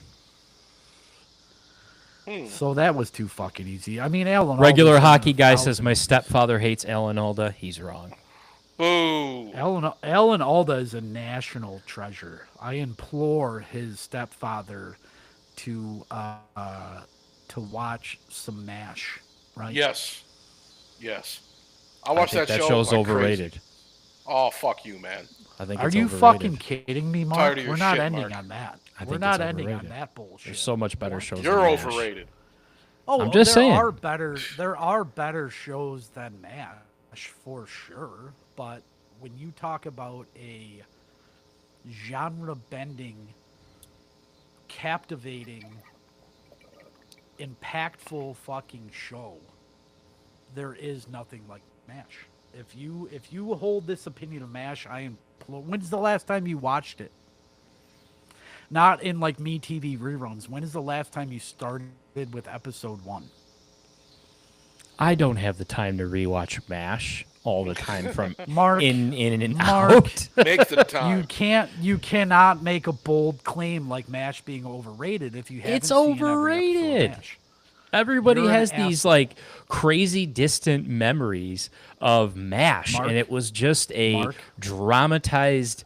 So that was too fucking easy. I mean, Alan Regular Alda's hockey in guy 1,000 says my stepfather hates Alan Alda. He's wrong. Boo. Alan Alda is a national treasure. I implore his stepfather to watch some MASH. Right? Yes. I watched think that show. show's like overrated. crazy. Oh, fuck you, man. I think Are it's you overrated. fucking kidding me, Mark? Tired of your We're not shit, ending Mark. on that. I We're think not it's ending on overrated. that bullshit. There's so much better shows. You're than MASH. overrated. Oh, I'm just saying. There are better shows than MASH for sure. But when you talk about a genre-bending, captivating, impactful fucking show, there is nothing like MASH. If you hold this opinion of MASH, I implore. When's the last time you watched it? Not in like MeTV reruns. When is the last time you started with episode 1? I don't have the time to rewatch MASH all the time from Mark, in and Mark, out. Make the time. You cannot make a bold claim like MASH being overrated if you haven't It's seen every episode of overrated. MASH. Everybody You're an has these asshole. like crazy distant memories of MASH, Mark, and it was just a Mark. dramatized.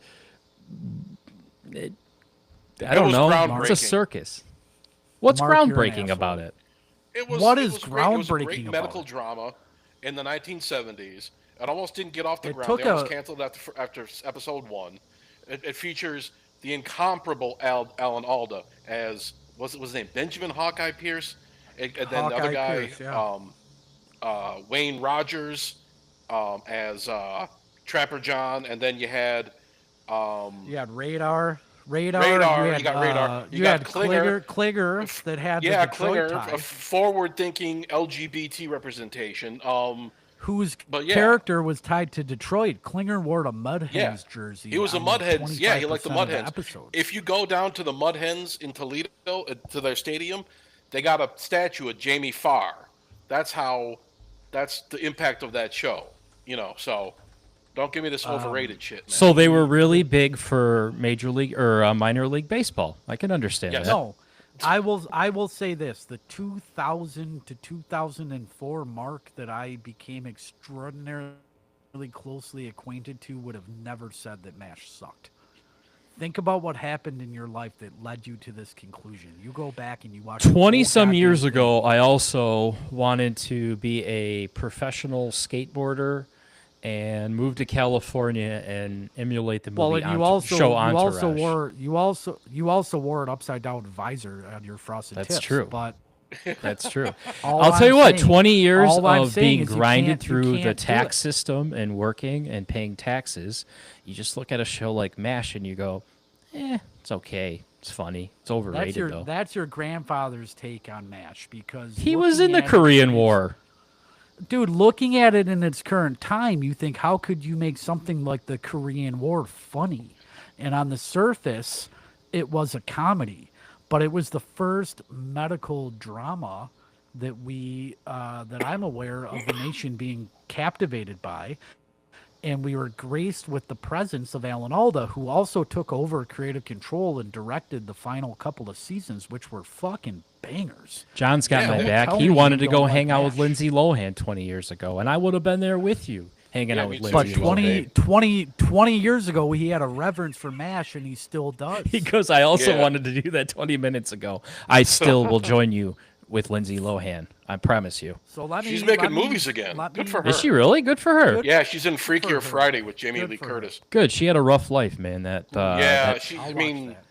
I don't was know. It's a groundbreaking. circus. What's Mark, you're an groundbreaking asshole. about it? What It is was great. It was a groundbreaking great about medical it? drama in the 1970s. It almost didn't get off the It ground. took They almost a- canceled after episode 1. It features the incomparable Alan Alda as was his name Benjamin Hawkeye Pierce, and then the other Hawkeye guy, Pierce, yeah. Wayne Rogers, as Trapper John, and then you had You had Radar. Radar. You got Radar. You got had Klinger. Klinger that had the Yeah, Detroit Klinger, a tie, forward-thinking LGBT representation. whose But yeah. character was tied to Detroit. Klinger wore a Mud Hens Yeah, jersey. he was a on Mud like Hens. Yeah, he liked the 25% Mud of Hens. episodes. If you go down to the Mud Hens in Toledo, to their stadium, they got a statue of Jamie Farr. That's the impact of that show. So don't give me this overrated shit, man. So they were really big for Major League or Minor League Baseball. I can understand Yes. that. No, I will say this: the 2000 to 2004 mark that I became extraordinarily closely acquainted to would have never said that MASH sucked. Think about what happened in your life that led you to this conclusion. You go back and you watch 20 some goddamn years thing. ago, I also wanted to be a professional skateboarder and move to California and emulate the movie Well, and show Entourage. you also wore an upside down visor on your frosted That's tips. true. But That's true. all I'll tell you what, saying- 20 years all I'm of saying being is you grinded can't- you through the can't do tax it. system and working and paying taxes, you just look at a show like MASH and you go, it's okay. It's funny. It's overrated, though. That's your grandfather's take on MASH because He was in looking the at it Korean in War. Dude, looking at it in its current time, you think, how could you make something like the Korean War funny? And on the surface, it was a comedy, but it was the first medical drama that that I'm aware of the nation being captivated by. And we were graced with the presence of Alan Alda, who also took over creative control and directed the final couple of seasons, which were fucking bangers. John's got Yeah, my don't back. tell He me wanted you to go don't hang like out with MASH. Lindsay Lohan 20 years ago, and I would have been there with you, hanging Yeah, out me with too. Lindsay But Lohan. 20 years ago, he had a reverence for MASH, and he still does. Because I also Yeah. wanted to do that 20 minutes ago. I still will join you with Lindsay Lohan. I promise you. So let me. She's making let me- movies again. let Good me- for her. Is she really? Good for her. Good. Yeah, she's in Freakier her. Friday with Jamie Good Lee for her. Curtis. Good. She had a rough life, man. That Yeah, that- she. I'll I watch mean, that.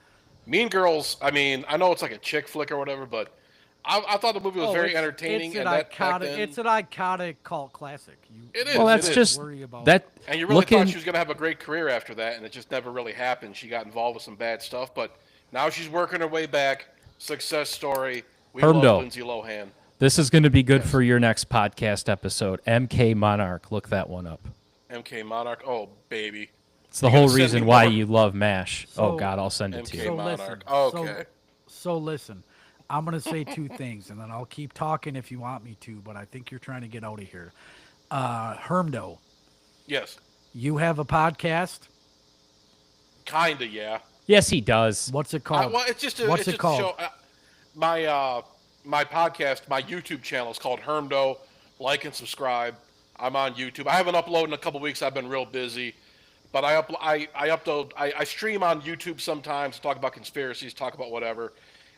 Mean Girls. I mean, I know it's like a chick flick or whatever, but I thought the movie was very entertaining. It's an and that back iconic. then, It's an iconic cult classic. It is. well, it that's is. just Worry about that. And you really looking, thought she was going to have a great career after that, and it just never really happened. She got involved with some bad stuff, but now she's working her way back. Success story. We Hermdo. love Lindsay Lohan. This is going to be good for your next podcast episode. MK Monarch. Look that one up. MK Monarch. Oh, baby. It's the You're whole gonna send reason me why more? you love MASH. Oh, So- God, I'll send it to MK you. Monarch. listen. Okay. So listen. I'm gonna say two things, and then I'll keep talking if you want me to. But I think you're trying to get out of here. Hermdo, Yes. you have a podcast. Kinda, yeah. Yes, he does. What's it called? Well, it's just a, What's it's it just called? A show. My podcast, my YouTube channel is called Hermdo. Like and subscribe. I'm on YouTube. I haven't uploaded in a couple weeks. I've been real busy, but I stream on YouTube sometimes. Talk about conspiracies. Talk about whatever.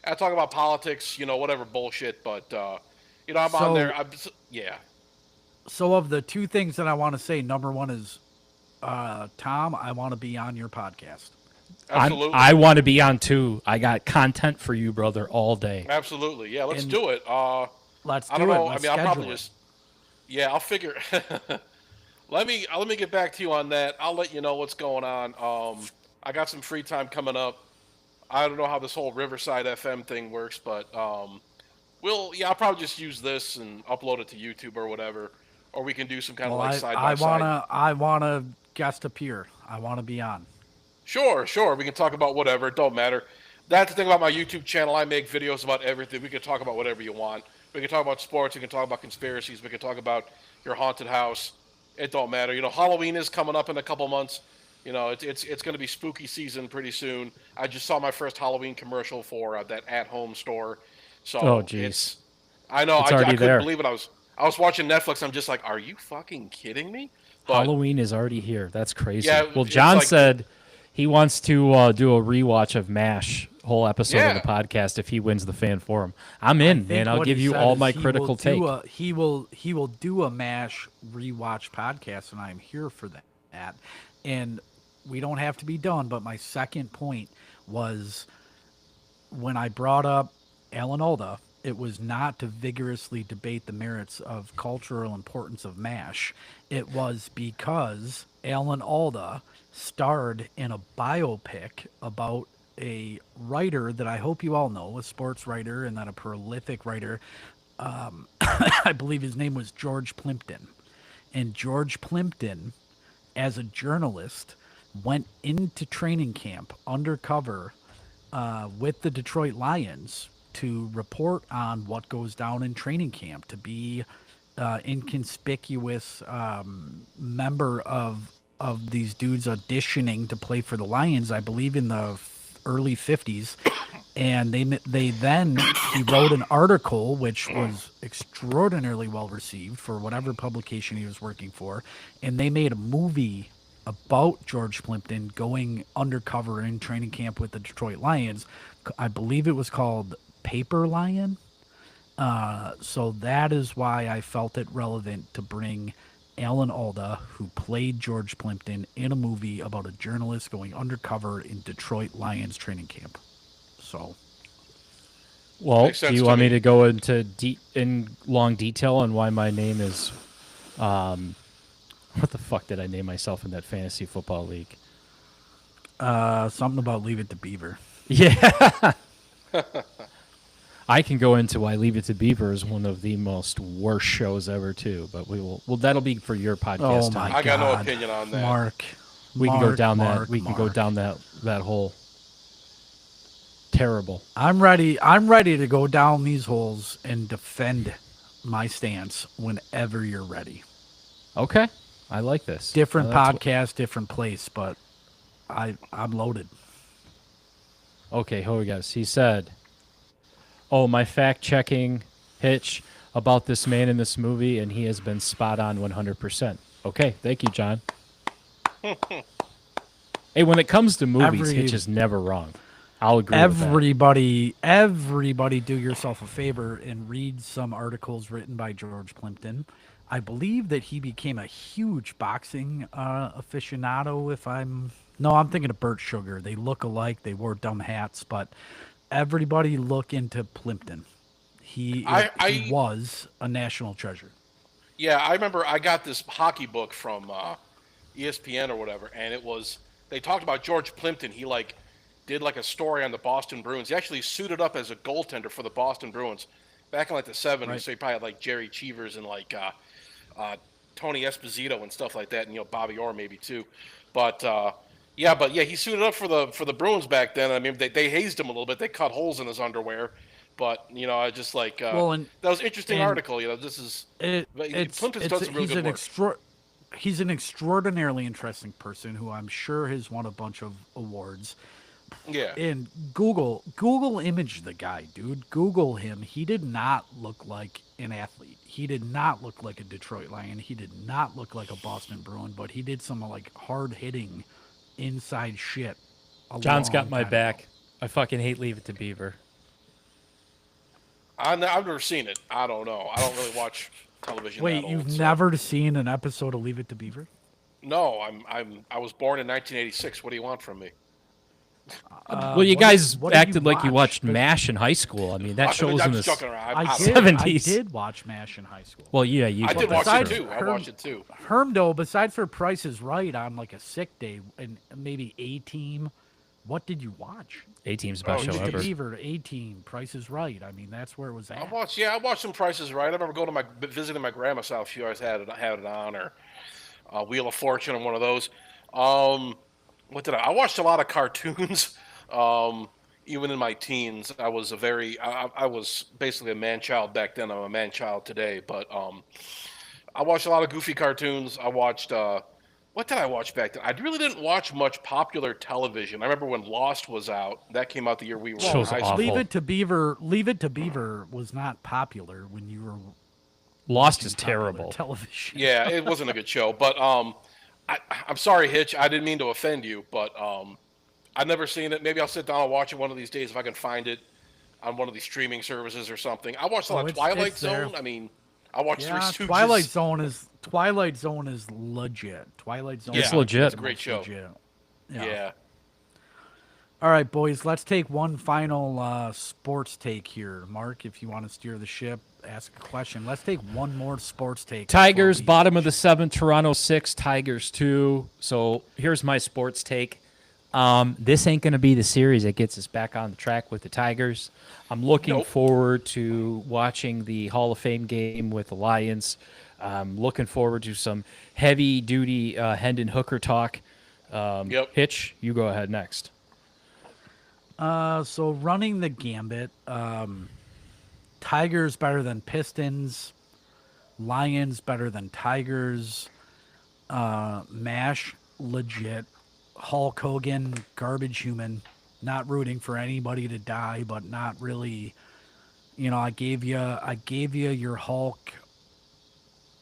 I talk about politics. Whatever bullshit. But I'm on So- there. Yeah. So of the two things that I want to say, number one is, Tom, I want to be on your podcast. Absolutely. I want to be on too. I got content for you, brother, all day. Absolutely. Yeah. Let's And- do it. Let's do I don't it. know. Let's I'll probably schedule it. just. Yeah, I'll figure. let me get back to you on that. I'll let you know what's going on. I got some free time coming up. I don't know how this whole Riverside FM thing works, but I'll probably just use this and upload it to YouTube or whatever, or we can do some kind Well, of like side by side. I wanna guest appear. I wanna be on. Sure. We can talk about whatever. It don't matter. That's the thing about my YouTube channel. I make videos about everything. We can talk about whatever you want. We can talk about sports. We can talk about conspiracies. We can talk about your haunted house. It don't matter. Halloween is coming up in a couple months. It's going to be spooky season pretty soon. I just saw my first Halloween commercial for that at-home store. So Oh, jeez. I know. It's I already couldn't there. believe it. I was watching Netflix. I'm just like, are you fucking kidding me? But Halloween is already here. That's crazy. Yeah, well, it's John like- said he wants to do a rewatch of MASH whole episode Yeah. of the podcast if he wins the fan forum. I'm in, I think man. I'll what give he you said all is my he critical will take. he will do a MASH rewatch podcast, and I'm here for that. And we don't have to be done. But my second point was, when I brought up Alan Alda, it was not to vigorously debate the merits of cultural importance of MASH. It was because Alan Alda starred in a biopic about a writer that I hope you all know, a sports writer and then a prolific writer. I believe his name was George Plimpton. And George Plimpton, as a journalist, went into training camp undercover with the Detroit Lions to report on what goes down in training camp, to be inconspicuous member of these dudes auditioning to play for the Lions, I believe in the early 50s. And he wrote an article which was extraordinarily well received for whatever publication he was working for, and they made a movie about George Plimpton going undercover in training camp with the Detroit Lions. I believe it was called Paper Lion. So that is why I felt it relevant to bring Alan Alda, who played George Plimpton, in a movie about a journalist going undercover in Detroit Lions training camp. So, Well, Makes do sense you to want me me. to go into long detail on why my name is, what the fuck did I name myself in that fantasy football league? something about Leave It to Beaver. Yeah. I can go into why Leave It to Beaver is one of the most worst shows ever too, but well, that'll be for your podcast Oh time. my I got no God. opinion on that. Mark. We can go Mark, down Mark, that. We can go Mark. down that hole. Terrible. I'm ready to go down these holes and defend my stance whenever you're ready. Okay, I like this. Different Well, that's podcast, different place, but I'm loaded. Okay, Hogas. He said, "Oh, my fact-checking Hitch about this man in this movie, and he has been spot on 100%." Okay, thank you, John. Hey, when it comes to movies, Every- Hitch is never wrong. I'll agree with that. Everybody do yourself a favor and read some articles written by George Plimpton. I believe that he became a huge boxing aficionado. I'm thinking of Burt Sugar. They look alike. They wore dumb hats, but everybody look into Plimpton. He was a national treasure. Yeah, I remember I got this hockey book from ESPN or whatever, and they talked about George Plimpton. He did a story on the Boston Bruins. He actually suited up as a goaltender for the Boston Bruins back in the 70s. Right. So he probably had Jerry Cheevers and Tony Esposito and stuff like that, and Bobby Orr maybe too. But he suited up for the Bruins back then. I mean, they hazed him a little bit. They cut holes in his underwear. But I just that was an interesting article. This is Plimpton's done some really good work. He's an extraordinarily interesting person who I'm sure has won a bunch of awards. Yeah. And Google image the guy, dude. Google him. He did not look like an athlete. He did not look like a Detroit Lion. He did not look like a Boston Bruin, but he did some hard hitting inside shit. John's got long my time back. ago. I fucking hate Leave It to Beaver. I've never seen it. I don't know. I don't really watch television. Wait, that old, you've so- never seen an episode of Leave It to Beaver? No, I was born in 1986. What do you want from me? Well, you what guys did- what did acted like you watch? watched MASH in high school. I mean, that show's I'm in the just joking around. I I did. 70s. I did watch MASH in high school. Well, yeah, you. I did that's watch it true. too. I watched it too. Herm, though, besides for Price is Right on a sick day and maybe A-Team, what did you watch? A-Team's best show geez. Leave It to ever. Beaver, A-Team, Price is Right. I mean, that's where it was at. I watched some Prices Right. I remember going to visiting my grandma's house. She always had it on, or Wheel of Fortune, or one of those. What did I watched a lot of cartoons. Even in my teens, I was I was basically a man-child back then. I'm a man-child today, but I watched a lot of goofy cartoons. I watched what did I watch back then? I really didn't watch much popular television. I remember when Lost was out. That came out the year we were in Show's high awful. school. Leave It to Beaver was not popular when you were Lost watching is popular terrible. television. Yeah, it wasn't a good show. But I'm sorry, Hitch. I didn't mean to offend you, but I've never seen it. Maybe I'll sit down and watch it one of these days if I can find it on one of these streaming services or something. I watched a lot of Twilight it's there. Zone. I mean, I watched Yeah, Three Stooges. Twilight Zone is legit. Twilight Zone Yeah, It's legit. It's a great show. legit. Yeah. All right, boys, let's take one final sports take here. Mark, if you want to steer the ship, ask a question. Let's take one more sports take. Tigers, before we- bottom of the 7th, Toronto 6, Tigers 2. So here's my sports take. This ain't going to be the series that gets us back on the track with the Tigers. I'm looking forward to watching the Hall of Fame game with the Lions. I'm looking forward to some heavy-duty Hendon Hooker talk. Hitch, you go ahead next. So running the gambit, Tigers better than Pistons, Lions better than Tigers, MASH legit, Hulk Hogan garbage human, not rooting for anybody to die, but not really. You know, I gave you your Hulk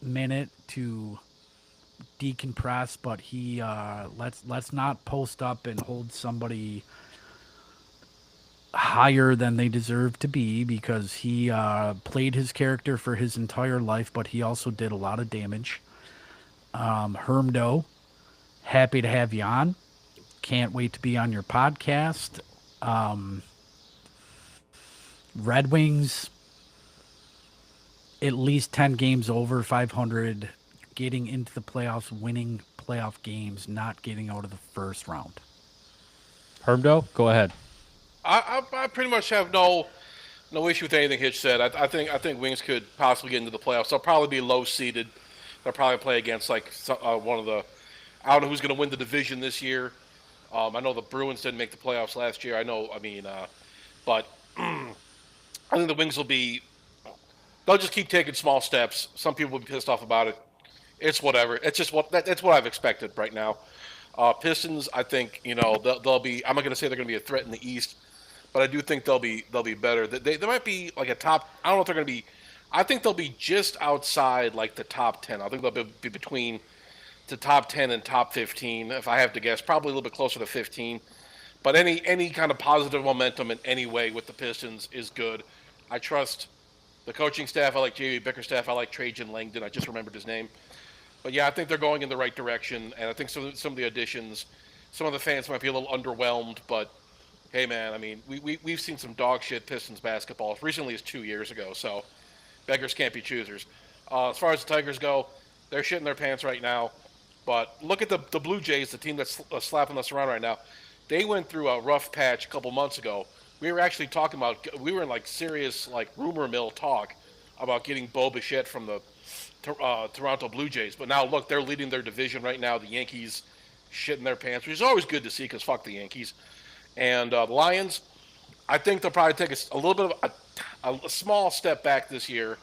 minute to decompress, but he let's not post up and hold somebody higher than they deserve to be, because he played his character for his entire life, but he also did a lot of damage. Hermdo, happy to have you on. Can't wait to be on your podcast. Red Wings, at least 10 games over 500, getting into the playoffs, winning playoff games, not getting out of the first round. Hermdo, go ahead. I pretty much have no issue with anything Hitch said. I think Wings could possibly get into the playoffs. They'll probably be low seeded. They'll probably play against like one of the. I don't know who's going to win the division this year. I know the Bruins didn't make the playoffs last year. But I think the Wings will be. They'll just keep taking small steps. Some people will be pissed off about it. It's whatever. It's just that's what I've expected right now. Pistons, I think they'll be. I'm not going to say they're going to be a threat in the East, but I do think they'll be better. They might be like a top. I don't know if they're going to be. I think they'll be just outside like the top 10. I think they'll be between the top 10 and top 15. If I have to guess, probably a little bit closer to 15. But any kind of positive momentum in any way with the Pistons is good. I trust the coaching staff. I like J.B. Bickerstaff. I like Trajan Langdon. I just remembered his name. But yeah, I think they're going in the right direction, and I think some of the additions, some of the fans might be a little underwhelmed. But hey, man, I mean, we've seen some dog shit Pistons basketball as recently as 2 years ago. So beggars can't be choosers. As far as the Tigers go, they're shitting their pants right now. But look at the Blue Jays, the team that's slapping us around right now. They went through a rough patch a couple months ago. We were actually talking about, we were in like serious like rumor mill talk about getting Bo Bichette from the Toronto Blue Jays. But now look, they're leading their division right now. The Yankees shitting their pants, which is always good to see because fuck the Yankees. And the Lions, I think they'll probably take a little bit of a small step back this year.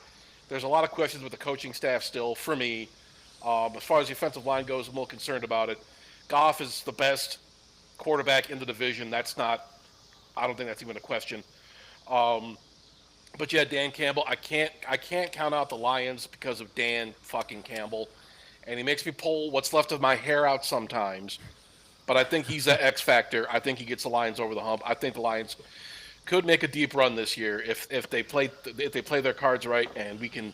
There's a lot of questions with the coaching staff still for me. As far as the offensive line goes, I'm a little concerned about it. Goff is the best quarterback in the division. I don't think that's even a question. But yeah, Dan Campbell, I can't count out the Lions because of Dan fucking Campbell. And he makes me pull what's left of my hair out sometimes. But I think he's that X factor. I think he gets the Lions over the hump. I think the Lions could make a deep run this year if they play their cards right, and we can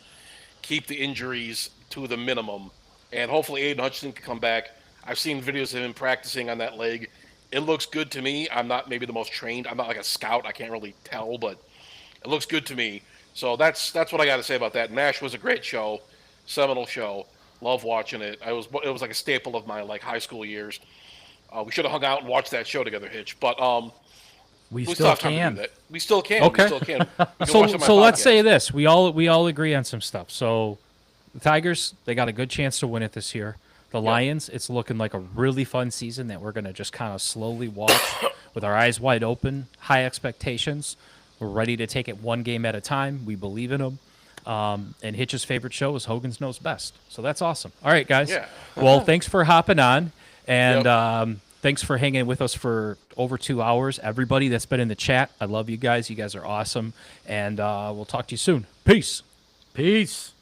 keep the injuries to the minimum. And hopefully Aiden Hutchinson can come back. I've seen videos of him practicing on that leg. It looks good to me. I'm not maybe the most trained. I'm not like a scout. I can't really tell, but it looks good to me. So that's what I got to say about that. MASH was a great show, seminal show. Love watching it. It was like a staple of my like high school years. We should have hung out and watched that show together, Hitch. But we still can. We still can. Okay. We still can. So let's say this: we all agree on some stuff. So the Tigers, they got a good chance to win it this year. The Lions, it's looking like a really fun season that we're going to just kind of slowly watch with our eyes wide open, high expectations. We're ready to take it one game at a time. We believe in them. And Hitch's favorite show is Hogan's Knows Best. So that's awesome. All right, guys. Yeah. Well, thanks for hopping on. And thanks for hanging with us for over 2 hours. Everybody that's been in the chat, I love you guys. You guys are awesome. And we'll talk to you soon. Peace. Peace.